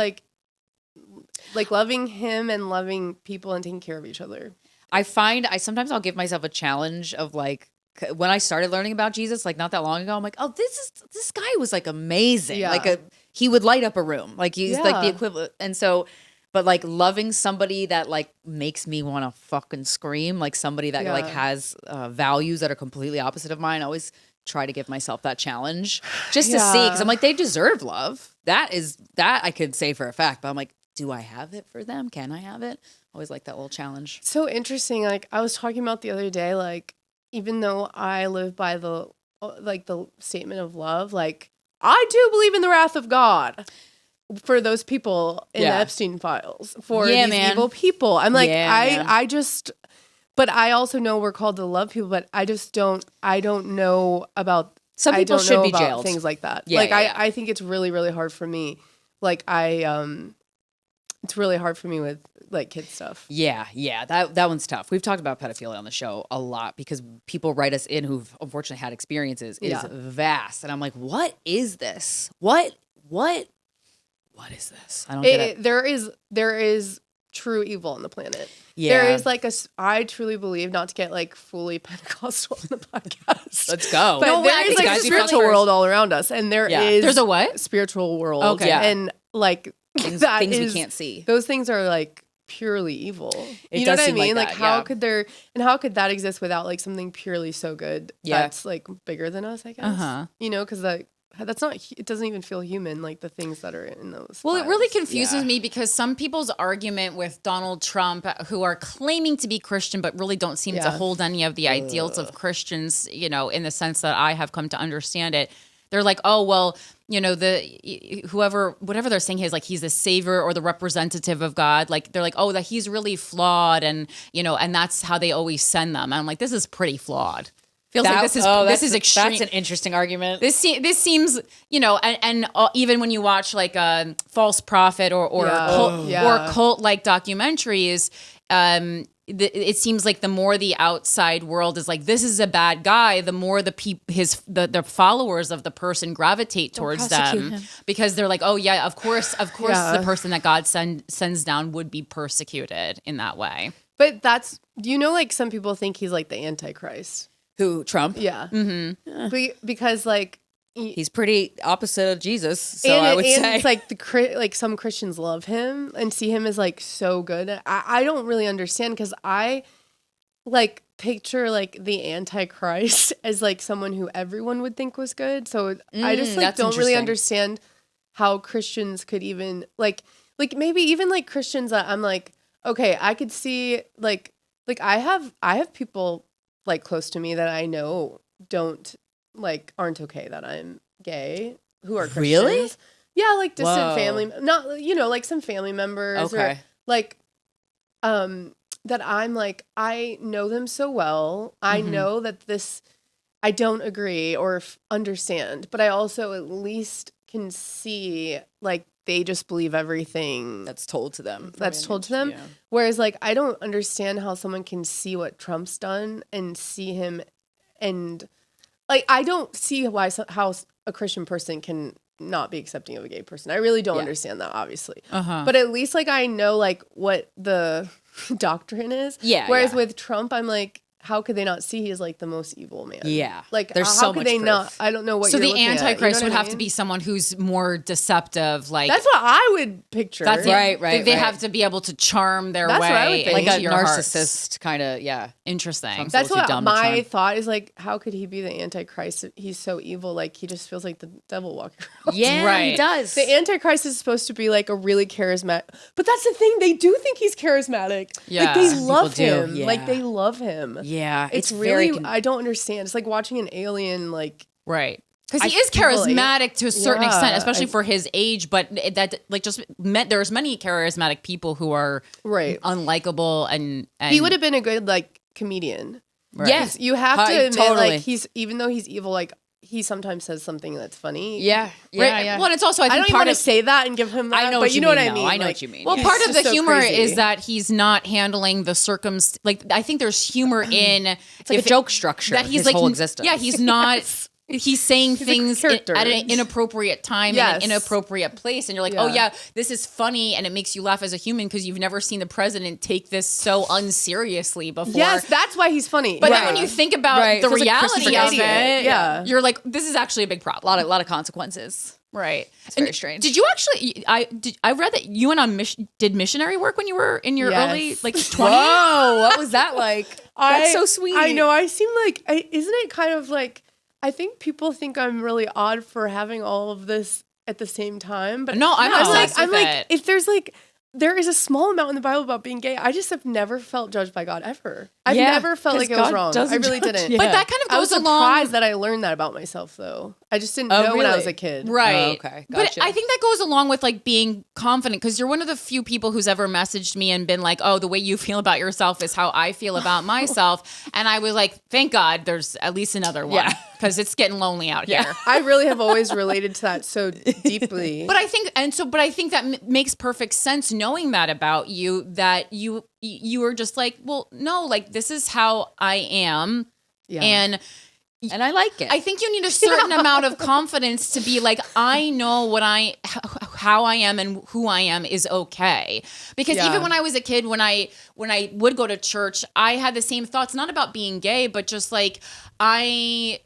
like loving him and loving people and taking care of each other. I find sometimes I'll give myself a challenge of like when I started learning about Jesus, like not that long ago, I'm like, oh, this guy was like amazing. Yeah. Like he would light up a room. Like he's like the Yeah. equivalent. And so, but like loving somebody that like makes me want to fucking scream, like somebody that like has values that are completely opposite of mine. I always try to give myself that challenge just to see, because I'm like, they deserve love. that I could say for a fact, but I'm like, do I have it for them? Can I have it? Always like that little challenge. So interesting. Like I was talking about the other day, like even though I live by the statement of love, like I do believe in the wrath of God for those people in the Epstein files, for these evil people. I'm like, but I also know we're called to love people, but I don't know about, some people should be jailed. Things like that. Yeah, I think it's really, really hard for me. Like it's really hard for me with like kid stuff. Yeah. That one's tough. We've talked about pedophilia on the show a lot because people write us in who've unfortunately had experiences. It is vast. And I'm like, what is this? What is this? I don't get it. There is true evil on the planet. Yeah. There is like I truly believe, not to get like fully Pentecostal on the podcast. Let's go. But there is like a spiritual world all around us. And there's a what? Spiritual world. Okay. Yeah. And like things we can't see. Those things are like purely evil. You know what I mean? Like how could that exist without like something purely so good that's like bigger than us, I guess. You know, because that's not, it doesn't even feel human, like the things that are in those Well, files. it really confuses me because some people's argument with Donald Trump, who are claiming to be Christian but really don't seem to hold any of the ideals of Christians, you know, in the sense that I have come to understand it. They're like, oh, well, you know, whatever they're saying is like he's the savior or the representative of God. Like they're like, oh, that he's really flawed, and you know, and that's how they always send them. And I'm like, this is pretty flawed. Feels like this is extreme. That's an interesting argument. This seems, you know, and even when you watch like a false prophet or cult like documentaries, it seems like the more the outside world is like, this is a bad guy, the more the followers of the person gravitate towards them because they're like, oh yeah, of course, the person that God sends down would be persecuted in that way. But you know, like some people think he's like the Antichrist. Who, Trump? Yeah. Mm-hmm. Because like he's pretty opposite of Jesus, so I would say it's like some Christians love him and see him as like so good. I don't really understand because I like picture like the Antichrist as like someone who everyone would think was good. So I just like don't really understand how Christians could even like maybe even like Christians that I'm like, okay, I could see like I have people like close to me that I know aren't okay that I'm gay, who are Christians. Really? Yeah, like distant family, not, you know, like some family members or like, that I'm like, I know them so well. I know that I don't agree or understand, but I also at least can see like they just believe everything that's told to them. Yeah. Whereas like, I don't understand how someone can see what Trump's done and see him, and like, I don't see how a Christian person can not be accepting of a gay person. I really don't understand that, obviously. But at least like, I know like what the doctrine is. Yeah. Whereas with Trump, I'm like, how could they not see he is like the most evil man? Yeah. Like there's how could they not? I don't know what. So you're the Antichrist at, would have to be someone who's more deceptive. Like that's what I would picture. That's right. They have to be able to charm their way. What I would think. Like a narcissist kind of. Yeah. Interesting. That's what my thought is. Like, how could he be the Antichrist? He's so evil. Like he just feels like the devil walking around. Yeah, right. He does. The Antichrist is supposed to be like a really charismatic, but that's the thing. They do think he's charismatic. Yeah. Like they love him. Yeah. Like they love him. Yeah. It's really. I don't understand. It's like watching an alien, like right, because he is charismatic to a certain extent, especially for his age. But that like just meant there's many charismatic people who are unlikable, and he would have been a good like comedian. Right. Yes, you have to admit, like even though he's evil, like he sometimes says something that's funny. Yeah. Well, and it's also I think don't want to say that and give him that. I know, but you know what I mean. I know what you mean. Well, part of the humor is that he's not handling the like I think there's humor in it's like a joke structure. That he's his whole existence. Yeah, he's not. He's saying things at an inappropriate time in an inappropriate place. And you're like, oh, yeah, this is funny. And it makes you laugh as a human because you've never seen the president take this so unseriously before. Yes, that's why he's funny. But then when you think about the reality of it, you're like, this is actually a big problem. A lot of consequences. Right. It's very strange. Did you actually, I read that you went on did missionary work when you were in your early, like 20s? Whoa, what was that like? That's so sweet. I know. I seem like, isn't it kind of like, I think people think I'm really odd for having all of this at the same time. But No, I'm obsessed with like, it. if there's like, there is a small amount in the Bible about being gay. I just have never felt judged by God ever. I've never felt like it was wrong. I really didn't. But that kind of I was goes along. surprised that I learned that about myself, though. I just didn't know when I was a kid. Right. Oh, okay. Gotcha. But I think that goes along with like being confident, because you're one of the few people who's ever messaged me and been like, oh, the way you feel about yourself is how I feel about myself. And I was like, thank God there's at least another one, because it's getting lonely out here. I really have always related to that so deeply. But I think that makes perfect sense, knowing that about you, that you were just like, well, no, like this is how I am. Yeah. And I like it. I think you need a certain amount of confidence to be like, I know how I am and who I am is okay. Because even when I was a kid, when I would go to church, I had the same thoughts, not about being gay, but just like I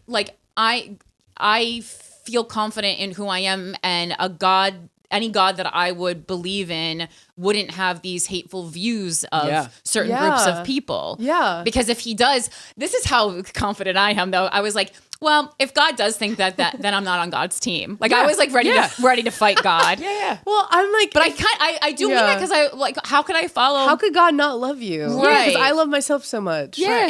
feel confident in who I am, and any God that I would believe in wouldn't have these hateful views of certain groups of people. Yeah. Because if he does, this is how confident I am, though. I was like, well, if God does think that then I'm not on God's team. Like I was like ready to fight God. Well, I'm like, But I do mean that, because I like, how could I follow? how could God not love you? Right. Because I love myself so much. yeah.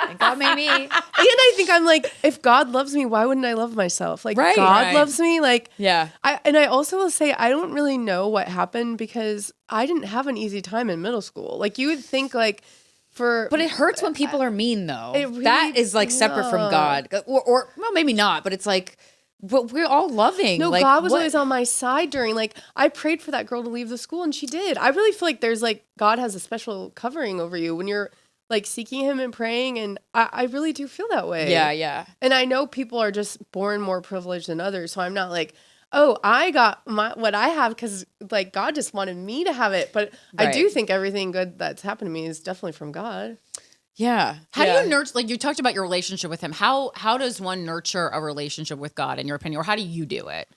And God made me. And I think I'm like, if God loves me, why wouldn't I love myself? Like, Right. God Right. loves me. Like, Yeah. I also will say, I don't really know what happened, because I didn't have an easy time in middle school. Like, you would think like But it hurts when people are mean, though. It really- that is like separate from God, or well, maybe not. But it's like, but we're all loving. no, like, God was what- always on my side during, like, I prayed for that girl to leave the school, and she did. I really feel like there's like, God has a special covering over you when you're like seeking him and praying. And I really do feel that way. Yeah. And I know people are just born more privileged than others. So I'm not like, oh, I got what I have because like God just wanted me to have it. But I do think everything good that's happened to me is definitely from God. Yeah. How do you nurture? Like you talked about your relationship with him. How does one nurture a relationship with God, in your opinion, or how do you do it?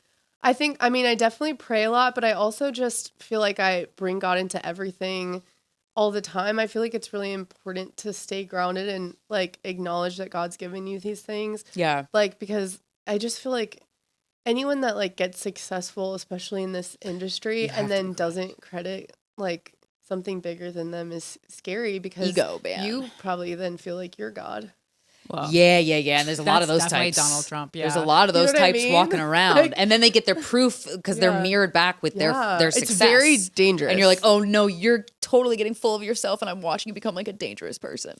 I definitely pray a lot, but I also just feel like I bring God into everything all the time. I feel like it's really important to stay grounded and like acknowledge that God's given you these things. Yeah. Like, because I just feel like anyone that like gets successful, especially in this industry, and then doesn't credit like something bigger than them is scary, because Ego, man. you probably then feel like you're God. Well, Yeah. And there's a lot of those definitely types. Donald Trump. Yeah, There's a lot of You know those what I types mean? walking around, Like- and then they get their proof because they're mirrored back with their success. It's very dangerous. And you're like, oh no, you're totally getting full of yourself, and I'm watching you become like a dangerous person.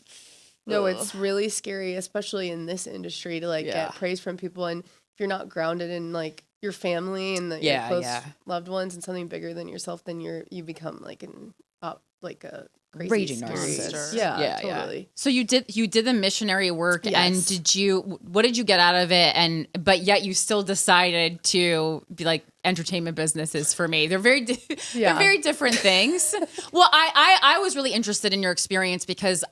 No, it's really scary, especially in this industry, to like get praise from people. And if you're not grounded in like your family and your close loved ones and something bigger than yourself, then you become like a crazy, Raging scary- narcissist. Yeah, Yeah. totally. So you did the missionary work, Yes. and what did you get out of it? But yet you still decided to be like, entertainment businesses for me. They're very they're very different things. Well, I was really interested in your experience because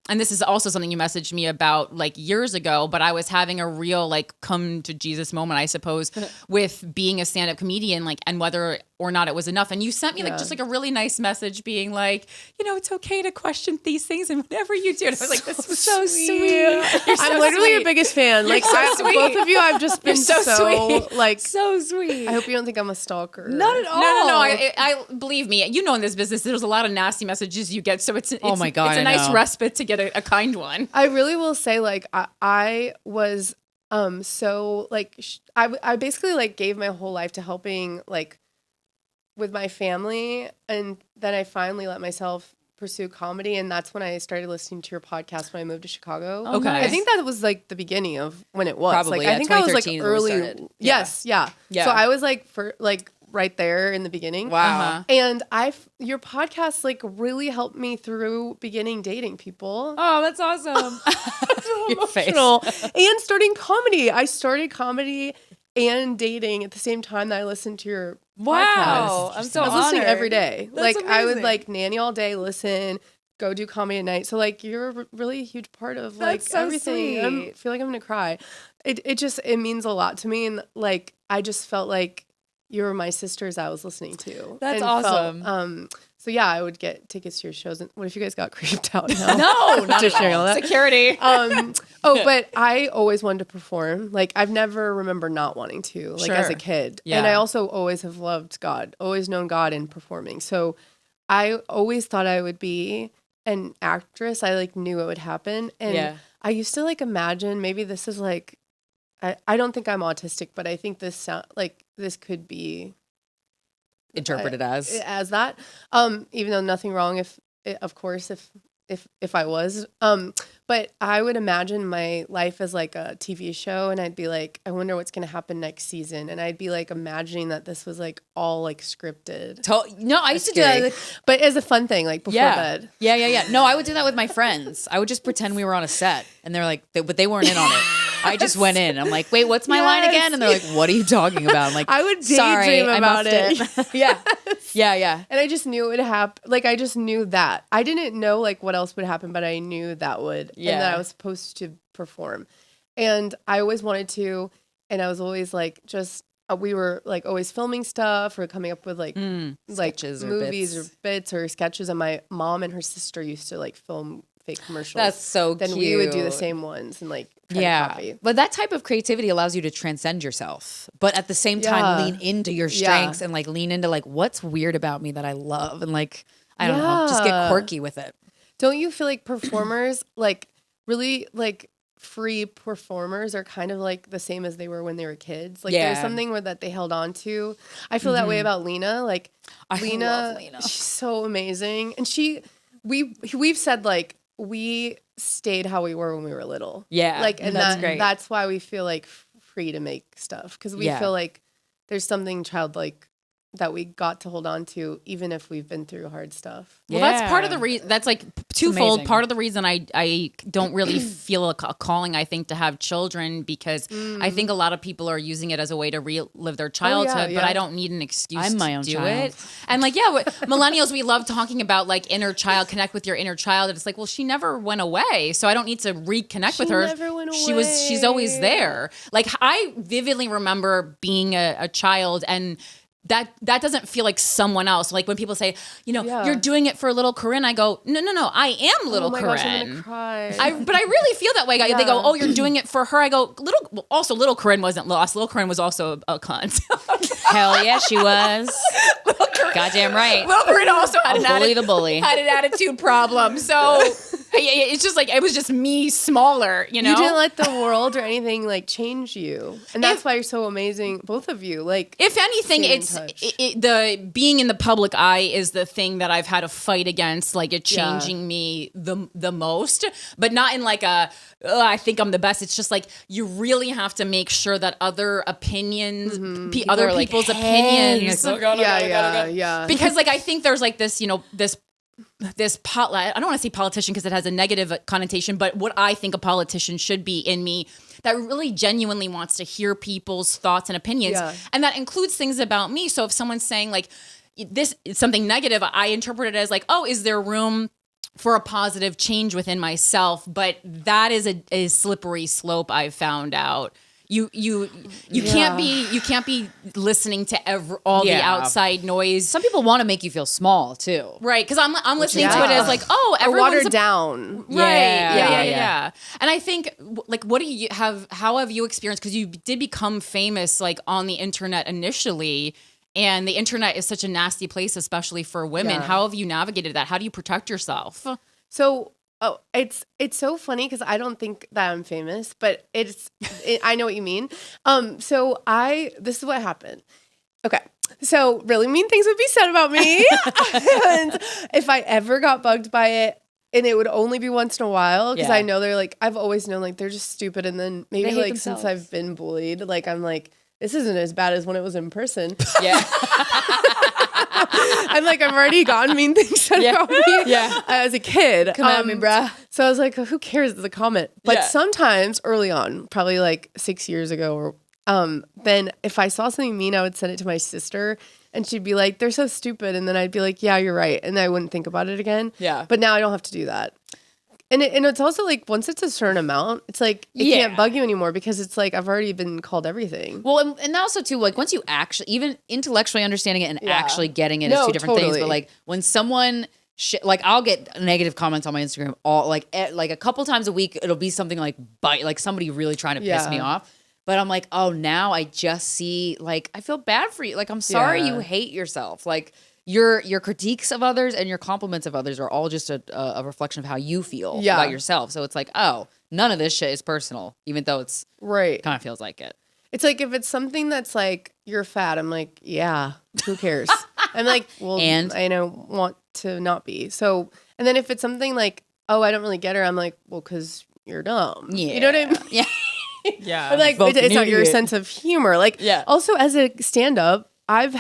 and this is also something you messaged me about like years ago, but I was having a real like come to Jesus moment, I suppose, with being a stand-up comedian, like, and whether or not it was enough. And you sent me like just like a really nice message being like, it's okay to question these things and whatever you do. And I was like, this was so sweet. I'm literally your biggest fan. Like, both of you, I've just been so sweet. like, So sweet. I hope you don't think I'm a stalker. Not at all. No. I believe me. In this business, there's a lot of nasty messages you get. So it's Oh my God, it's a I nice know. respite to get a kind one. I really will say, like, I was so like I basically like gave my whole life to helping like with my family, and then I finally let myself pursue comedy, and that's when I started listening to your podcast when I moved to Chicago. Okay. I think that was like the beginning of when it was. Probably, like yeah, I think I was like 2013 is when we early. started. Yes, yeah. Yeah. So I was like right there in the beginning. Wow. And your podcast like really helped me through beginning dating people. Oh, that's awesome. Your face. Emotional. And starting comedy. I started comedy and dating at the same time that I listened to your Wow. podcast. I'm so I was listening honored. every day. That's like I would amazing. like nanny all day, listen, go do comedy at night. So like you're a really huge part of like That's so everything. I sweet. feel like I'm gonna cry. It means a lot to me, and like I just felt like you were my sisters I was listening to. That's and awesome. Felt, So yeah, I would get tickets to your shows. And what if you guys got creeped out now? No, not Just at sharing all. all that. Security. But I always wanted to perform. Like I've never remember not wanting to, like as a Sure. kid. Yeah. And I also always have loved God, always known God in performing. So I always thought I would be an actress. I like knew it would happen. And I used to like imagine maybe this is like, I don't think I'm autistic, but I think this this could be Interpreted as that. Even though nothing wrong if I was. But I would imagine my life as like a TV show, and I'd be like, I wonder what's gonna happen next season, and I'd be like imagining that this was like all like scripted. No, I used to do that. Like, but as a fun thing, like before bed. Yeah. No, I would do that with my friends. I would just pretend we were on a set, and they're like, but they weren't in on it. I just went in. I'm like, wait, what's my line again? And they're like, what are you talking about? I'm like, I would sorry, daydream I about muffed it. Yeah. And I just knew it would happen. Like I just knew that. I didn't know like what else would happen, but I knew that would. Yeah. And that I was supposed to perform. And I always wanted to. And I was always like, we were like always filming stuff or coming up with like sketches or movies bits. or bits or sketches. And my mom and her sister used to like film fake commercials. That's so then cute. we would do the same ones and like try to copy. But that type of creativity allows you to transcend yourself, but at the same time lean into your strengths and like lean into like what's weird about me that I love and like I don't know, just get quirky with it. Don't you feel like performers like really like free performers are kind of like the same as they were when they were kids? Like there's something that they held on to. I feel that way about Lena. Like I love Lena. She's so amazing. And we've said like we stayed how we were when we were little. Yeah. Like, and that's great. That's why we feel like free to make stuff. Cause we feel like there's something childlike that we got to hold on to, even if we've been through hard stuff. Well, that's part of the reason. That's like twofold. amazing. Part of the reason I don't really feel a calling, I think, to have children, because I think a lot of people are using it as a way to relive their childhood, but I don't need an excuse I'm my to own do child. it. And like, millennials, we love talking about like inner child, connect with your inner child. And it's like, well, she never went away, so I don't need to reconnect with her. Never went She's always there. Like I vividly remember being a child, and that doesn't feel like someone else. Like when people say, you're doing it for little Corinne, I go, no, I am little Oh my Corinne. gosh, I'm gonna cry. But I really feel that way. They go, oh, you're doing it for her. I go, little Corinne wasn't lost. Little Corinne was also a cunt. Hell yeah, she was. Goddamn right. Little Corinne also had the bully. had an attitude problem. So it's just like, it was just me smaller, You didn't let the world or anything like change you, and that's why you're so amazing, both of you. Like, if anything, it's the being in the public eye is the thing that I've had to fight against, like it changing me the most, but not in like I think I'm the best. It's just like you really have to make sure that other opinions, other people's opinions. Yeah. Because like I think there's like this, this I don't want to say politician because it has a negative connotation, but what I think a politician should be in me that really genuinely wants to hear people's thoughts and opinions. And that includes things about me. So if someone's saying like this is something negative, I interpret it as like, oh, is there room for a positive change within myself? But that is a slippery slope, I've found out. You can't be listening to all the outside noise. Some people want to make you feel small too, right? Because I'm listening to it as like, oh, everyone's watered down, right? Yeah. And I think like, what do you have? How have you experienced? Because you did become famous like on the internet initially, and the internet is such a nasty place, especially for women. Yeah. How have you navigated that? How do you protect yourself? So. Oh, it's so funny because I don't think that I'm famous, but I know what you mean. This is what happened. Okay. So really mean things would be said about me. And if I ever got bugged by it, and it would only be once in a while, because I know they're like, I've always known like they're just stupid. And then maybe like since I've been bullied, like I'm like, this isn't as bad as when it was in person. Yeah. I'm like, I've already gotten mean things said about me as a kid. Come at me, bruh. So I was like, who cares? It's a comment. But sometimes early on, probably like 6 years ago, or then if I saw something mean, I would send it to my sister, and she'd be like, they're so stupid. And then I'd be like, yeah, you're right. And I wouldn't think about it again. Yeah. But now I don't have to do that. And it's also like once it's a certain amount, it's like it can't bug you anymore because it's like I've already been called everything. Well, and also too, like once you actually even intellectually understanding it and actually getting it is two different things. But like when someone like I'll get negative comments on my Instagram all like a couple times a week, it'll be something like somebody really trying to piss me off. But I'm like, oh, now I just see like I feel bad for you. Like I'm sorry you hate yourself. Like your critiques of others and your compliments of others are all just a reflection of how you feel about yourself. So it's like, oh, none of this shit is personal, even though it's kind of feels like it. It's like if it's something that's like you're fat, I'm like, yeah, who cares? I'm like, well, and I want to not be. So, and then if it's something like, oh, I don't really get her, I'm like, well, because you're dumb. Yeah, you know what I mean? Yeah, yeah. But like, it's not your sense of humor. Like, also as a stand-up. I've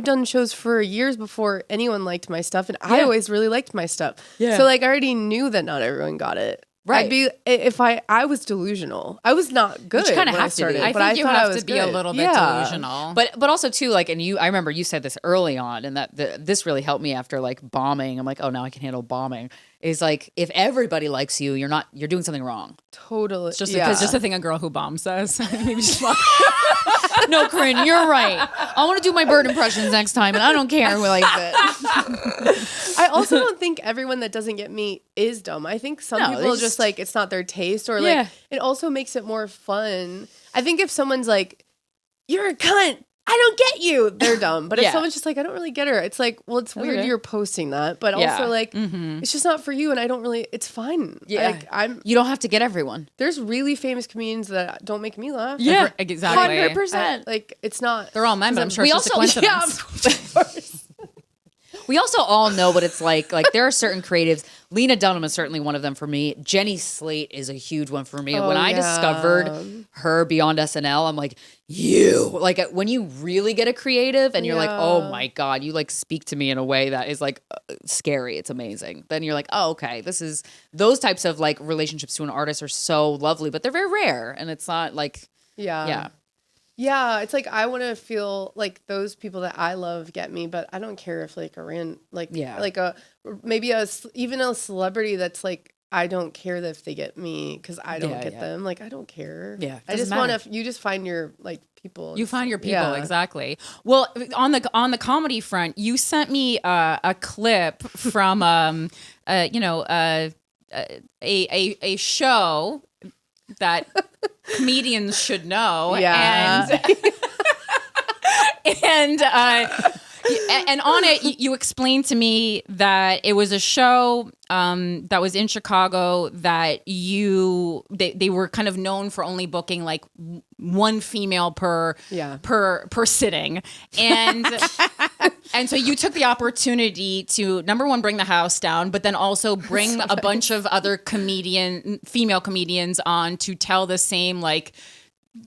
done shows for years before anyone liked my stuff, and I always really liked my stuff. Yeah. So like I already knew that not everyone got it. Right. I'd be if I was delusional. I was not good. You kind of have to be. I think you have to be a little bit delusional. But also too like, and I remember you said this early on, and that this really helped me after like bombing. I'm like, oh, now I can handle bombing. Is like if everybody likes you, you're doing something wrong. Totally. It's just a thing a girl who bombs says. Maybe just no, Corinne, you're right. I want to do my bird impressions next time, and I don't care who likes it. I also don't think everyone that doesn't get me is dumb. I think some people just like it's not their taste, or like it also makes it more fun. I think if someone's like, "You're a cunt," I don't get you, they're dumb. But if someone's just like, I don't really get her, it's like, well, it's weird you're posting that, but also like, it's just not for you, and I don't really. It's fine. Yeah, like, you don't have to get everyone. There's really famous comedians that don't make me laugh. Yeah, exactly. 100%. Like it's not. They're all men, but I'm sure it's just a coincidence. Of course. We also all know what it's like. Like there are certain creatives. Lena Dunham is certainly one of them for me. Jenny Slate is a huge one for me. When I discovered her beyond SNL, I'm like, like when you really get a creative and you're like, oh my God, you like speak to me in a way that is like scary. It's amazing. Then you're like, oh, okay. Those types of like relationships to an artist are so lovely, but they're very rare. And it's not like, Yeah, it's like I want to feel like those people that I love get me, but I don't care if like even a celebrity that's like I don't care if they get me because I don't get them. Like I don't care. Yeah, I just want to. You just find your like people. You find your people exactly. Well, on the comedy front, you sent me a clip from a show that comedians should know. Yeah. And on it, you explained to me that it was a show that was in Chicago that they were kind of known for only booking like one female per sitting, and so you took the opportunity to number one bring the house down, but then also bring a bunch of other female comedians on to tell the same like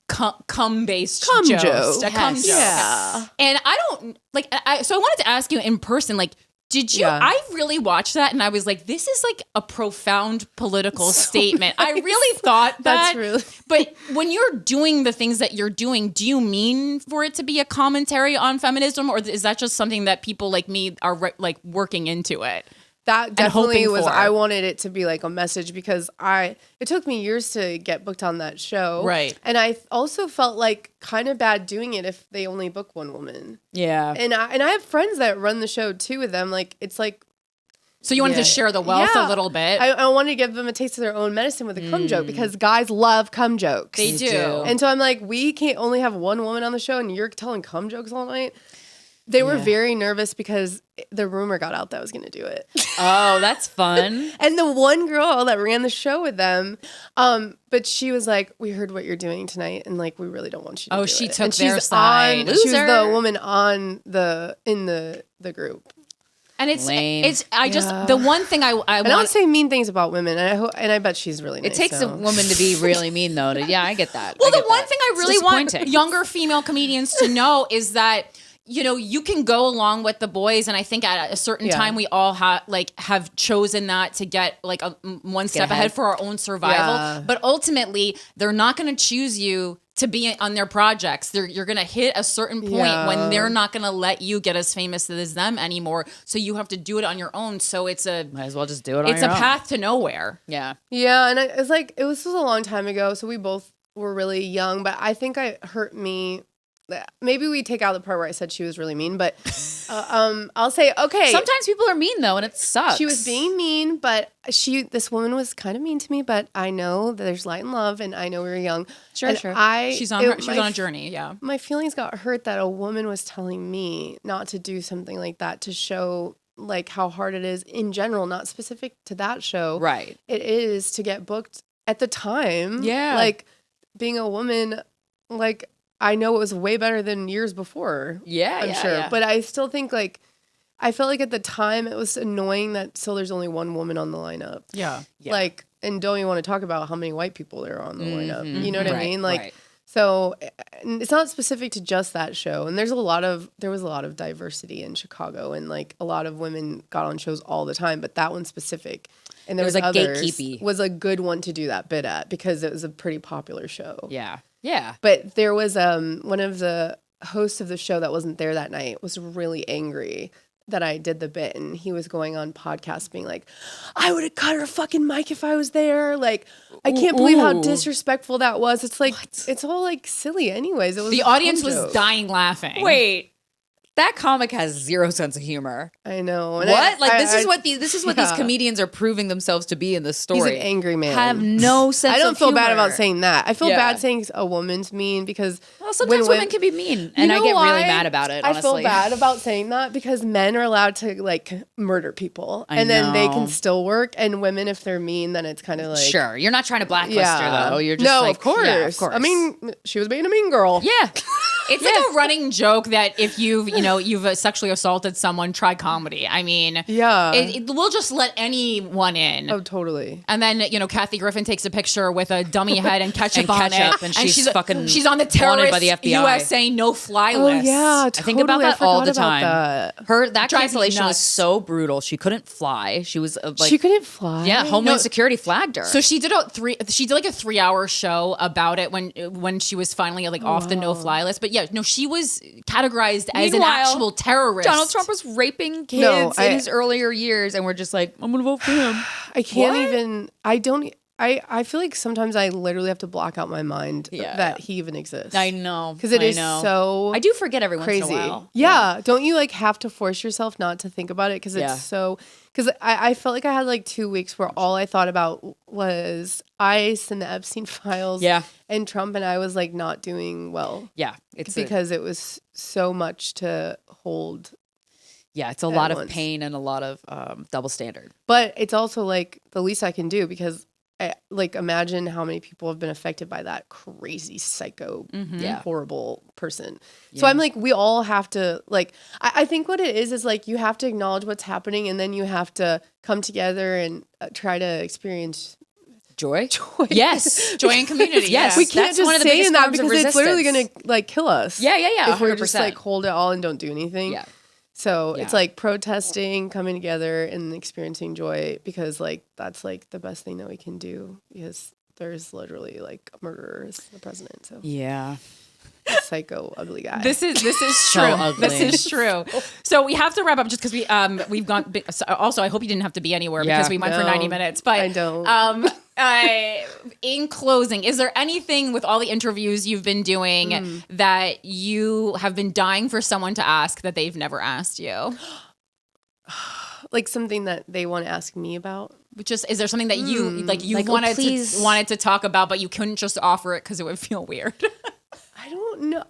cum-based jokes. Yeah. And I don't like. So I wanted to ask you in person, like, did you? Yeah. I really watched that, and I was like, this is like a profound political statement. I really thought that. That's really. But when you're doing the things that you're doing, do you mean for it to be a commentary on feminism, or is that just something that people like me are like working into it? That definitely was. I wanted it to be like a message because it took me years to get booked on that show, right? And I also felt like kind of bad doing it if they only book one woman. Yeah, and I have friends that run the show too with them. Like it's like. So you wanted to share the wealth a little bit. I wanted to give them a taste of their own medicine with a cum joke because guys love cum jokes. They do. And so I'm like, we can't only have one woman on the show, and you're telling cum jokes all night. They were very nervous because the rumor got out that I was going to do it. Oh, that's fun. And the one girl that ran the show with them, but she was like, we heard what you're doing tonight, and like, we really don't want you to do it. Oh, she took their side. She was the woman in the group. And the one thing I don't say mean things about women, and I bet she's really nice. It takes a woman to be really mean, though. Yeah, I get that. Well, the one thing I really want younger female comedians to know is that you can go along with the boys, and I think at a certain time we all have chosen that to get like one step ahead for our own survival. Yeah. But ultimately, they're not going to choose you to be on their projects. You're going to hit a certain point when they're not going to let you get as famous as them anymore. So you have to do it on your own. So might as well just do it on it's your a own. path to nowhere. Yeah. Yeah, and it was a long time ago, so we both were really young, but I think it hurt me. Maybe we take out the part where I said she was really mean, but I'll say, okay. Sometimes people are mean though, and it sucks. She was being mean, but this woman was kind of mean to me, but I know that there's light and love, and I know we were young. Sure. She's on a journey, yeah. My feelings got hurt that a woman was telling me not to do something like that, to show like how hard it is in general, not specific to that show. Right. It is to get booked at the time. Yeah. Like being a woman, like I know it was way better than years before. Yeah, I'm sure. yeah. But I still think I felt like at the time it was annoying that still there's only one woman on the lineup. Yeah. Like, and don't you want to talk about how many white people there are on the lineup? You know what I mean? Like, right. So it's not specific to just that show. And there was a lot of diversity in Chicago, and like a lot of women got on shows all the time, but that one specific. And there was like others, gatekeepy. Was a good one to do that bit at because it was a pretty popular show. Yeah. Yeah. But there was one of the hosts of the show that wasn't there that night was really angry that I did the bit, and he was going on podcasts being like, I would have cut her fucking mic if I was there. Like, I can't believe how disrespectful that was. It's like, it's all like silly anyways. It was the audience was dying laughing. Wait. That comic has zero sense of humor. I know. And what? This is what these yeah. comedians are proving themselves to be in this story. He's an angry man. Have no sense of humor. I don't feel bad about saying that. I feel bad saying a woman's mean because sometimes women can be mean, and I get really mad about it, honestly. I feel bad about saying that because men are allowed to like murder people, and then they can still work, and women, if they're mean, then it's kind of like... Sure. You're not trying to blacklist her, though. You're just no, like... of course. Yeah, of course. I mean, she was being a mean girl. Yeah. It's like a running joke that if you've sexually assaulted someone, try comedy. I mean, we'll just let anyone in. Oh, totally. And then, Kathy Griffin takes a picture with a dummy head and ketchup on it. And she's on the terrorist by the FBI. USA no-fly list. Yeah, totally. I think about that all the time. That Drives me cancellation was nuts. so brutal. She couldn't fly. She was she couldn't fly? Yeah, Homeland Security flagged her. So she did like a 3-hour show about it when she was finally like off the no-fly list. But yeah, no, she was categorized as an actual terrorist. Donald Trump was raping kids in his earlier years, and we're just like, I'm gonna vote for him. I can't even. I feel like sometimes I literally have to block out my mind that he even exists. I know. Because it is so I do forget every crazy. once in a while. Yeah. Don't you like have to force yourself not to think about it? Because it's so... Because I felt like I had like 2 weeks where all I thought about was ICE and the Epstein files. Yeah. And Trump, and I was like not doing well. Yeah. It's because it was so much to hold. Yeah, it's a lot of pain and a lot of double standard. But it's also like the least I can do because... like imagine how many people have been affected by that crazy psycho horrible person. So I'm like, we all have to like, I think what it is like you have to acknowledge what's happening, and then you have to come together and try to experience joy. Yes. Joy and community. Yes. We can't That's just one of the say biggest that forms of because it's literally resistance. going to like kill us. Yeah. If we're 100%. just like hold it all and don't do anything. Yeah. So it's like protesting, coming together, and experiencing joy, because like that's like the best thing that we can do, because there's literally like a murderer as the president. So yeah, a psycho ugly guy. This is true. So ugly. This is true. So we have to wrap up just because we've gone. Also, I hope you didn't have to be anywhere because we went for 90 minutes. But I don't. In closing, is there anything with all the interviews you've been doing that you have been dying for someone to ask that they've never asked you? Like something that they want to ask me about? Just is there something that you wanted to talk about, but you couldn't just offer it because it would feel weird? I don't know.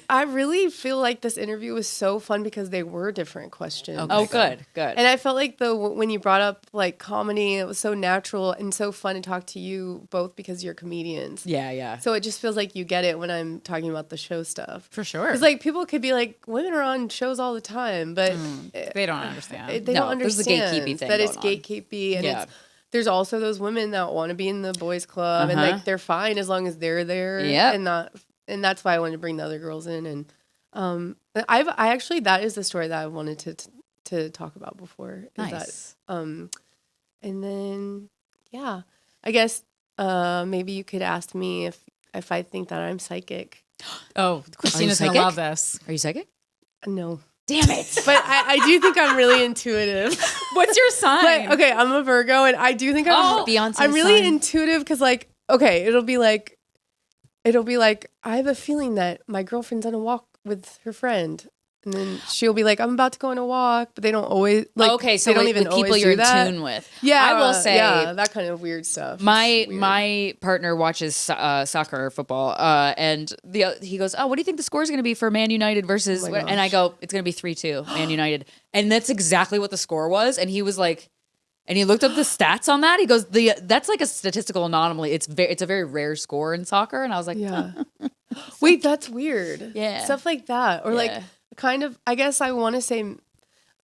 I really feel like this interview was so fun because they were different questions. Good. And I felt like when you brought up like comedy, it was so natural and so fun to talk to you both because you're comedians. Yeah. So it just feels like you get it when I'm talking about the show stuff. For sure. Because like people could be like, women are on shows all the time, but they don't understand. They don't understand there's the gatekeepy thing that it's going on. gatekeepy, and there's also those women that want to be in the boys club and like they're fine as long as they're there. Yep. And that's why I wanted to bring the other girls in. And I actually, that is the story that I wanted to talk about before. Nice. And then, yeah, I guess maybe you could ask me if I think that I'm psychic. Oh, Krystyna's going to love this. Are you psychic? No. Damn it. But I do think I'm really intuitive. What's your sign? Okay, I'm a Virgo, and I do think I'm really intuitive because, like, okay, it'll be like I have a feeling that my girlfriend's on a walk with her friend, and then she'll be like, I'm about to go on a walk, but they don't always like. Okay, so they don't with, even with people always you're do that. in tune with. Yeah, I will say, that kind of weird stuff. My partner watches soccer or football, and he goes, "Oh, what do you think the score is going to be for Man United versus?" Oh my and I go, "It's going to be 3-2 Man United," and that's exactly what the score was. And he was like, and he looked up the stats on that. He goes, "That's like a statistical anomaly. It's a very rare score in soccer." And I was like, yeah. Wait, that's weird. Yeah, stuff like that, or like kind of. I guess I want to say.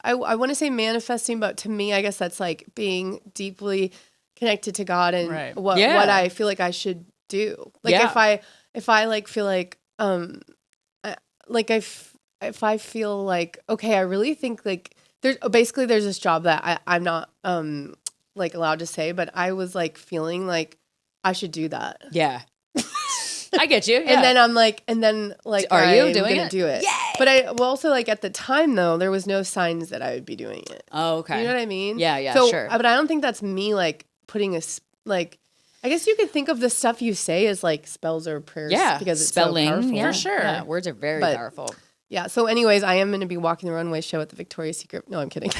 I want to say manifesting, but to me, I guess that's like being deeply connected to God and what I feel like I should do. Like if I like feel like if I feel like okay, I really think like there's this job that I'm not like allowed to say, but I was like feeling like I should do that. Yeah. I get you. Yeah. And then I'm like, are you doing gonna it? do it? Yay! But I also like at the time though, there was no signs that I would be doing it. Oh, okay. You know what I mean? Yeah, so, sure. But I don't think that's me like putting like. I guess you could think of the stuff you say as like spells or prayers. Yeah, because it's spelling. so powerful. For sure. Yeah, words are very powerful. Yeah. So, anyways, I am going to be walking the runway show at the Victoria's Secret. No, I'm kidding.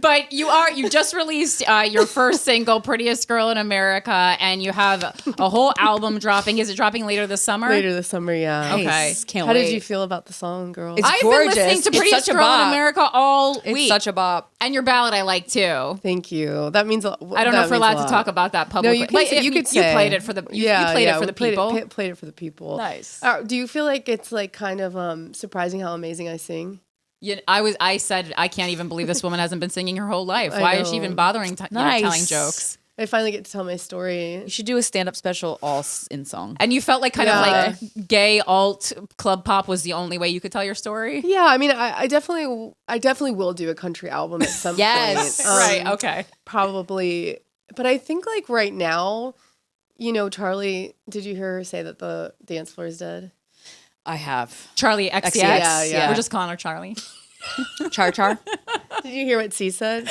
But you just released your first single, Prettiest Girl in America, and you have a whole album dropping. Is it dropping later this summer? Later this summer, yeah. Okay. Nice. Can't How wait. did you feel about the song, girl? It's I've gorgeous. been listening to It's Prettiest such a Girl in bop. America all It's week. such a bop. And your ballad I like too. Thank you. That means a I don't know if we're allowed to talk about that publicly. No, you can. You could say you played it for the you played it for the people. Played it for the people. Nice. Do you feel like it's like kind of surprising how amazing I sing? Yeah, I said I can't even believe this woman hasn't been singing her whole life. Why is she even bothering telling jokes? I finally get to tell my story. You should do a stand-up special all in song. And you felt like kind of like gay alt club pop was the only way you could tell your story? Yeah, I mean, I definitely will do a country album at some Yes. point. Right, okay. Probably. But I think like right now, you know, Charlie, did you hear her say that the dance floor is dead? I have. Charlie XCX. Yeah. We're just calling her Charlie. Char. Did you hear what C said?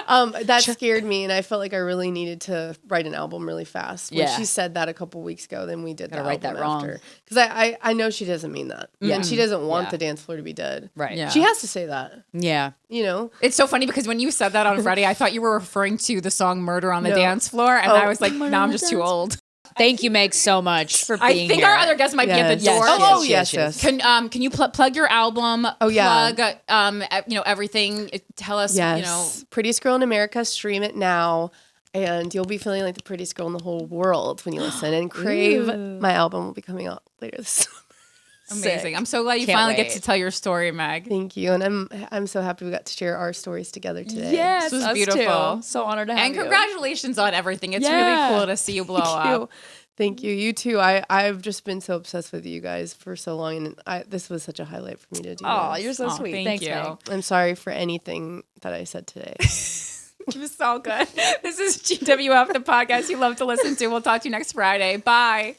That scared me, and I felt like I really needed to write an album really fast. When she said that a couple weeks ago, then we did that. Write that wrong. Because I know she doesn't mean that, and she doesn't want the dance floor to be dead. Right. Yeah. She has to say that. Yeah. You know. It's so funny because when you said that on Friday, I thought you were referring to the song Murder on the Dance Floor, and I was like, no, I'm just too old. Thank you, Meg, so much for being I think here. our other guest might be at the door. Yes. Can you plug your album? Oh, yeah. Plug everything. Tell us. Yes. Prettiest Girl in America. Stream it now, and you'll be feeling like the prettiest girl in the whole world when you listen. And Crave, my album, will be coming out later this summer. Amazing. Sick. I'm so glad you Can't finally wait. get to tell your story, Meg. Thank you, and I'm so happy we got to share our stories together today. Yes, This was us beautiful. too. So honored to have And you. congratulations on everything. It's really cool to see you blow up. Thank you. You too. I've just been so obsessed with you guys for so long, and this was such a highlight for me to do. Oh, this. you're so sweet. Thank Thanks, you. Meg. I'm sorry for anything that I said today. It was so good. This is GWF, the podcast you love to listen to. We'll talk to you next Friday. Bye.